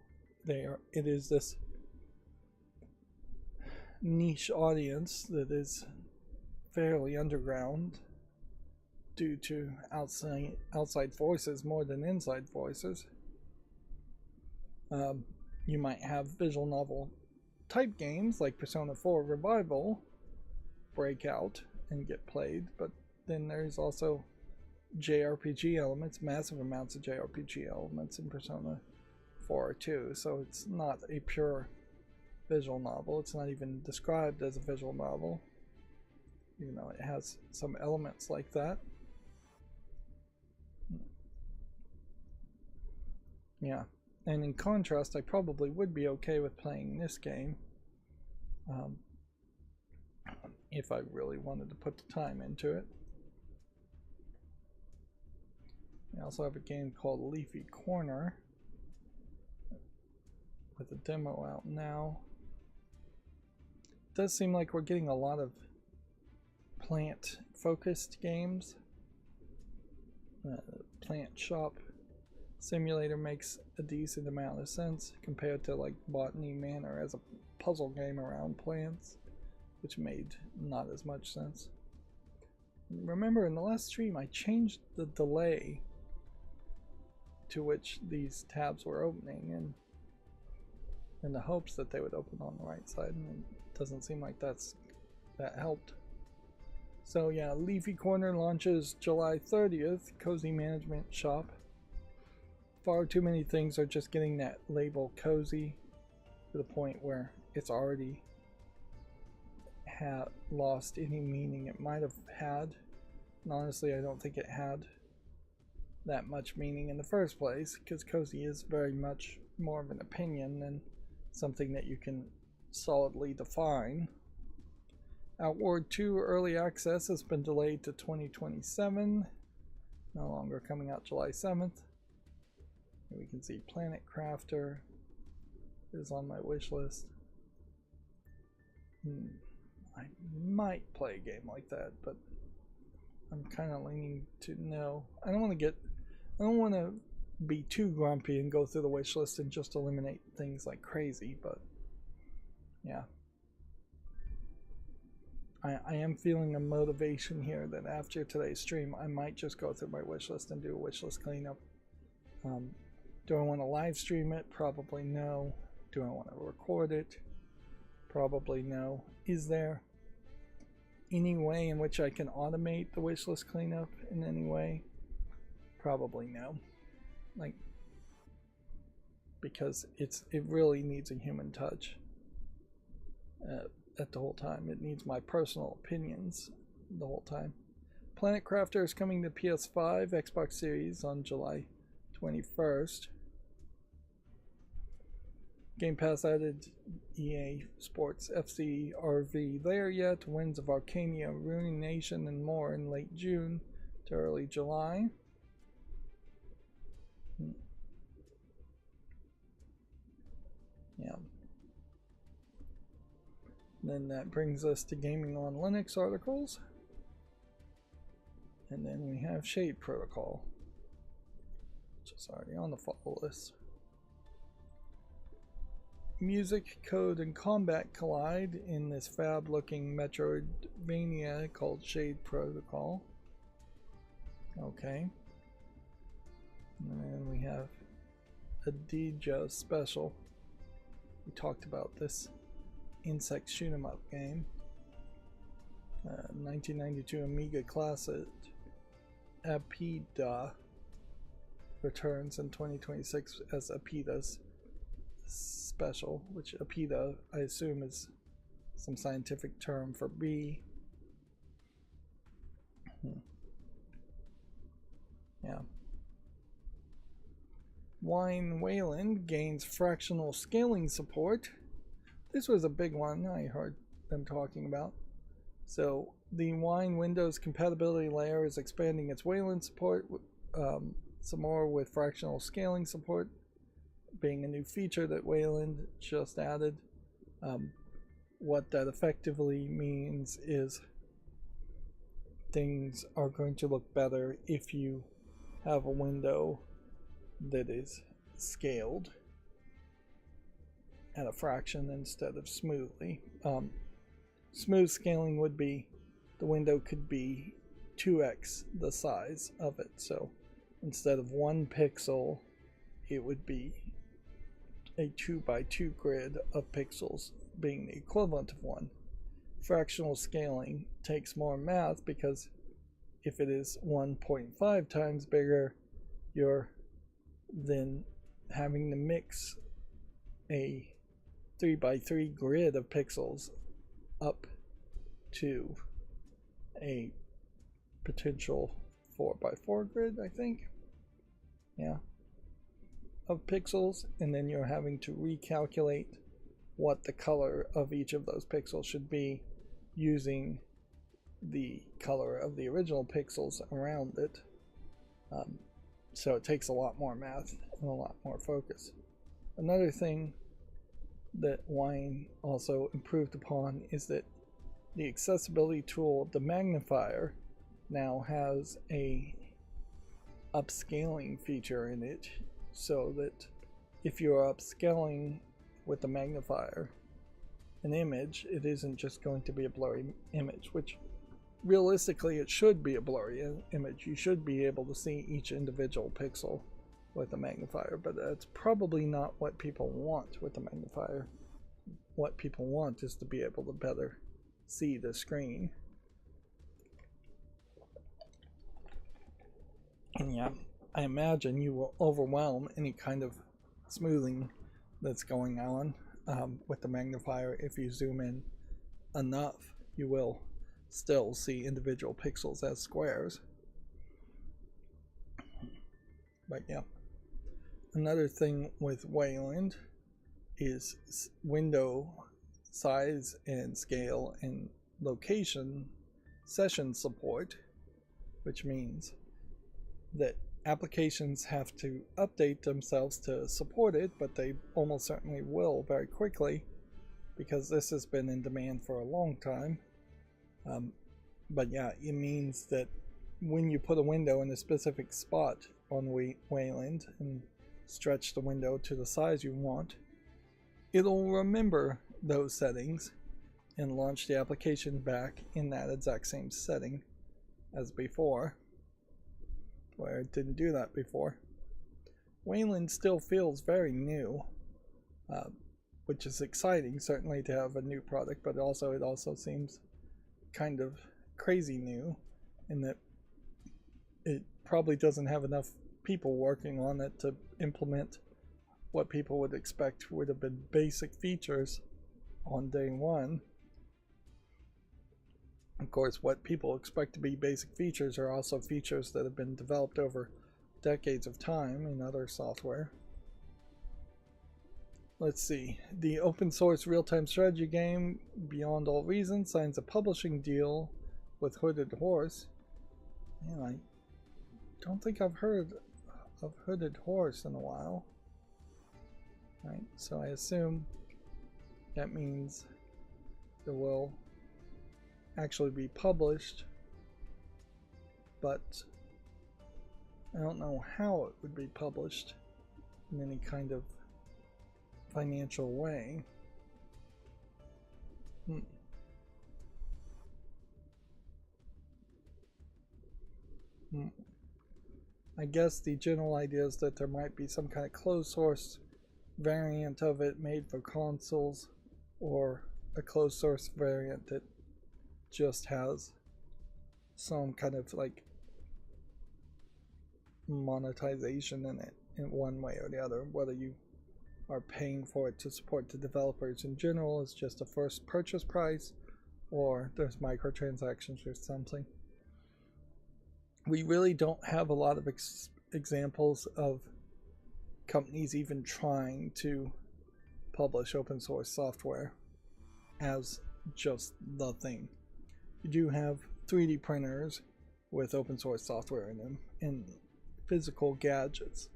it is this niche audience that is fairly underground due to outside voices more than inside voices. You might have visual novel type games like Persona 4 Revival break out and get played, but then there's also JRPG elements, massive amounts of JRPG elements in Persona 4 too, so it's not a pure visual novel. It's not even described as a visual novel, even though it has some elements like that. Yeah, and in contrast, I probably would be okay with playing this game if I really wanted to put the time into it. I also have a game called Leafy Corner with a demo out now. It does seem like we're getting a lot of plant-focused games. Plant Shop Simulator makes a decent amount of sense compared to like Botany Manor as a puzzle game around plants, which made not as much sense. Remember, in the last stream I changed the delay to which these tabs were opening, and in the hopes that they would open on the right side, and it doesn't seem like that helped. So yeah, Leafy Corner launches July 30th, Cozy Management Shop. Far too many things are just getting that label cozy to the point where it's already lost any meaning it might have had. And honestly, I don't think it had that much meaning in the first place, because cozy is very much more of an opinion than something that you can solidly define. Outward 2 early access has been delayed to 2027, no longer coming out July 7th. Here we can see Planet Crafter is on my wish list. I might play a game like that, but I'm kind of leaning to no. I don't want to be too grumpy and go through the wish list and just eliminate things like crazy, but yeah. I am feeling a motivation here that after today's stream, I might just go through my wish list and do a wish list cleanup. Do I want to live stream it? Probably no. Do I want to record it? Probably no. Is there any way in which I can automate the wish list cleanup in any way? Probably no. Like, because it really needs a human touch at the whole time. It needs my personal opinions the whole time. Planet Crafter is coming to PS5, Xbox Series on July 21st. Game Pass added EA Sports FC RV there yet, Winds of Arcania, Ruining Nation, and more in late June to early July. Yeah. Then that brings us to Gaming on Linux articles. And then we have Shade Protocol, which is already on the follow list. Music, code, and combat collide in this fab-looking Metroidvania called Shade Protocol. Okay. And then we have a DJ special. We talked about this insect shoot 'em up game. 1992 Amiga classic Apida returns in 2026 as Apida's special, which Apida I assume is some scientific term for bee. Yeah. Wine Wayland gains fractional scaling support. This was a big one I heard them talking about. So the Wine Windows compatibility layer is expanding its Wayland support some more with fractional scaling support being a new feature that Wayland just added. What that effectively means is things are going to look better if you have a window that is scaled at a fraction instead of smoothly. Smooth scaling would be the window could be 2x the size of it. So instead of 1 pixel, it would be a 2x2 grid of pixels being the equivalent of 1. Fractional scaling takes more math because if it is 1.5 times bigger, you're then having to mix a 3x3 grid of pixels up to a potential 4x4 grid, I think. Yeah. Of pixels, and then you're having to recalculate what the color of each of those pixels should be using the color of the original pixels around it. So it takes a lot more math and a lot more focus. Another thing that Wine also improved upon is that the accessibility tool, the magnifier, now has a upscaling feature in it, so that if you're upscaling with the magnifier an image, it isn't just going to be a blurry image, which realistically it should be a blurry image. You should be able to see each individual pixel with a magnifier, but that's probably not what people want with the magnifier. What people want is to be able to better see the screen. And yeah, I imagine you will overwhelm any kind of smoothing that's going on with the magnifier. If you zoom in enough, you will still see individual pixels as squares. But yeah, another thing with Wayland is window size and scale and location session support, which means that applications have to update themselves to support it, but they almost certainly will very quickly because this has been in demand for a long time. But yeah, it means that when you put a window in a specific spot on Wayland and stretch the window to the size you want, it'll remember those settings and launch the application back in that exact same setting as before, where it didn't do that before. Wayland still feels very new, which is exciting certainly to have a new product, but it also seems kind of crazy new in that it probably doesn't have enough people working on it to implement what people would expect would have been basic features on day one. Of course, what people expect to be basic features are also features that have been developed over decades of time in other software. Let's see. The open source real-time strategy game Beyond All Reason signs a publishing deal with Hooded Horse. Man, I don't think I've heard of Hooded Horse in a while. Right, so I assume that means it will actually be published, but I don't know how it would be published in any kind of financial way. I guess the general idea is that there might be some kind of closed source variant of it made for consoles, or a closed source variant that just has some kind of like monetization in it in one way or the other. Whether you are paying for it to support the developers in general as just a first purchase price, or there's microtransactions or something. We really don't have a lot of examples of companies even trying to publish open source software as just the thing. You do have 3D printers with open source software in them, and physical gadgets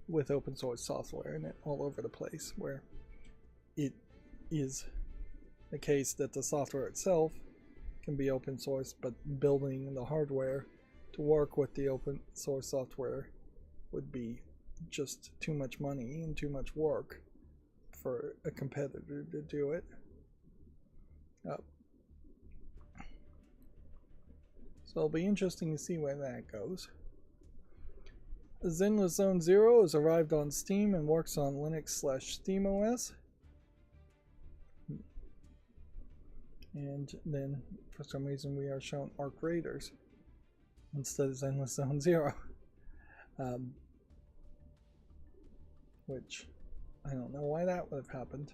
with open source software in it all over the place, where it is the case that the software itself can be open source, but building the hardware to work with the open source software would be just too much money and too much work for a competitor to do it. So it'll be interesting to see where that goes. Zenless Zone Zero has arrived on Steam and works on Linux/SteamOS. And then, for some reason, we are shown Arc Raiders instead of Zenless Zone Zero. Which, I don't know why that would have happened.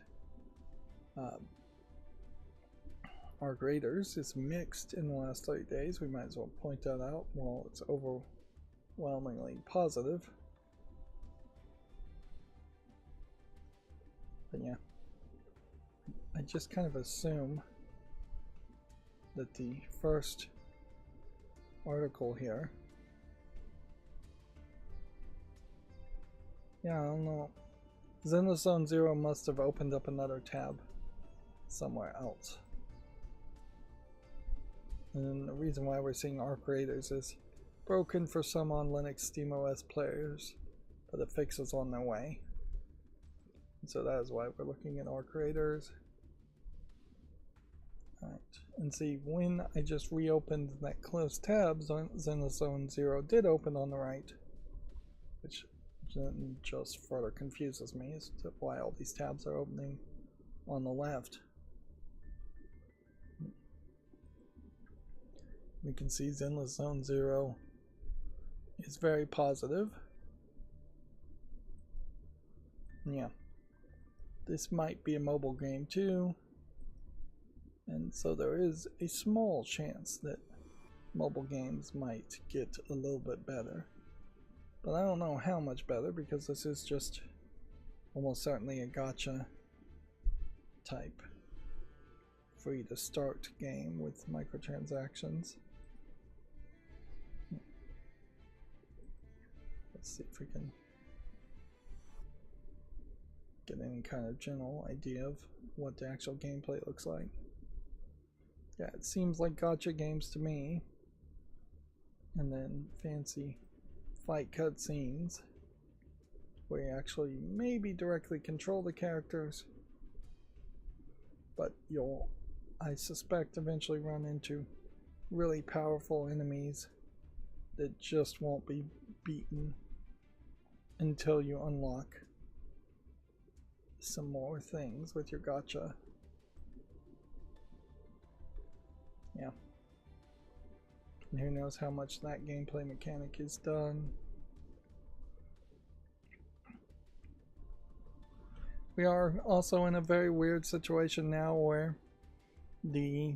Arc Raiders is mixed in the last 30 days. We might as well point that out while it's overwhelmingly positive. But yeah, I just kind of assume that the first article here, yeah, I don't know, Zenless Zone Zero must have opened up another tab somewhere else. And the reason why we're seeing Arc Raiders is broken for some on Linux SteamOS players, but the fix is on their way. And so that is why we're looking at Arc Raiders. Alright, and see, when I just reopened that closed tab, Zenless Zone Zero did open on the right, which just further confuses me as to why all these tabs are opening on the left. We can see Zenless Zone Zero is very positive. Yeah, this might be a mobile game too, and so there is a small chance that mobile games might get a little bit better, but I don't know how much better, because this is just almost certainly a gacha type free to start game with microtransactions. Let's see if we can get any kind of general idea of what the actual gameplay looks like. Yeah, it seems like gacha games to me. And then fancy fight cutscenes where you actually maybe directly control the characters, but you'll, I suspect, eventually run into really powerful enemies that just won't be beaten until you unlock some more things with your gacha. Yeah. And who knows how much that gameplay mechanic is done. We are also in a very weird situation now where the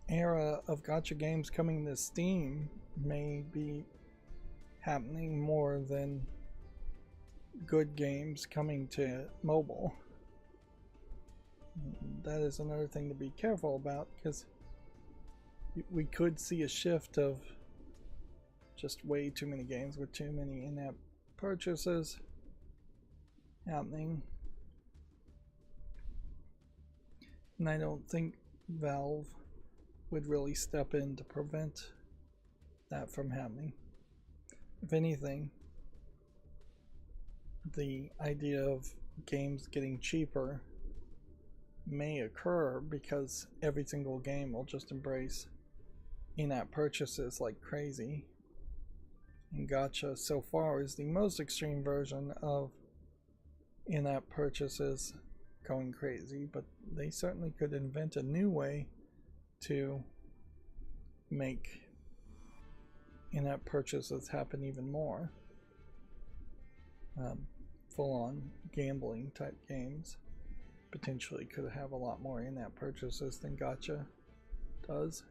era of gacha games coming to Steam may be happening more than good games coming to mobile. That is another thing to be careful about, because we could see a shift of just way too many games with too many in-app purchases happening. And I don't think Valve would really step in to prevent that from happening. If anything, the idea of games getting cheaper may occur because every single game will just embrace in-app purchases like crazy. And gacha so far is the most extreme version of in-app purchases going crazy, but they certainly could invent a new way to make in-app purchases happen even more. Full-on gambling type games potentially could have a lot more in-app purchases than gacha does.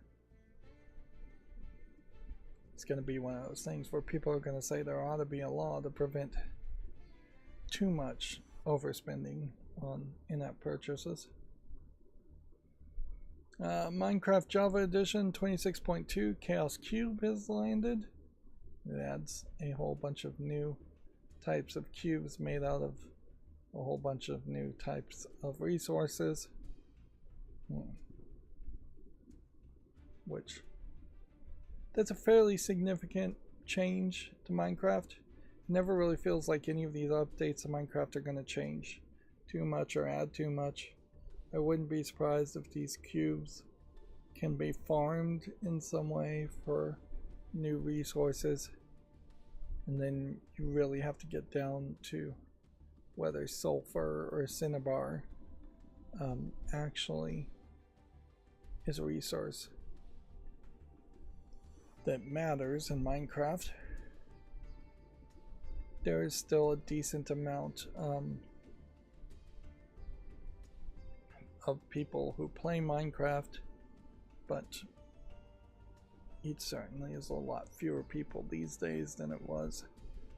It's going to be one of those things where people are going to say there ought to be a law to prevent too much overspending on in-app purchases. Minecraft Java Edition 26.2 Chaos Cube has landed. It adds a whole bunch of new types of cubes made out of a whole bunch of new types of resources, which that's a fairly significant change to Minecraft. It never really feels like any of these updates to Minecraft are going to change too much or add too much. I wouldn't be surprised if these cubes can be farmed in some way for new resources, and then you really have to get down to whether sulfur or cinnabar actually is a resource that matters in Minecraft. There is still a decent amount of people who play Minecraft, but it certainly is a lot fewer people these days than it was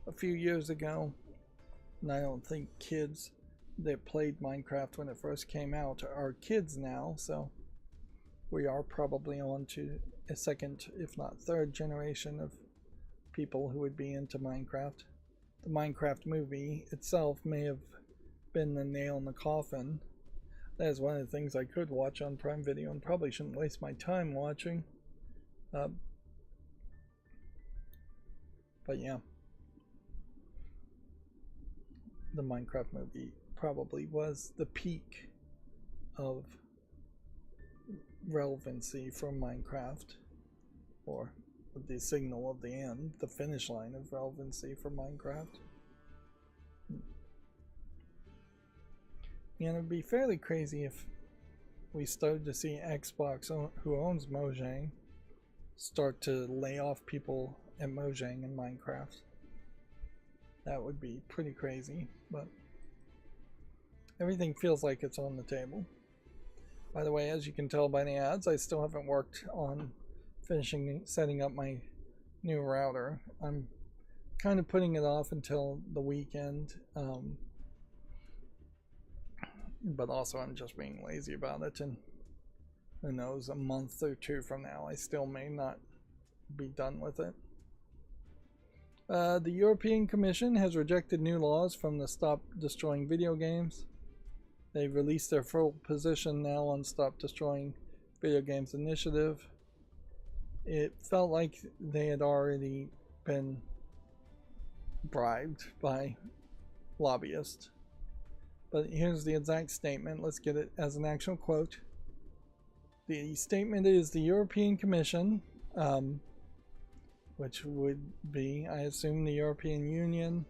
a few years ago. And I don't think kids that played Minecraft when it first came out are kids now, so we are probably on to a second, if not third generation of people who would be into Minecraft. The Minecraft movie itself may have been the nail in the coffin. That is one of the things I could watch on Prime Video and probably shouldn't waste my time watching. But yeah, the Minecraft movie probably was the peak of relevancy for Minecraft, or the signal of the end, the finish line of relevancy for Minecraft. And it would be fairly crazy if we started to see Xbox, who owns Mojang, start to lay off people at Mojang in Minecraft. That would be pretty crazy, but everything feels like it's on the table. By the way, as you can tell by the ads, I still haven't worked on setting up my new router. I'm kind of putting it off until the weekend. but also I'm just being lazy about it, and who knows, a month or two from now I still may not be done with it. The European Commission has rejected new laws from the Stop Destroying Video Games. They've released their full position now on Stop Destroying Video Games initiative. It felt like they had already been bribed by lobbyists. But here's the exact statement. Let's get it as an actual quote. The statement is the European Commission, which would be, I assume, the European Union,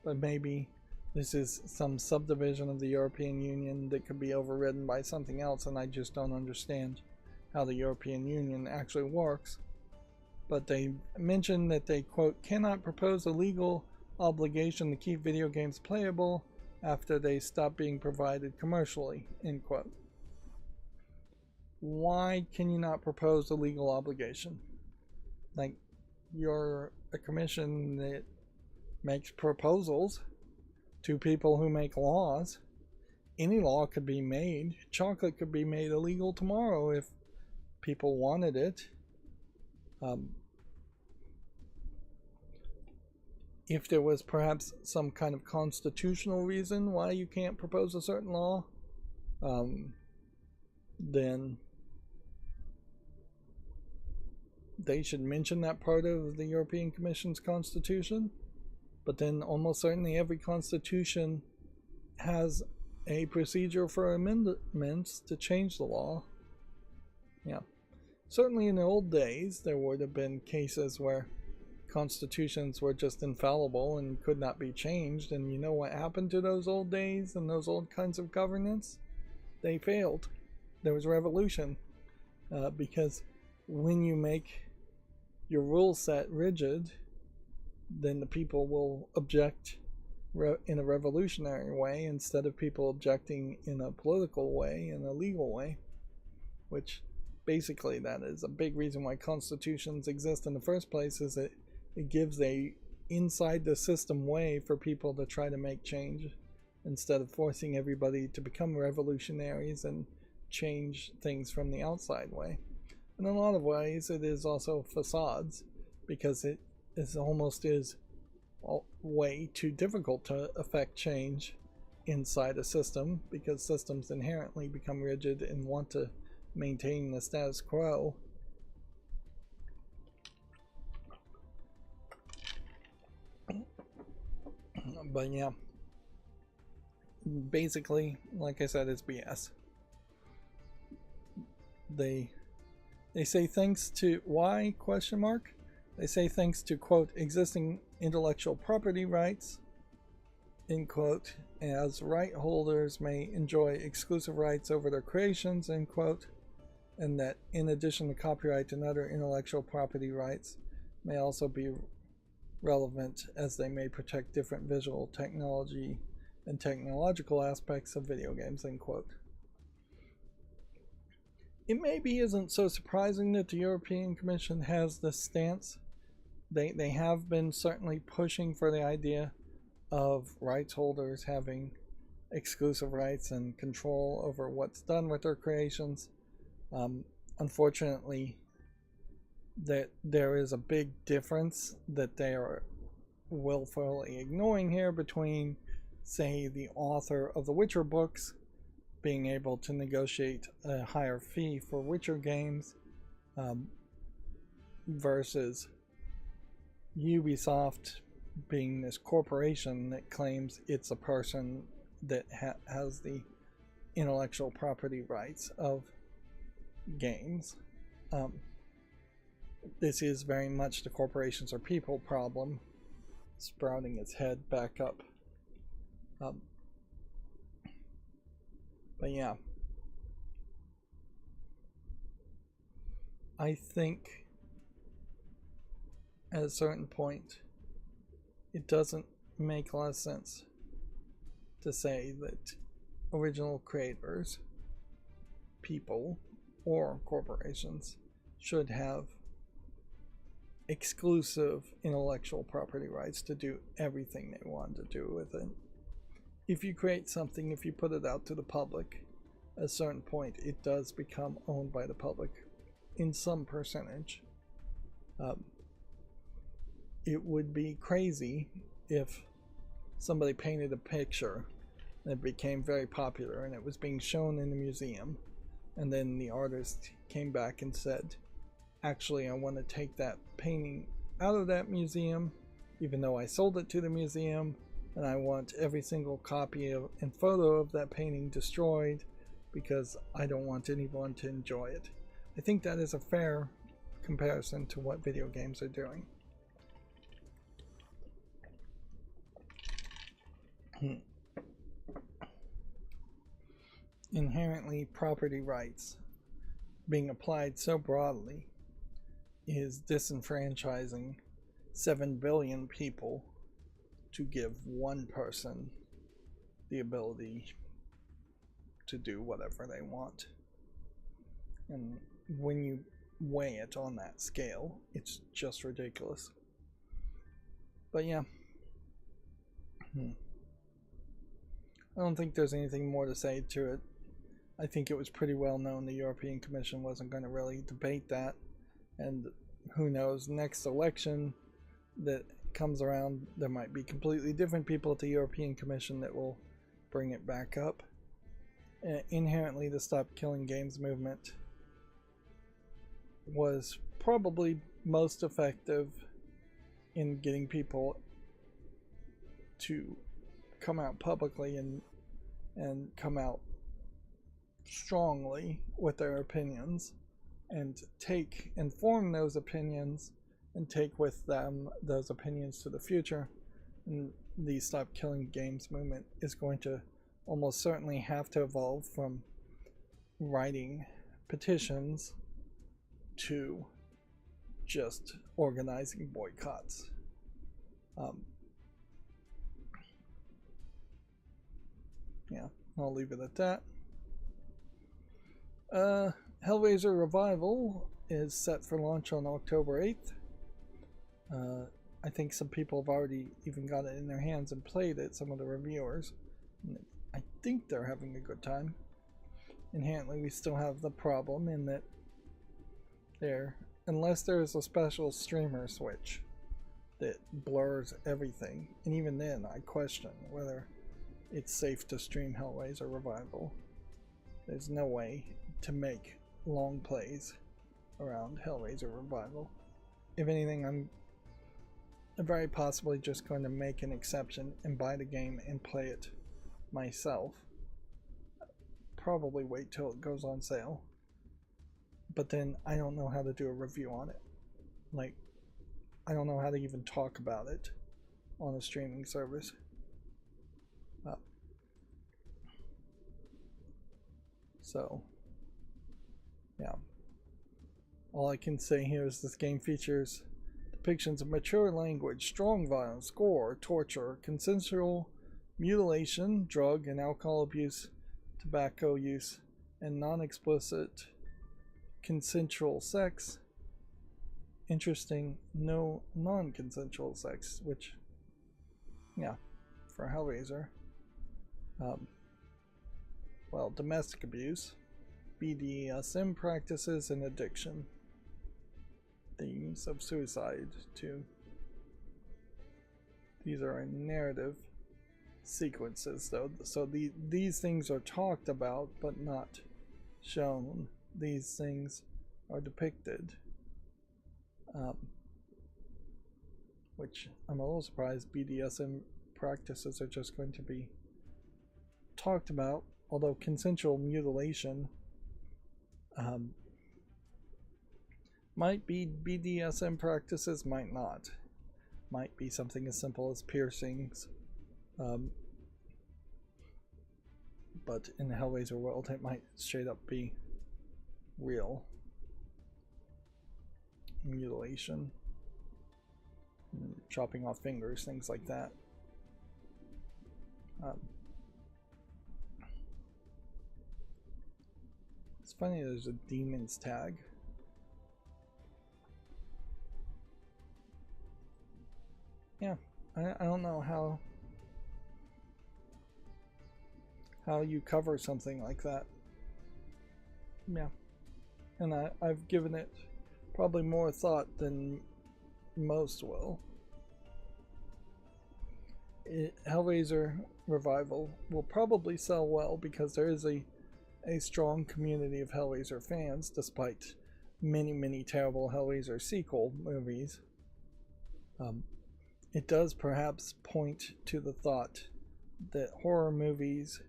but maybe this is some subdivision of the European Union that could be overridden by something else, and I just don't understand how the European Union actually works. But they mentioned that they, quote, cannot propose a legal obligation to keep video games playable after they stop being provided commercially, end quote. Why can you not propose a legal obligation? Like, you're a commission that makes proposals to people who make laws. Any law could be made. Chocolate could be made illegal tomorrow if people wanted it. If there was perhaps some kind of constitutional reason why you can't propose a certain law, then they should mention that part of the European Commission's constitution. But then almost certainly every constitution has a procedure for amendments to change the law. Yeah. Certainly in the old days, there would have been cases where constitutions were just infallible and could not be changed. And you know what happened to those old days and those old kinds of governance? They failed. There was revolution. Because when you make your rule set rigid, then the people will object in a revolutionary way instead of people objecting in a political way, in a legal way, which basically that is a big reason why constitutions exist in the first place, is that it gives a inside the system way for people to try to make change instead of forcing everybody to become revolutionaries and change things from the outside way. In a lot of ways it is also facades, because it is almost is way too difficult to affect change inside a system, because systems inherently become rigid and want to maintain the status quo. But yeah, basically, like I said, it's BS. They say thanks to why question mark? They say thanks to, quote, existing intellectual property rights, end quote, as right holders may enjoy exclusive rights over their creations, end quote, and that in addition to copyright and other intellectual property rights may also be relevant, as they may protect different visual technology and technological aspects of video games, end quote. It maybe isn't so surprising that the European Commission has this stance. They have been certainly pushing for the idea of rights holders having exclusive rights and control over what's done with their creations. Unfortunately, that there is a big difference that they are willfully ignoring here between, say, the author of the Witcher books being able to negotiate a higher fee for Witcher games versus Ubisoft being this corporation that claims it's a person that has the intellectual property rights of games. This is very much the corporations are people problem sprouting its head back up. But yeah, I think at a certain point it doesn't make a lot of sense to say that original creators, people, or corporations should have exclusive intellectual property rights to do everything they want to do with it. if you create something, if you put it out to the public, at a certain point it does become owned by the public in some percentage. It would be crazy if somebody painted a picture and it became very popular and it was being shown in the museum, and then the artist came back and said, actually, I want to take that painting out of that museum, even though I sold it to the museum, and I want every single copy and photo of that painting destroyed because I don't want anyone to enjoy it. I think that is a fair comparison to what video games are doing. Inherently, property rights being applied so broadly is disenfranchising 7 billion people to give one person the ability to do whatever they want. And when you weigh it on that scale, it's just ridiculous. But yeah. I don't think there's anything more to say to it. I think it was pretty well known the European Commission wasn't going to really debate that. And who knows, next election that comes around, there might be completely different people at the European Commission that will bring it back up. Inherently, the Stop Killing Games movement was probably most effective in getting people to come out publicly and come out strongly with their opinions and form those opinions and take with them those opinions to the future. And the Stop Killing Games movement is going to almost certainly have to evolve from writing petitions to just organizing boycotts. Yeah, I'll leave it at that. Hellraiser Revival is set for launch on October 8th. I think some people have already even got it in their hands and played it, some of the reviewers. I think they're having a good time. Inherently, we still have the problem in that unless there is a special streamer switch that blurs everything, and even then I question whether it's safe to stream Hellraiser Revival. There's no way to make long plays around Hellraiser Revival. If anything, I'm very possibly just going to make an exception and buy the game and play it myself. Probably wait till it goes on sale. But then I don't know how to do a review on it. Like, I don't know how to even talk about it on a streaming service. So, yeah. All I can say here is this game features depictions of mature language, strong violence, gore, torture, consensual mutilation, drug and alcohol abuse, tobacco use, and non-explicit consensual sex. Interesting, no non-consensual sex, which, yeah, for Hellraiser. Well, domestic abuse, BDSM practices, and addiction. The use of suicide, too. These are narrative sequences, though, so these things are talked about but not shown. These things are depicted, which I'm a little surprised BDSM practices are just going to be talked about, although consensual mutilation might be BDSM practices, might not. Might be something as simple as piercings. But in the Hellraiser world, it might straight up be real mutilation, chopping off fingers, things like that. It's funny there's a demons tag. Yeah, I don't know how how you cover something like that. Yeah, and I've given it probably more thought than most will. Hellraiser Revival will probably sell well because there is a strong community of Hellraiser fans, despite many terrible Hellraiser sequel movies. It does perhaps point to the thought that horror movies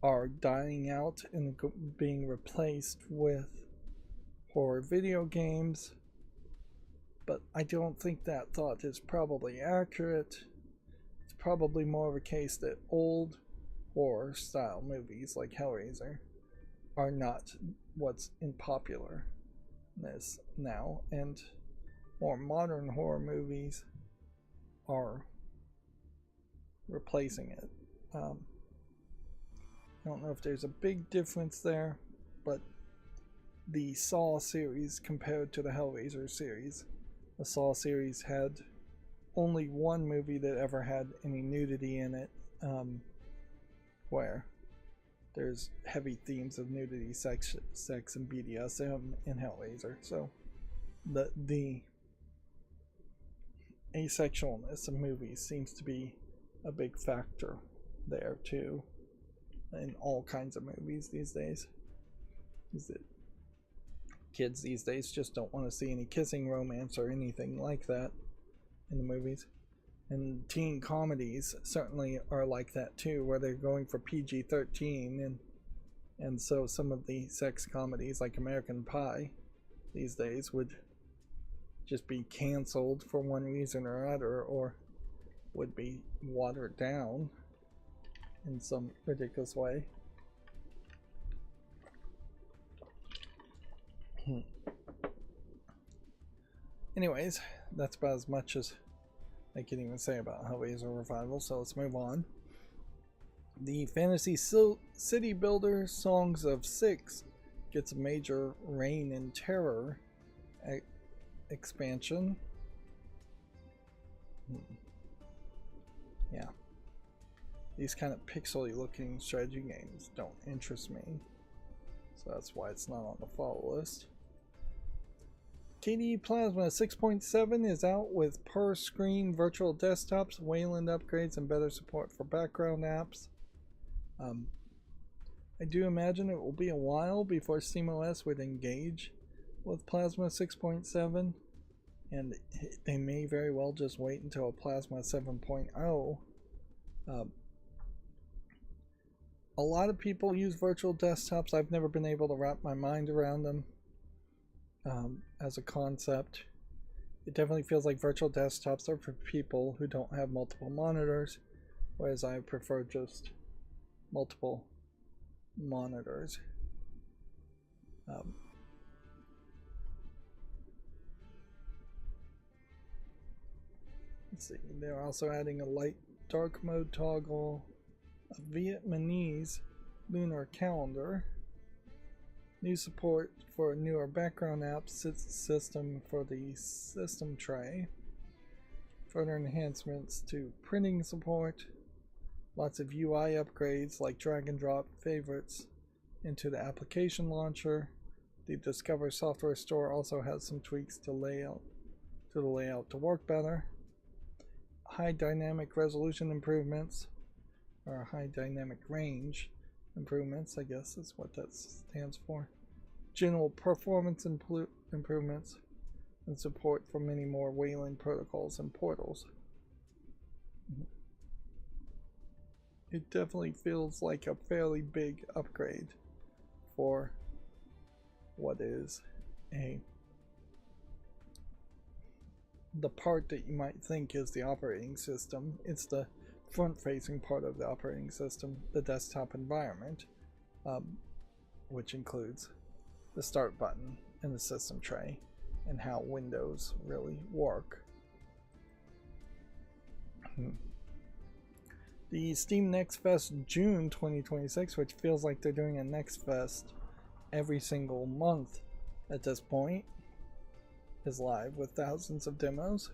are dying out and being replaced with horror video games, but I don't think that thought is probably accurate. It's probably more of a case that old horror style movies like Hellraiser are not what's in popularness now, and more modern horror movies are replacing it. I don't know if there's a big difference there, but the Saw series compared to the Hellraiser series, the Saw series had only one movie that ever had any nudity in it, where there's heavy themes of nudity, sex and BDSM in Hellraiser. So the asexualness of movies seems to be a big factor there too, in all kinds of movies these days. Is that kids these days just don't want to see any kissing romance or anything like that in the movies. And teen comedies certainly are like that too, where they're going for PG-13, and so some of the sex comedies like American Pie these days would just be canceled for one reason or another, or would be watered down in some ridiculous way. Anyways, that's about as much as I can even say about Hellraiser Revival, so let's move on. The Fantasy City Builder Songs of Six gets a major Reign in Terror expansion. Yeah. These kind of pixely looking strategy games don't interest me, so that's why it's not on the follow list. KDE Plasma 6.7 is out with per screen virtual desktops, Wayland upgrades, and better support for background apps. I do imagine it will be a while before SteamOS would engage with Plasma 6.7, and they may very well just wait until Plasma 7.0. A lot of people use virtual desktops. I've never been able to wrap my mind around them as a concept. It definitely feels like virtual desktops are for people who don't have multiple monitors, whereas I prefer just multiple monitors. Let's see, they're also adding a light dark mode toggle, a Vietnamese lunar calendar, new support for a newer background app system for the system tray, further enhancements to printing support, lots of UI upgrades like drag and drop favorites into the application launcher. The Discover software store also has some tweaks to the layout to work better. High dynamic resolution improvements, or high dynamic range improvements, I guess is what that stands for. General performance improvements, and support for many more Wayland protocols and portals. It definitely feels like a fairly big upgrade for what is the part that you might think is the operating system. It's the front-facing part of the operating system, the desktop environment, which includes the start button and the system tray and how Windows really work. The Steam Next Fest June 2026, which feels like they're doing a Next Fest every single month at this point, is live with thousands of demos.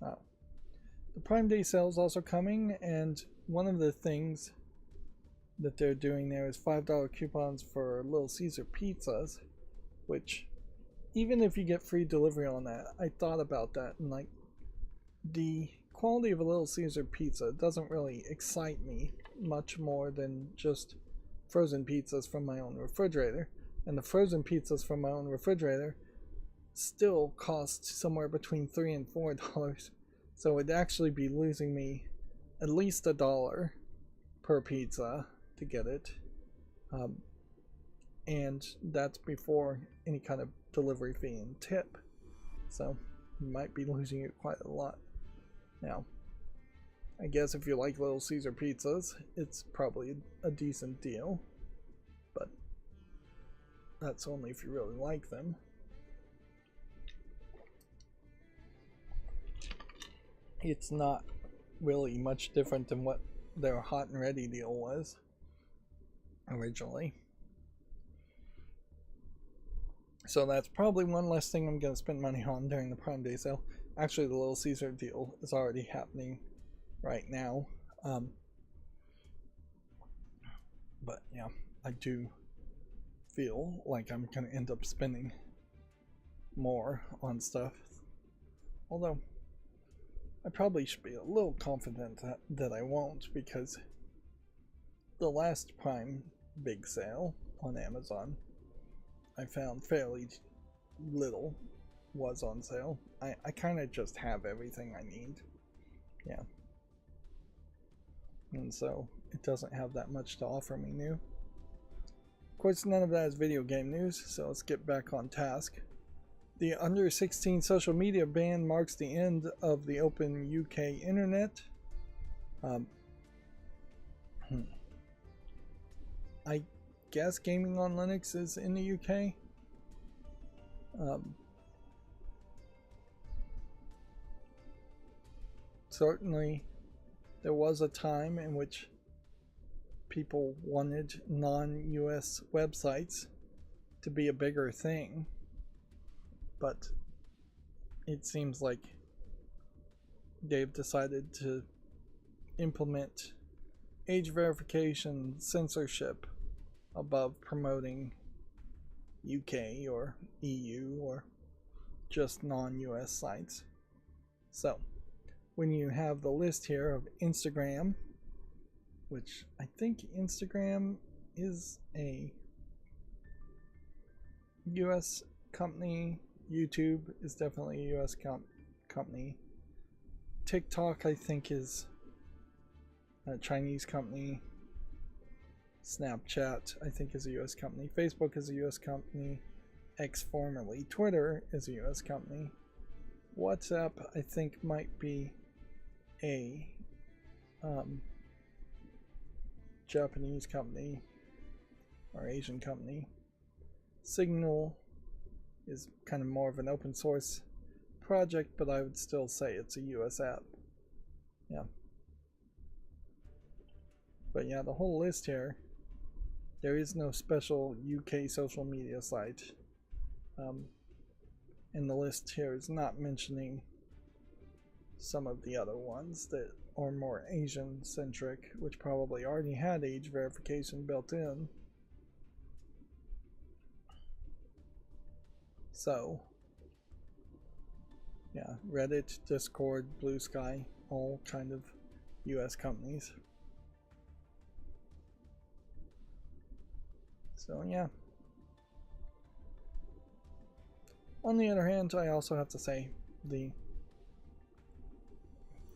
The Prime Day sale is also coming, and one of the things that they're doing there is $5 coupons for Little Caesar pizzas, which even if you get free delivery on that, I thought about that, and like, the quality of a Little Caesar pizza doesn't really excite me much more than just frozen pizzas from my own refrigerator, and the frozen pizzas from my own refrigerator still cost somewhere between $3 and $4, so it'd actually be losing me at least $1 per pizza to get it, and that's before any kind of delivery fee and tip, so you might be losing it quite a lot. Now, I guess if you like Little Caesar pizzas, it's probably a decent deal, but that's only if you really like them. It's not really much different than what their hot and ready deal was originally. So that's probably one less thing I'm going to spend money on during the Prime Day sale. Actually, the Little Caesar deal is already happening right now. But yeah, I do feel like I'm going to end up spending more on stuff. Although, I probably should be a little confident that I won't, because the last Prime big sale on Amazon, I found fairly little was on sale. I kind of just have everything I need. Yeah. And so it doesn't have that much to offer me new. Of course, none of that is video game news, so let's get back on task. The under 16 social media ban marks the end of the open UK internet. I guess gaming on Linux is in the UK. Certainly, there was a time in which people wanted non-US websites to be a bigger thing, but it seems like they've decided to implement age verification censorship above promoting UK or EU or just non-US sites. So when you have the list here of Instagram, which I think Instagram is a US company, YouTube is definitely a US company, TikTok I think is a Chinese company, Snapchat I think is a US company, Facebook is a US company, X formerly Twitter is a US company, WhatsApp I think might be a Japanese company or Asian company. Signal is kind of more of an open source project, but I would still say it's a US app. Yeah. But yeah, the whole list here, there is no special UK social media site. And the list here is not mentioning some of the other ones that are more Asian centric, which probably already had age verification built in. So yeah, Reddit, Discord, Blue Sky, all kind of US companies. So yeah. On the other hand, I also have to say the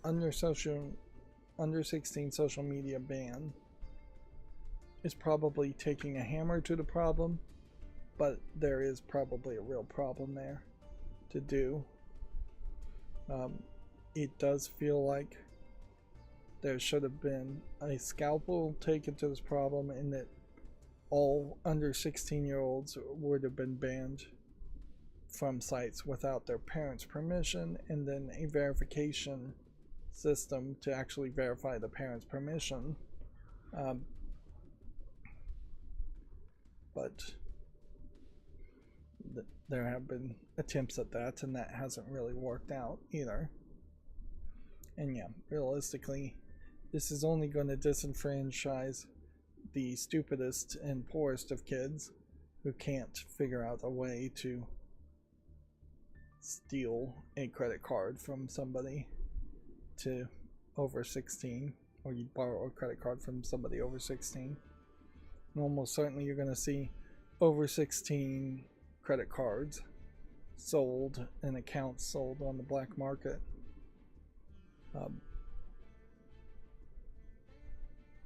under 16 social media ban is probably taking a hammer to the problem, but there is probably a real problem there to do. It does feel like there should have been a scalpel taken to this problem, and that all under 16-year-olds would have been banned from sites without their parents' permission, and then a verification system to actually verify the parents' permission. But there have been attempts at that, and that hasn't really worked out either. And yeah, realistically, this is only going to disenfranchise the stupidest and poorest of kids who can't figure out a way to steal a credit card from somebody to over 16, or you borrow a credit card from somebody over 16. And almost certainly you're going to see over 16 credit cards sold and accounts sold on the black market.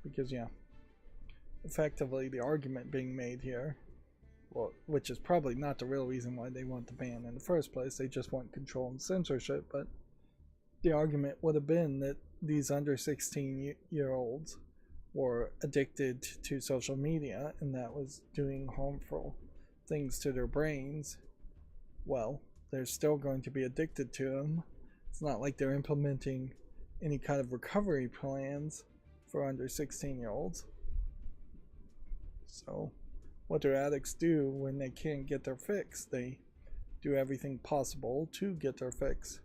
Because yeah, effectively the argument being made here, well, which is probably not the real reason why they want the ban in the first place, they just want control and censorship, but the argument would have been that these under 16-year-olds were addicted to social media and that was doing harmful things to their brains. Well, they're still going to be addicted to them. It's not like they're implementing any kind of recovery plans for under 16-year-olds. So what do addicts do when they can't get their fix? They do everything possible to get their fix.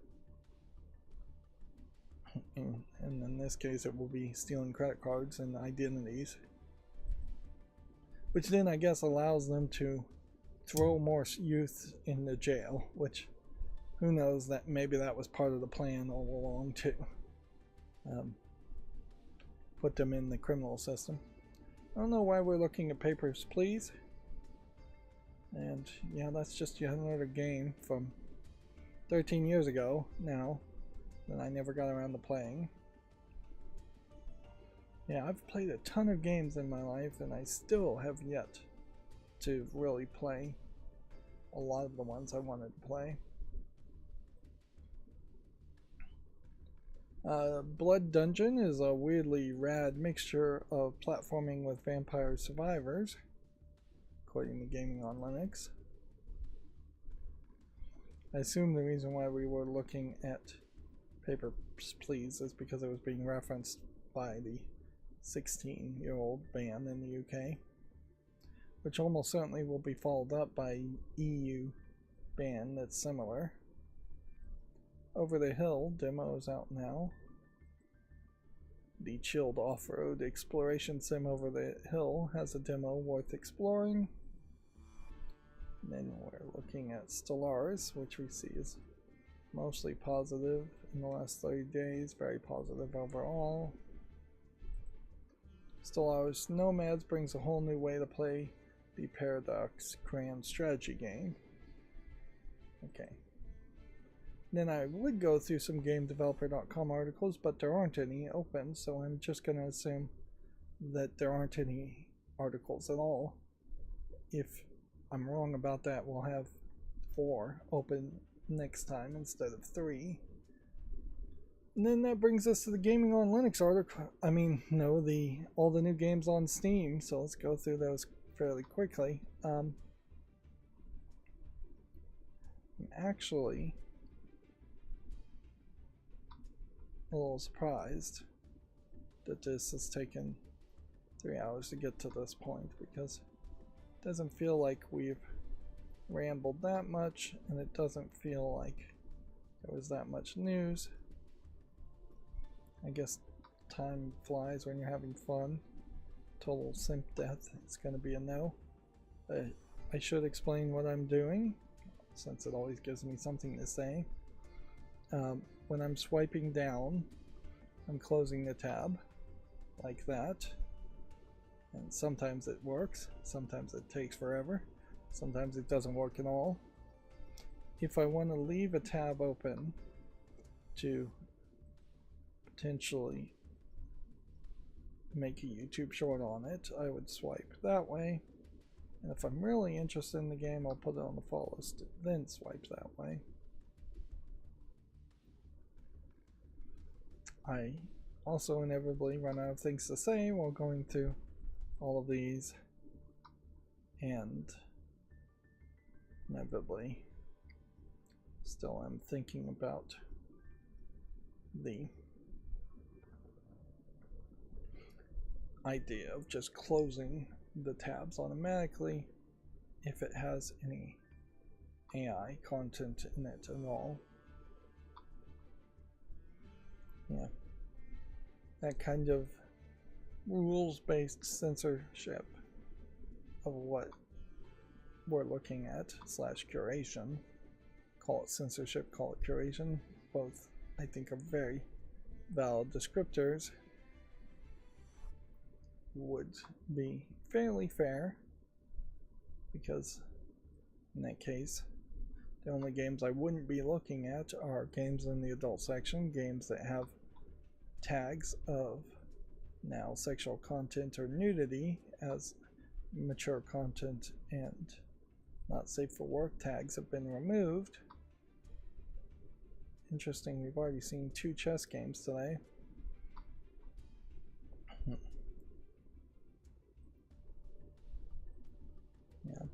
And in this case it will be stealing credit cards and identities, which then I guess allows them to throw more youth in the jail, which who knows, that maybe that was part of the plan all along too. Put them in the criminal system. I don't know why we're looking at Papers, Please. And yeah, that's just yet another game from 13 years ago now that I never got around to playing. Yeah, I've played a ton of games in my life and I still have yet to really play a lot of the ones I wanted to play. Blood Dungeon is a weirdly rad mixture of platforming with Vampire Survivors, according to Gaming on Linux. I assume the reason why we were looking at Papers, Please is because it was being referenced by the 16-year-old ban in the UK, which almost certainly will be followed up by an EU ban that's similar. Over the Hill demo is out now. The chilled off-road exploration sim Over the Hill has a demo worth exploring. And then we're looking at Stellaris, which we see is mostly positive in the last 30 days, very positive overall. Stellaris Nomads brings a whole new way to play the Paradox Grand strategy game. Okay. Then I would go through some GameDeveloper.com articles, but there aren't any open, so I'm just going to assume that there aren't any articles at all. If I'm wrong about that, we'll have 4 open next time instead of 3. And then that brings us to the Gaming on Linux article. I mean, no, all the new games on Steam, so let's go through those fairly quickly. I'm actually a little surprised that this has taken 3 hours to get to this point, because it doesn't feel like we've rambled that much and it doesn't feel like there was that much news. I guess time flies when you're having fun. Total simp death, it's going to be a no. I should explain what I'm doing, since it always gives me something to say. When I'm swiping down, I'm closing the tab like that, and sometimes it works, sometimes it takes forever, sometimes it doesn't work at all. If I want to leave a tab open to potentially make a YouTube short on it, I would swipe that way, and if I'm really interested in the game, I'll put it on the follow list, then swipe that way. I also inevitably run out of things to say while going through all of these, and inevitably still am thinking about the idea of just closing the tabs automatically if it has any AI content in it at all. Yeah, that kind of rules-based censorship of what we're looking at slash curation. Call it censorship, call it curation. Both, I think, are very valid descriptors. Would be fairly fair, because in that case, the only games I wouldn't be looking at are games in the adult section, games that have tags of now sexual content or nudity as mature content and not safe for work tags have been removed. Interesting, we've already seen 2 chess games today. Yeah.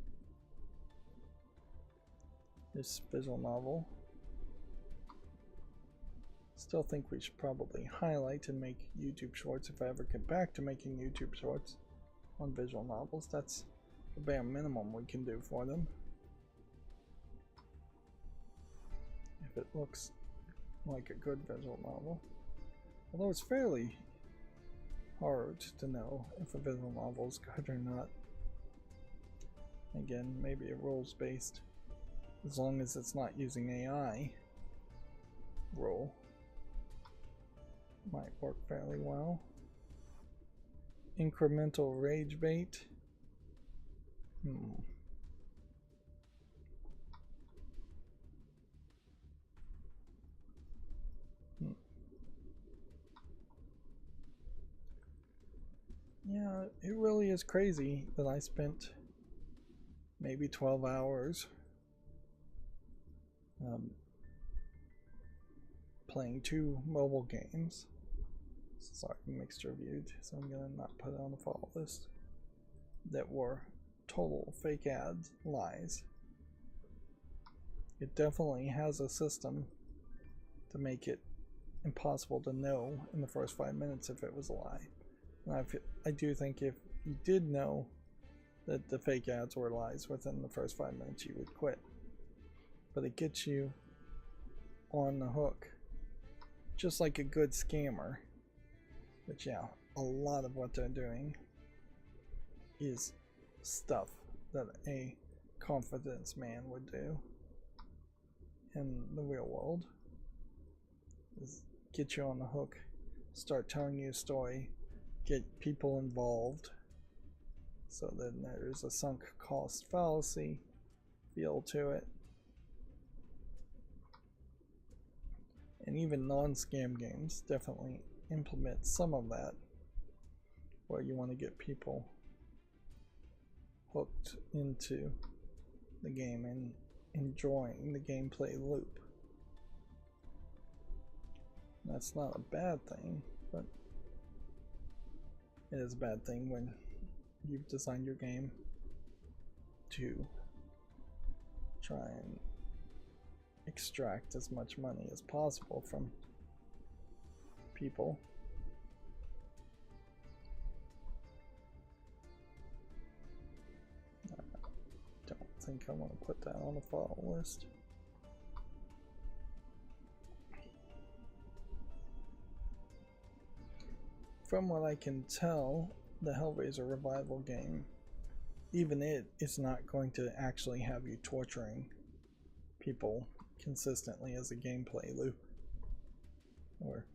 This visual novel. Still think we should probably highlight and make YouTube shorts if I ever get back to making YouTube shorts on visual novels. That's the bare minimum we can do for them. If it looks like a good visual novel. Although it's fairly hard to know if a visual novel is good or not. Again, maybe a rules-based, as long as it's not using AI rule, might work fairly well. Incremental rage bait. Yeah, it really is crazy that I spent maybe 12 hours playing 2 mobile games. Sorry, mixed reviewed, so I'm gonna not put it on the follow list. That were total fake ads, lies. It definitely has a system to make it impossible to know in the first 5 minutes if it was a lie. And I do think if you did know that the fake ads were lies within the first 5 minutes, you would quit. But it gets you on the hook, just like a good scammer. But yeah, a lot of what they're doing is stuff that a confidence man would do in the real world. Is get you on the hook, start telling you a story, get people involved, so then there's a sunk cost fallacy feel to it. And even non-scam games definitely implement some of that, where you want to get people hooked into the game and enjoying the gameplay loop. That's not a bad thing, but it is a bad thing when you've designed your game to try and extract as much money as possible from people. I don't think I want to put that on the follow list. From what I can tell, the Hellraiser Revival game, even it is not going to actually have you torturing people consistently as a gameplay loop or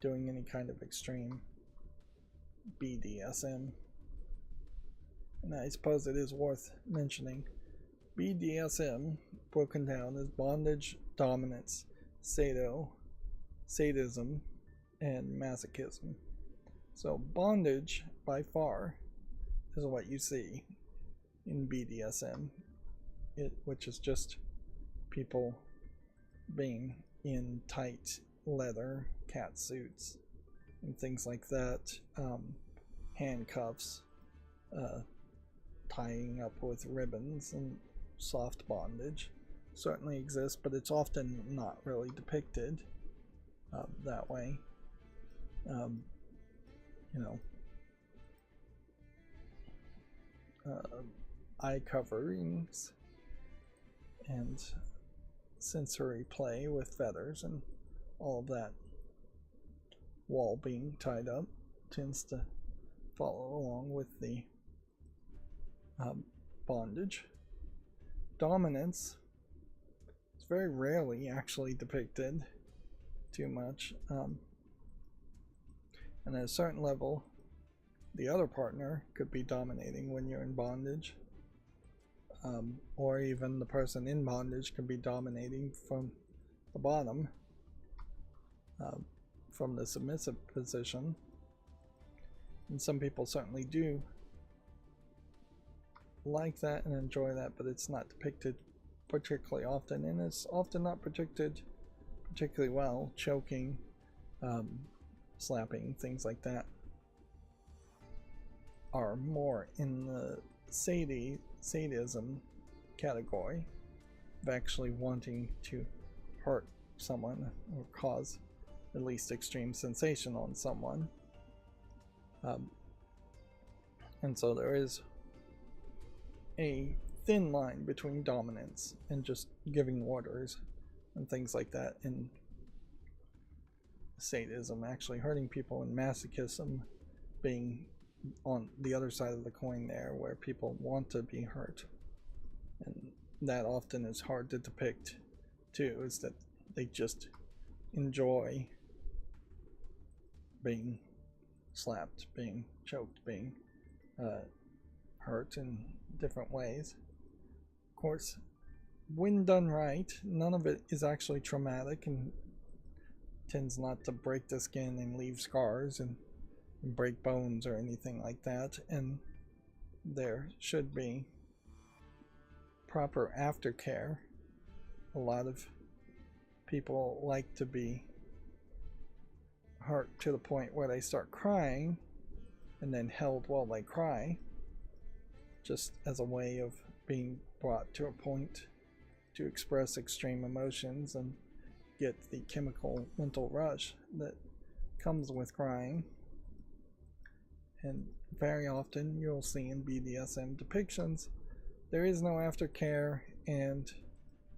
doing any kind of extreme BDSM. And I suppose it is worth mentioning BDSM broken down as bondage, dominance, sadism, and masochism. So bondage by far is what you see in BDSM, which is just people being in tight leather cat suits and things like that, handcuffs, tying up with ribbons, and soft bondage certainly exists, but it's often not really depicted that way. Eye coverings and sensory play with feathers and all of that while being tied up. tends to follow along with the bondage. Dominance is very rarely actually depicted too much, and at a certain level the other partner could be dominating when you're in bondage, or even the person in bondage can be dominating from the bottom, from the submissive position. And some people certainly do like that and enjoy that, but it's not depicted particularly often, and it's often not depicted particularly well. Choking, slapping, things like that are more in the sadism category of actually wanting to hurt someone or cause at least extreme sensation on someone. And so there is a thin line between dominance and just giving orders and things like that, and sadism, actually hurting people, and masochism being on the other side of the coin there, where people want to be hurt. And that often is hard to depict too, is that they just enjoy being slapped, being choked, being hurt in different ways. Of course, when done right, none of it is actually traumatic and tends not to break the skin and leave scars and break bones or anything like that, and there should be proper aftercare. A lot of people like to be hurt to the point where they start crying and then held while they cry, just as a way of being brought to a point to express extreme emotions and get the chemical mental rush that comes with crying. And very often you'll see in BDSM depictions there is no aftercare, and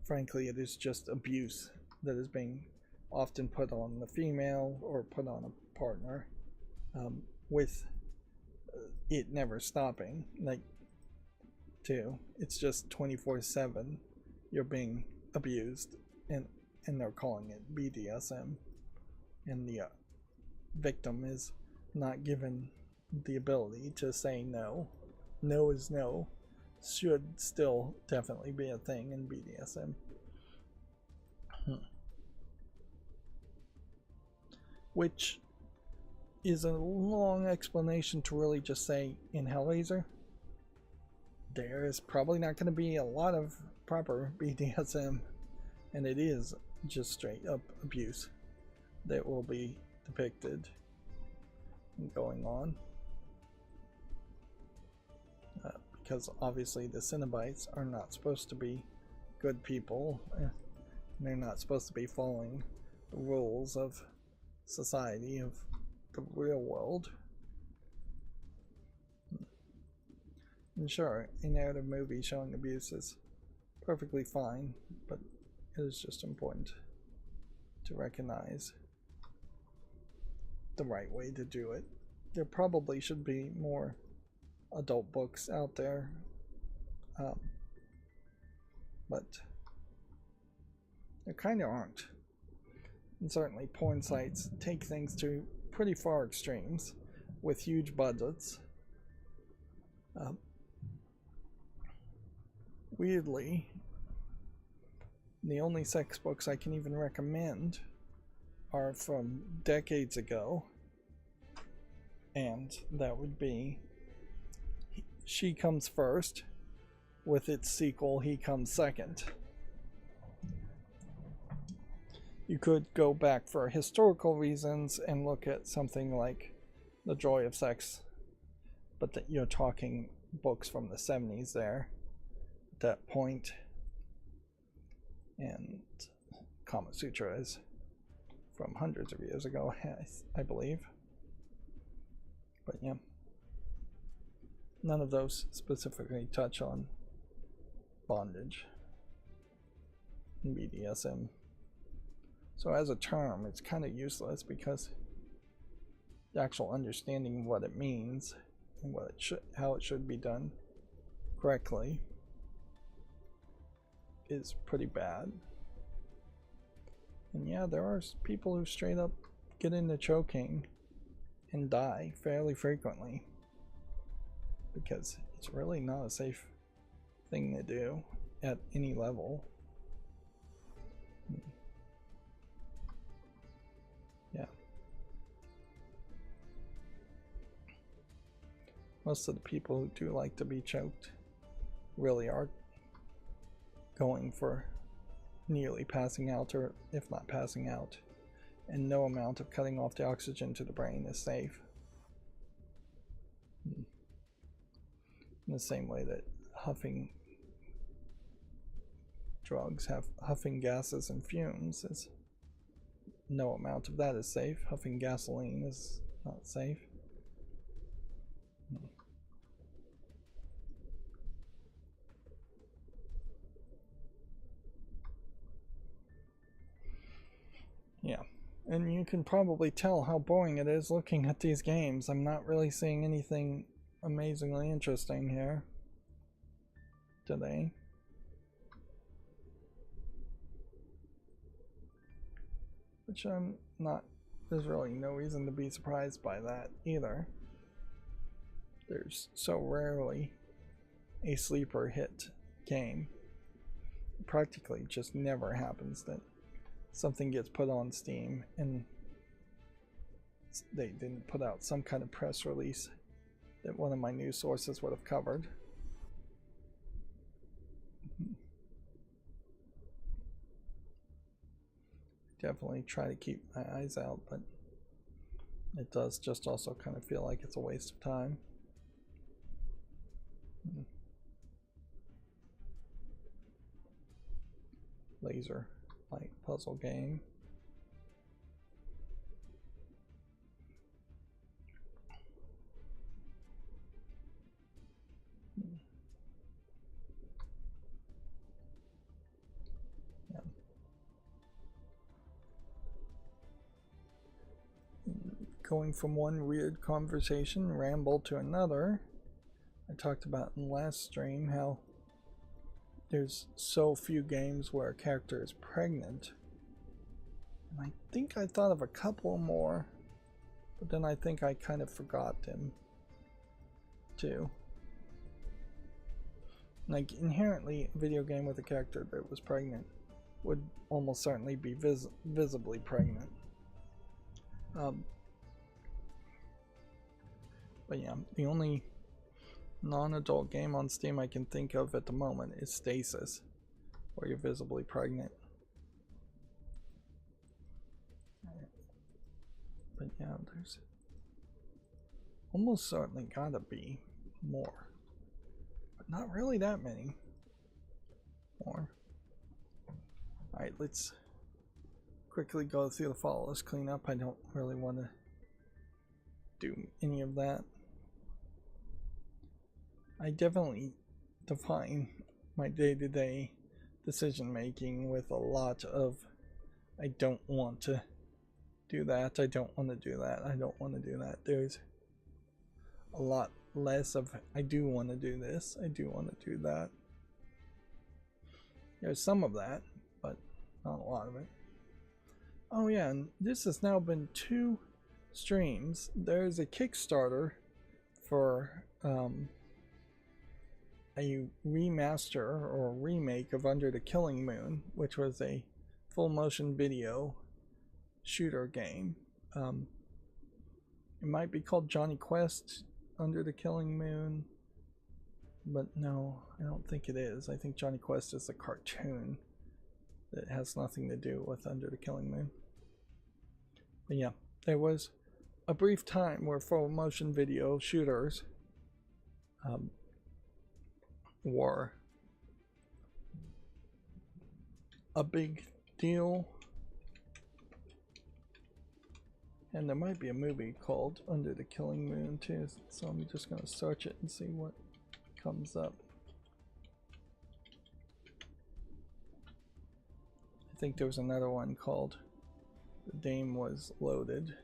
frankly it is just abuse that is being often put on the female or put on a partner, with it never stopping. Like, too, it's just 24/7 you're being abused, and they're calling it BDSM, and the victim is not given the ability to say no. No is no should still definitely be a thing in BDSM. Which is a long explanation to really just say, in Hellraiser there is probably not going to be a lot of proper BDSM, and it is just straight up abuse that will be depicted and going on, because obviously the Cenobites are not supposed to be good people, and they're not supposed to be following the rules of society, of the real world. And sure, a narrative movie showing abuse is perfectly fine, but it is just important to recognize the right way to do it. There probably should be more adult books out there, but there kind of aren't. And certainly porn sites take things to pretty far extremes with huge budgets. Weirdly, the only sex books I can even recommend are from decades ago, and that would be She Comes First, with its sequel He Comes Second. You could go back for historical reasons and look at something like The Joy of Sex, but that you're talking books from the 70s there at that point, and Kama Sutra is from hundreds of years ago, I believe. But yeah, none of those specifically touch on bondage and BDSM. So as a term, it's kind of useless, because the actual understanding of what it means and what it should, how it should be done correctly is pretty bad. And yeah, there are people who straight up get into choking and die fairly frequently because it's really not a safe thing to do at any level. Yeah. Most of the people who do like to be choked really are going for nearly passing out, or if not passing out, and no amount of cutting off the oxygen to the brain is safe. In the same way that huffing drugs have huffing gases and fumes, is no amount of that is safe. Huffing gasoline is not safe. Yeah, and you can probably tell how boring it is looking at these games. I'm not really seeing anything amazingly interesting here today. Which I'm not, there's really no reason to be surprised by that either. There's so rarely a sleeper hit game. It practically just never happens that something gets put on Steam and they didn't put out some kind of press release that one of my news sources would have covered. Definitely try to keep my eyes out, but it does just also kind of feel like it's a waste of time. Laser light puzzle game. Yeah. Going from one weird conversation ramble to another, I talked about in the last stream how there's so few games where a character is pregnant. And I think I thought of a couple more, but then I think I kind of forgot them too. Like, inherently, a video game with a character that was pregnant would almost certainly be visibly pregnant. But yeah, the only non-adult game on Steam I can think of at the moment is Stasis, where you're visibly pregnant. But yeah, there's almost certainly gotta be more, but not really that many more. Alright, let's quickly go through the follow-us cleanup. I don't really want to do any of that. I definitely define my day-to-day decision making with a lot of I don't want to do that, I don't want to do that, I don't want to do that. There's a lot less of I do want to do this, I do want to do that. There's some of that, but not a lot of it. Oh yeah, and this has now been 2 streams. There's a Kickstarter for a remaster or remake of Under the Killing Moon, which was a full motion video shooter game. It might be called Johnny Quest Under the Killing Moon, but no, I don't think it is. I think Johnny Quest is a cartoon that has nothing to do with Under the Killing Moon. But yeah, there was a brief time where full motion video shooters were a big deal, and there might be a movie called Under the Killing Moon too, so I'm just going to search it and see what comes up. I think there was another one called The Dame Was Loaded.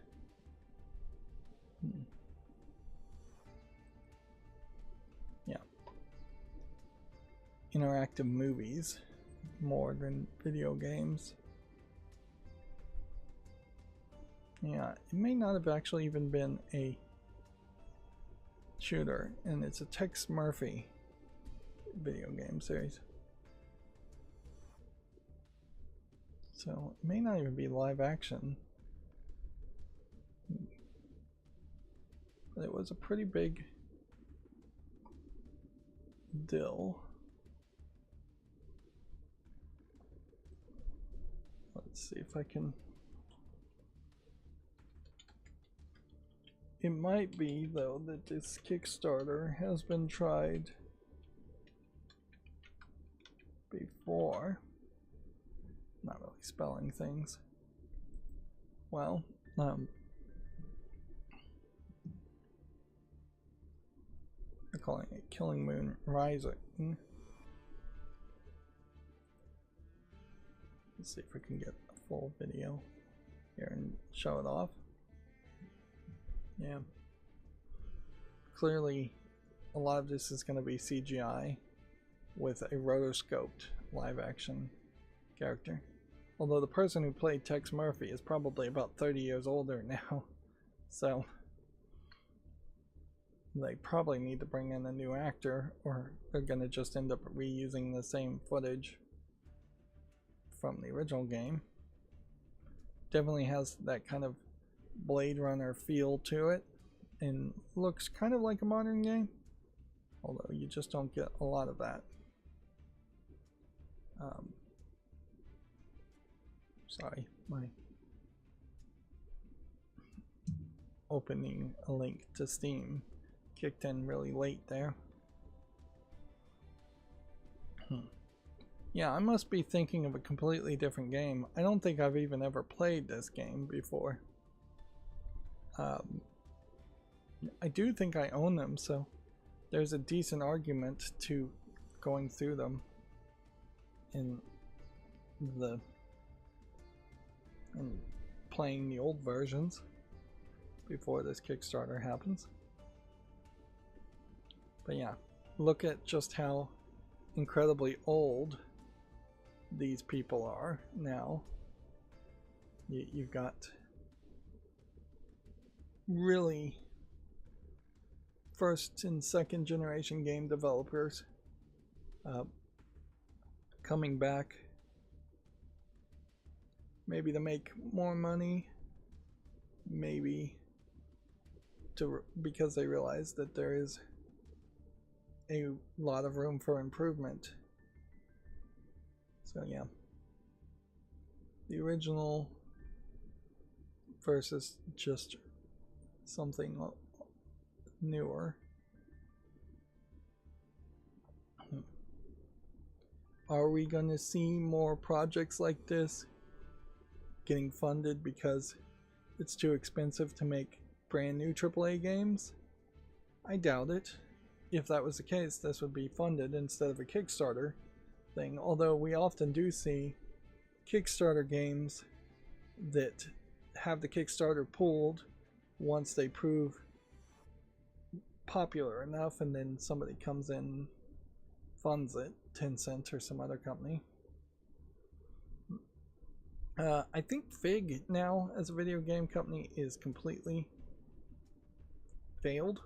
interactive movies more than video games. Yeah, it may not have actually even been a shooter, and it's a Tex Murphy video game series. So it may not even be live action. But it was a pretty big deal. Let's see if I can. It might be, though, that this Kickstarter has been tried before. Not really spelling things. Well, they're calling it Killing Moon Ryzen. Let's see if we can get a full video here and show it off. Yeah. Clearly, a lot of this is going to be CGI with a rotoscoped live action character. Although the person who played Tex Murphy is probably about 30 years older now. So they probably need to bring in a new actor, or they're going to just end up reusing the same footage from the original game. Definitely has that kind of Blade Runner feel to it, and looks kind of like a modern game, although you just don't get a lot of that. Sorry, my opening a link to Steam kicked in really late there. Yeah, I must be thinking of a completely different game. I don't think I've even ever played this game before. I do think I own them, so there's a decent argument to going through them and playing the old versions before this Kickstarter happens. But yeah, look at just how incredibly old these people are now. You've got really first and second generation game developers coming back, maybe to make more money, maybe because they realize that there is a lot of room for improvement. So yeah, the original versus just something newer. Are we going to see more projects like this getting funded because it's too expensive to make brand new AAA games? I doubt it. If that was the case, this would be funded instead of a Kickstarter thing, although we often do see Kickstarter games that have the Kickstarter pulled once they prove popular enough, and then somebody comes in, funds it, Tencent or some other company. I think Fig now as a video game company is completely failed.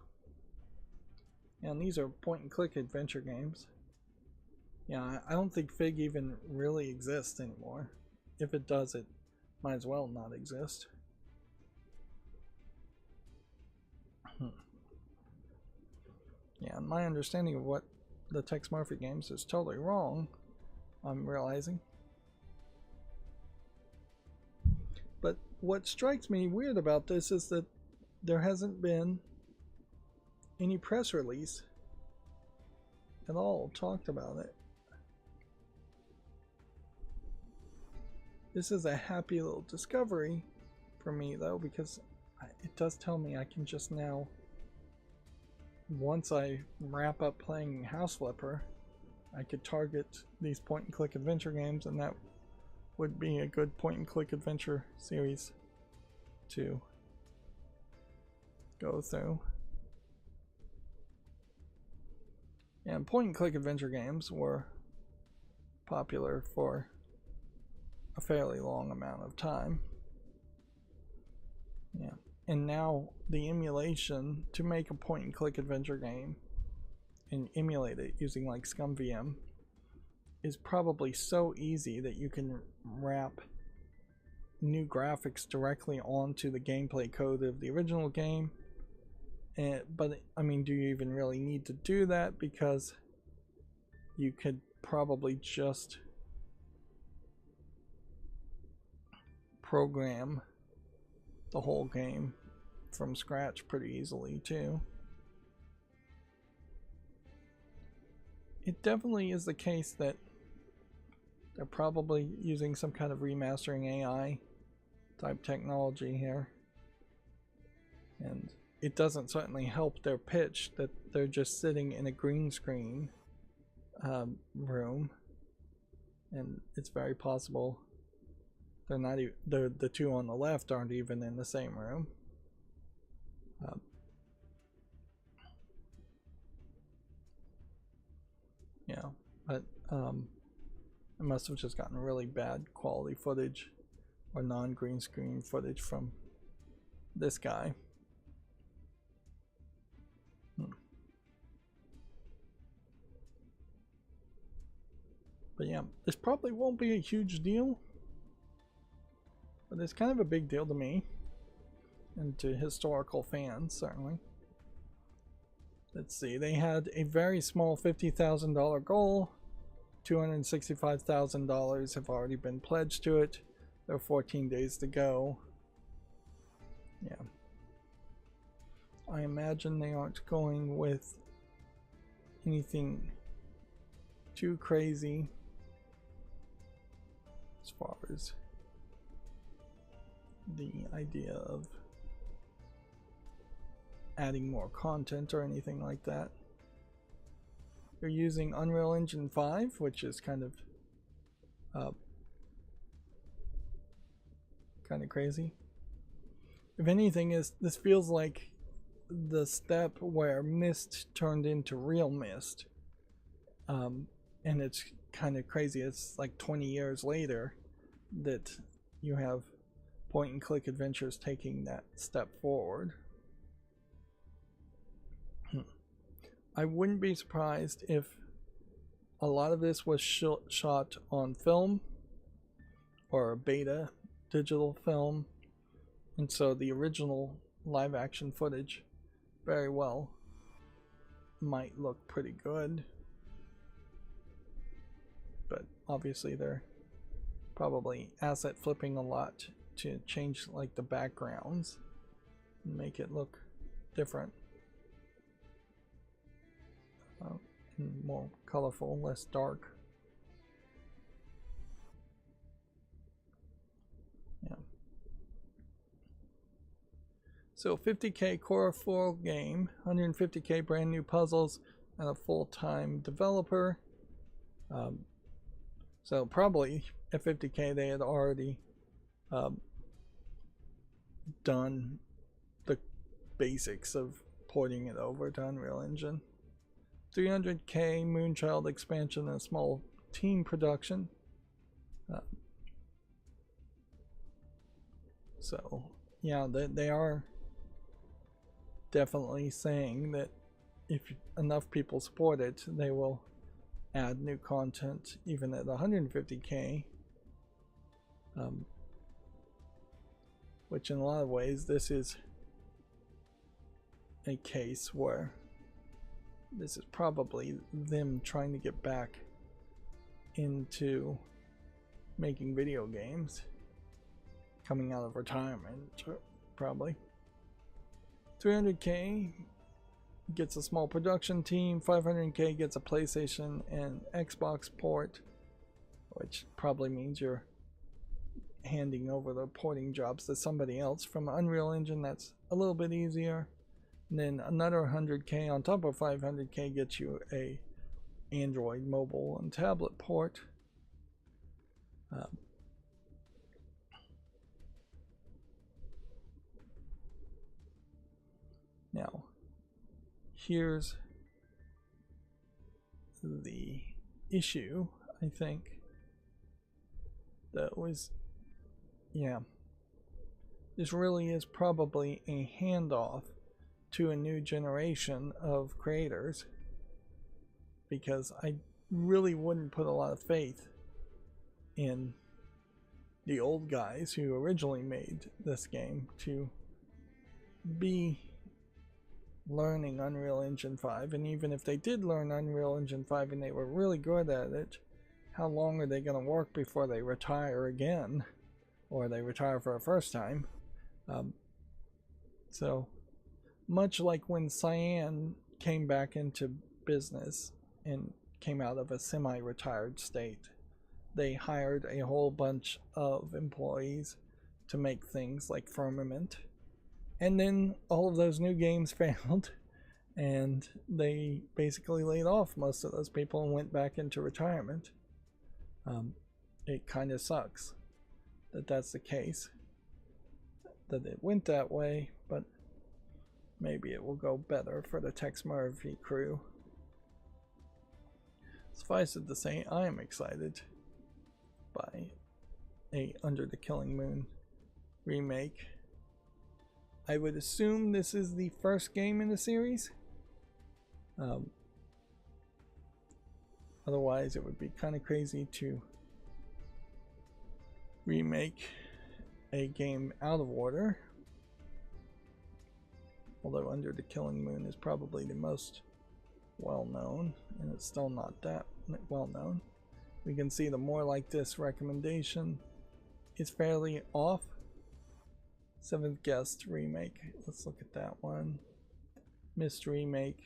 And these are point and click adventure games. Yeah, I don't think Fig even really exists anymore. If it does, it might as well not exist. Yeah, my understanding of what the Tex Murphy games is totally wrong, I'm realizing. But what strikes me weird about this is that there hasn't been any press release at all talked about it. This is a happy little discovery for me, though, because it does tell me I can just now, once I wrap up playing House Flipper, I could target these point and click adventure games, and that would be a good point and click adventure series to go through. And point and click adventure games were popular for a fairly long amount of time. Yeah, and now the emulation to make a point and click adventure game and emulate it using like ScumVM is probably so easy that you can wrap new graphics directly onto the gameplay code of the original game. But I mean, do you even really need to do that? Because you could probably just program the whole game from scratch pretty easily too. It definitely is the case that they're probably using some kind of remastering AI type technology here, and it doesn't certainly help their pitch that they're just sitting in a green screen room, and it's very possible they're not even, the two on the left aren't even in the same room. Yeah, but I must have just gotten really bad quality footage or non-green screen footage from this guy. But yeah, this probably won't be a huge deal, but it's kind of a big deal to me and to historical fans, certainly. Let's see, they had a very small $50,000 goal. $265,000 have already been pledged to it. There are 14 days to go. Yeah. I imagine they aren't going with anything too crazy as far as the idea of adding more content or anything like that. They're using Unreal Engine 5, which is kind of crazy. If anything, this feels like the step where Mist turned into real Mist, and it's kind of crazy. It's like 20 years later that you have point and click adventures taking that step forward. I wouldn't be surprised if a lot of this was shot on film or a beta digital film, and so the original live action footage very well might look pretty good, but obviously they're probably asset flipping a lot to change like the backgrounds and make it look different, and more colorful, less dark. Yeah. So 50K Core 4 game, 150K brand new puzzles, and a full-time developer. So probably at 50K they had already done the basics of porting it over to Unreal Engine. 300K Moonchild expansion and a small team production. So yeah, they are definitely saying that if enough people support it, they will add new content even at 150K. Which in a lot of ways this is a case where this is probably them trying to get back into making video games, coming out of retirement probably. 300K gets a small production team, 500K gets a PlayStation and Xbox port, which probably means you're handing over the porting jobs to somebody else from Unreal Engine. That's a little bit easier. And then another 100K on top of 500K gets you a Android mobile and tablet port. Now, here's the issue, I think. that was, yeah, this really is probably a handoff to a new generation of creators, because I really wouldn't put a lot of faith in the old guys who originally made this game to be learning Unreal Engine 5. And even if they did learn Unreal Engine 5 and they were really good at it, how long are they going to work before they retire again, or they retire for a first time? So much like when Cyan came back into business and came out of a semi-retired state, they hired a whole bunch of employees to make things like Firmament, and then all of those new games failed, and they basically laid off most of those people and went back into retirement. It kind of sucks that that's the case, that it went that way, but maybe it will go better for the Tex Murphy crew. Suffice it to say, I am excited by a Under the Killing Moon remake. I would assume this is the first game in the series. Otherwise, it would be kind of crazy to remake a game out of order. Although Under the Killing Moon is probably the most well known, and it's still not that well known. We can see the More Like This recommendation is fairly off. Seventh Guest remake, let's look at that one. Myst remake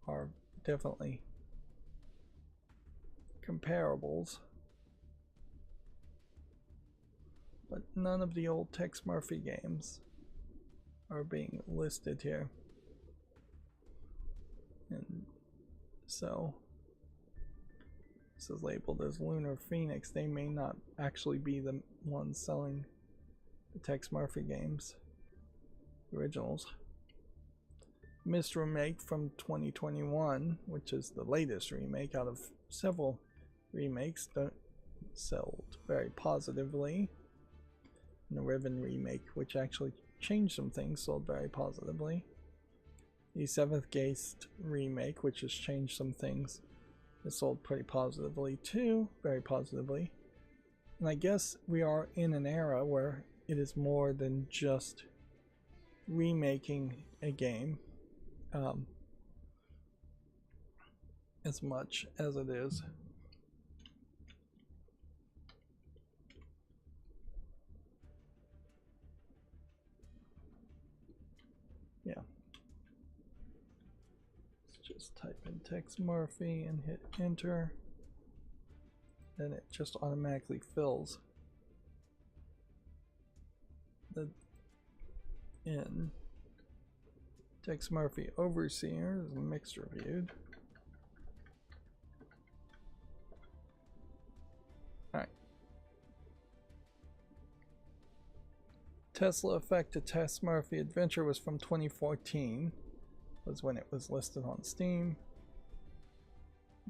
are definitely comparables, but none of the old Tex Murphy games are being listed here. And so this is labeled as Lunar Phoenix. They may not actually be the ones selling the Tex Murphy games originals. Myst remake from 2021, which is the latest remake out of several remakes that sold very positively. And the Riven remake, which actually changed some things, sold very positively. The Seventh Guest remake, which has changed some things, it sold pretty positively too, very positively. And I guess we are in an era where it is more than just remaking a game, as much as it is just type in Tex Murphy and hit enter, then it just automatically fills the in Tex Murphy Overseer is mixed reviewed. Alright. Tesla Effect to Tex Murphy Adventure was from 2014. Was when it was listed on Steam.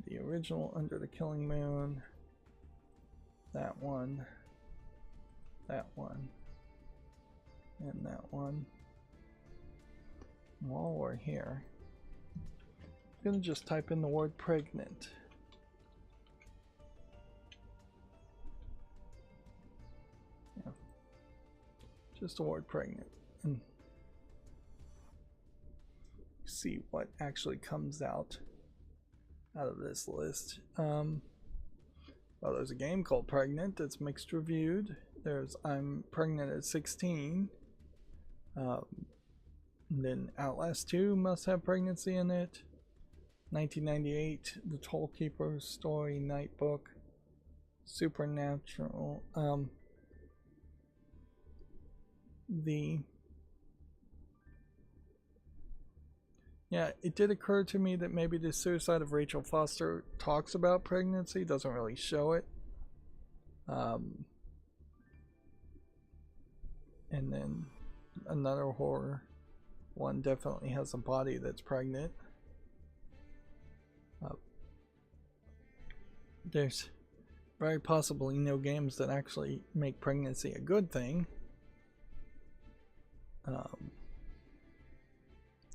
The original Under the Killing Moon, that one, and that one. While we're here, I'm gonna just type in the word pregnant. Yeah, just the word pregnant, and see what actually comes out of this list. Well, there's a game called Pregnant that's mixed reviewed. There's I'm Pregnant at 16. Then Outlast 2 must have pregnancy in it. 1998, The Tollkeeper's Story Nightbook. Supernatural. Yeah, it did occur to me that maybe the Suicide of Rachel Foster talks about pregnancy, doesn't really show it. And then another horror one definitely has a body that's pregnant. very possibly no games that actually make pregnancy a good thing.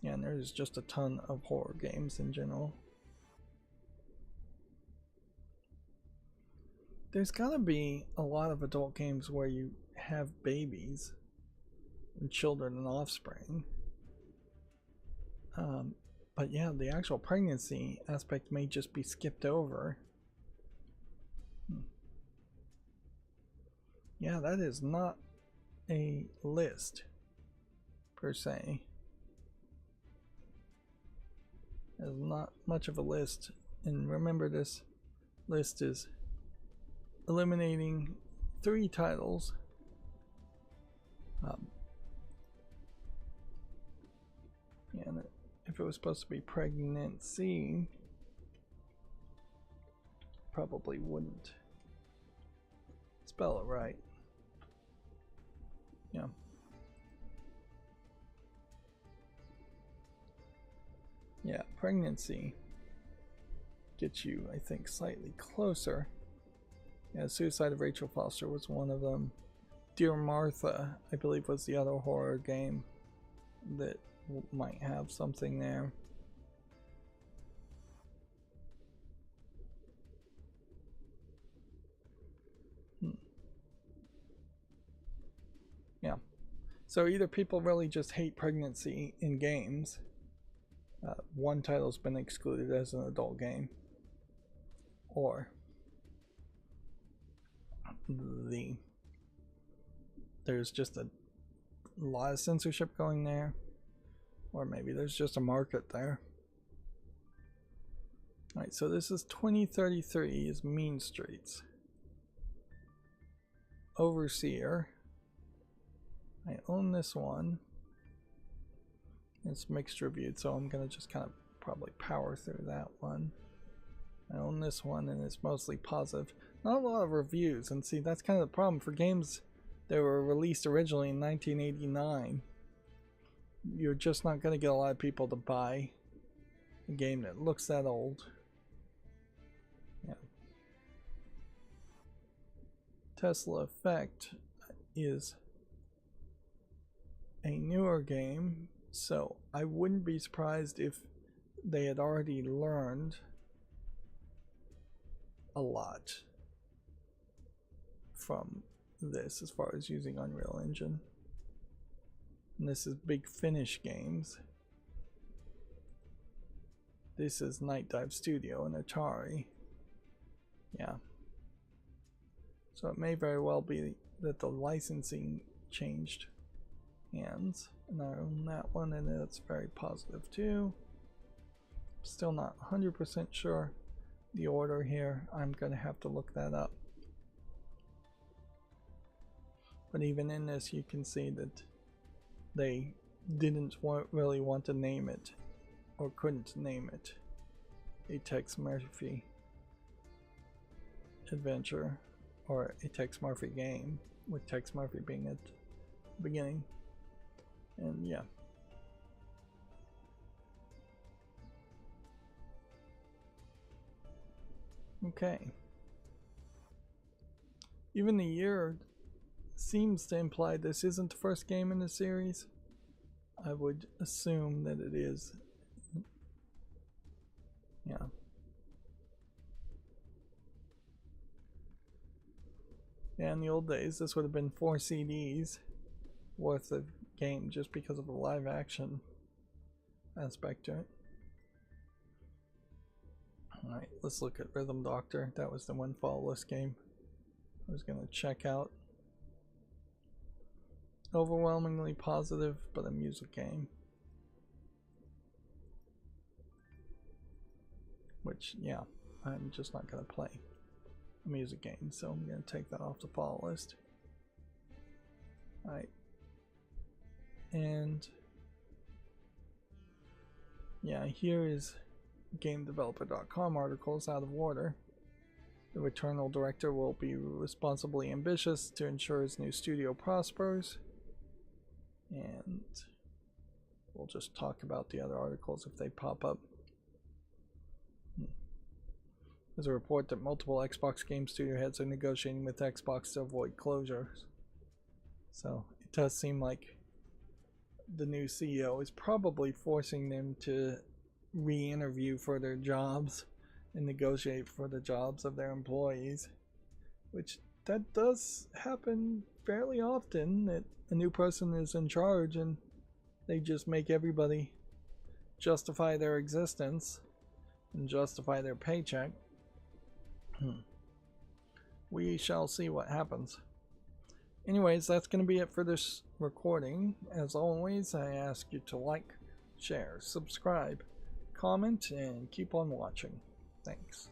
Yeah, and there's just a ton of horror games in general. There's gotta be a lot of adult games where you have babies and children and offspring. But yeah, the actual pregnancy aspect may just be skipped over. Yeah, that is not a list per se. There's not much of a list, and remember, this list is eliminating 3 titles. And if it was supposed to be pregnancy, probably wouldn't spell it right. Yeah. Yeah, pregnancy gets you, I think, slightly closer. Yeah, Suicide of Rachel Foster was one of them. Dear Martha, I believe, was the other horror game that might have something there. Yeah. So either people really just hate pregnancy in games. One title's been excluded as an adult game. Or there's just a lot of censorship going there. Or maybe there's just a market there. Alright, so this is 2033 is Mean Streets. Overseer. I own this one. It's mixed reviewed, so I'm gonna just kind of probably power through that one. I own this one and it's mostly positive. Not a lot of reviews, and see, that's kind of the problem for games that were released originally in 1989. You're just not gonna get a lot of people to buy a game that looks that old. Yeah. Tesla Effect is a newer game, so I wouldn't be surprised if they had already learned a lot from this as far as using Unreal Engine. And this is Big Finish Games. This is Night Dive Studio and Atari. Yeah. So it may very well be that the licensing changed hands. And I own that one, and it's very positive too. Still not 100% sure the order here. I'm going to have to look that up. But even in this, you can see that they didn't really want to name it, or couldn't name it, a Tex Murphy adventure or a Tex Murphy game, with Tex Murphy being at the beginning. And yeah. Okay. Even the year seems to imply this isn't the first game in the series. I would assume that it is. Yeah. Yeah, in the old days, this would have been 4 CDs worth of game just because of the live action aspect to it. Alright, let's look at Rhythm Doctor. That was the one follow-less game I was going to check out. Overwhelmingly positive, but a music game. Which, yeah, I'm just not going to play a music game, so I'm going to take that off the follow list. Alright. And yeah, here is GameDeveloper.com articles out of order. The Returnal director will be responsibly ambitious to ensure his new studio prospers. And we'll just talk about the other articles if they pop up. There's a report that multiple Xbox game studio heads are negotiating with Xbox to avoid closures. So it does seem like the new CEO is probably forcing them to re-interview for their jobs and negotiate for the jobs of their employees, which that does happen fairly often, that a new person is in charge and they just make everybody justify their existence and justify their paycheck. We shall see what happens. Anyways, that's going to be it for this recording. As always, I ask you to like, share, subscribe, comment, and keep on watching. Thanks.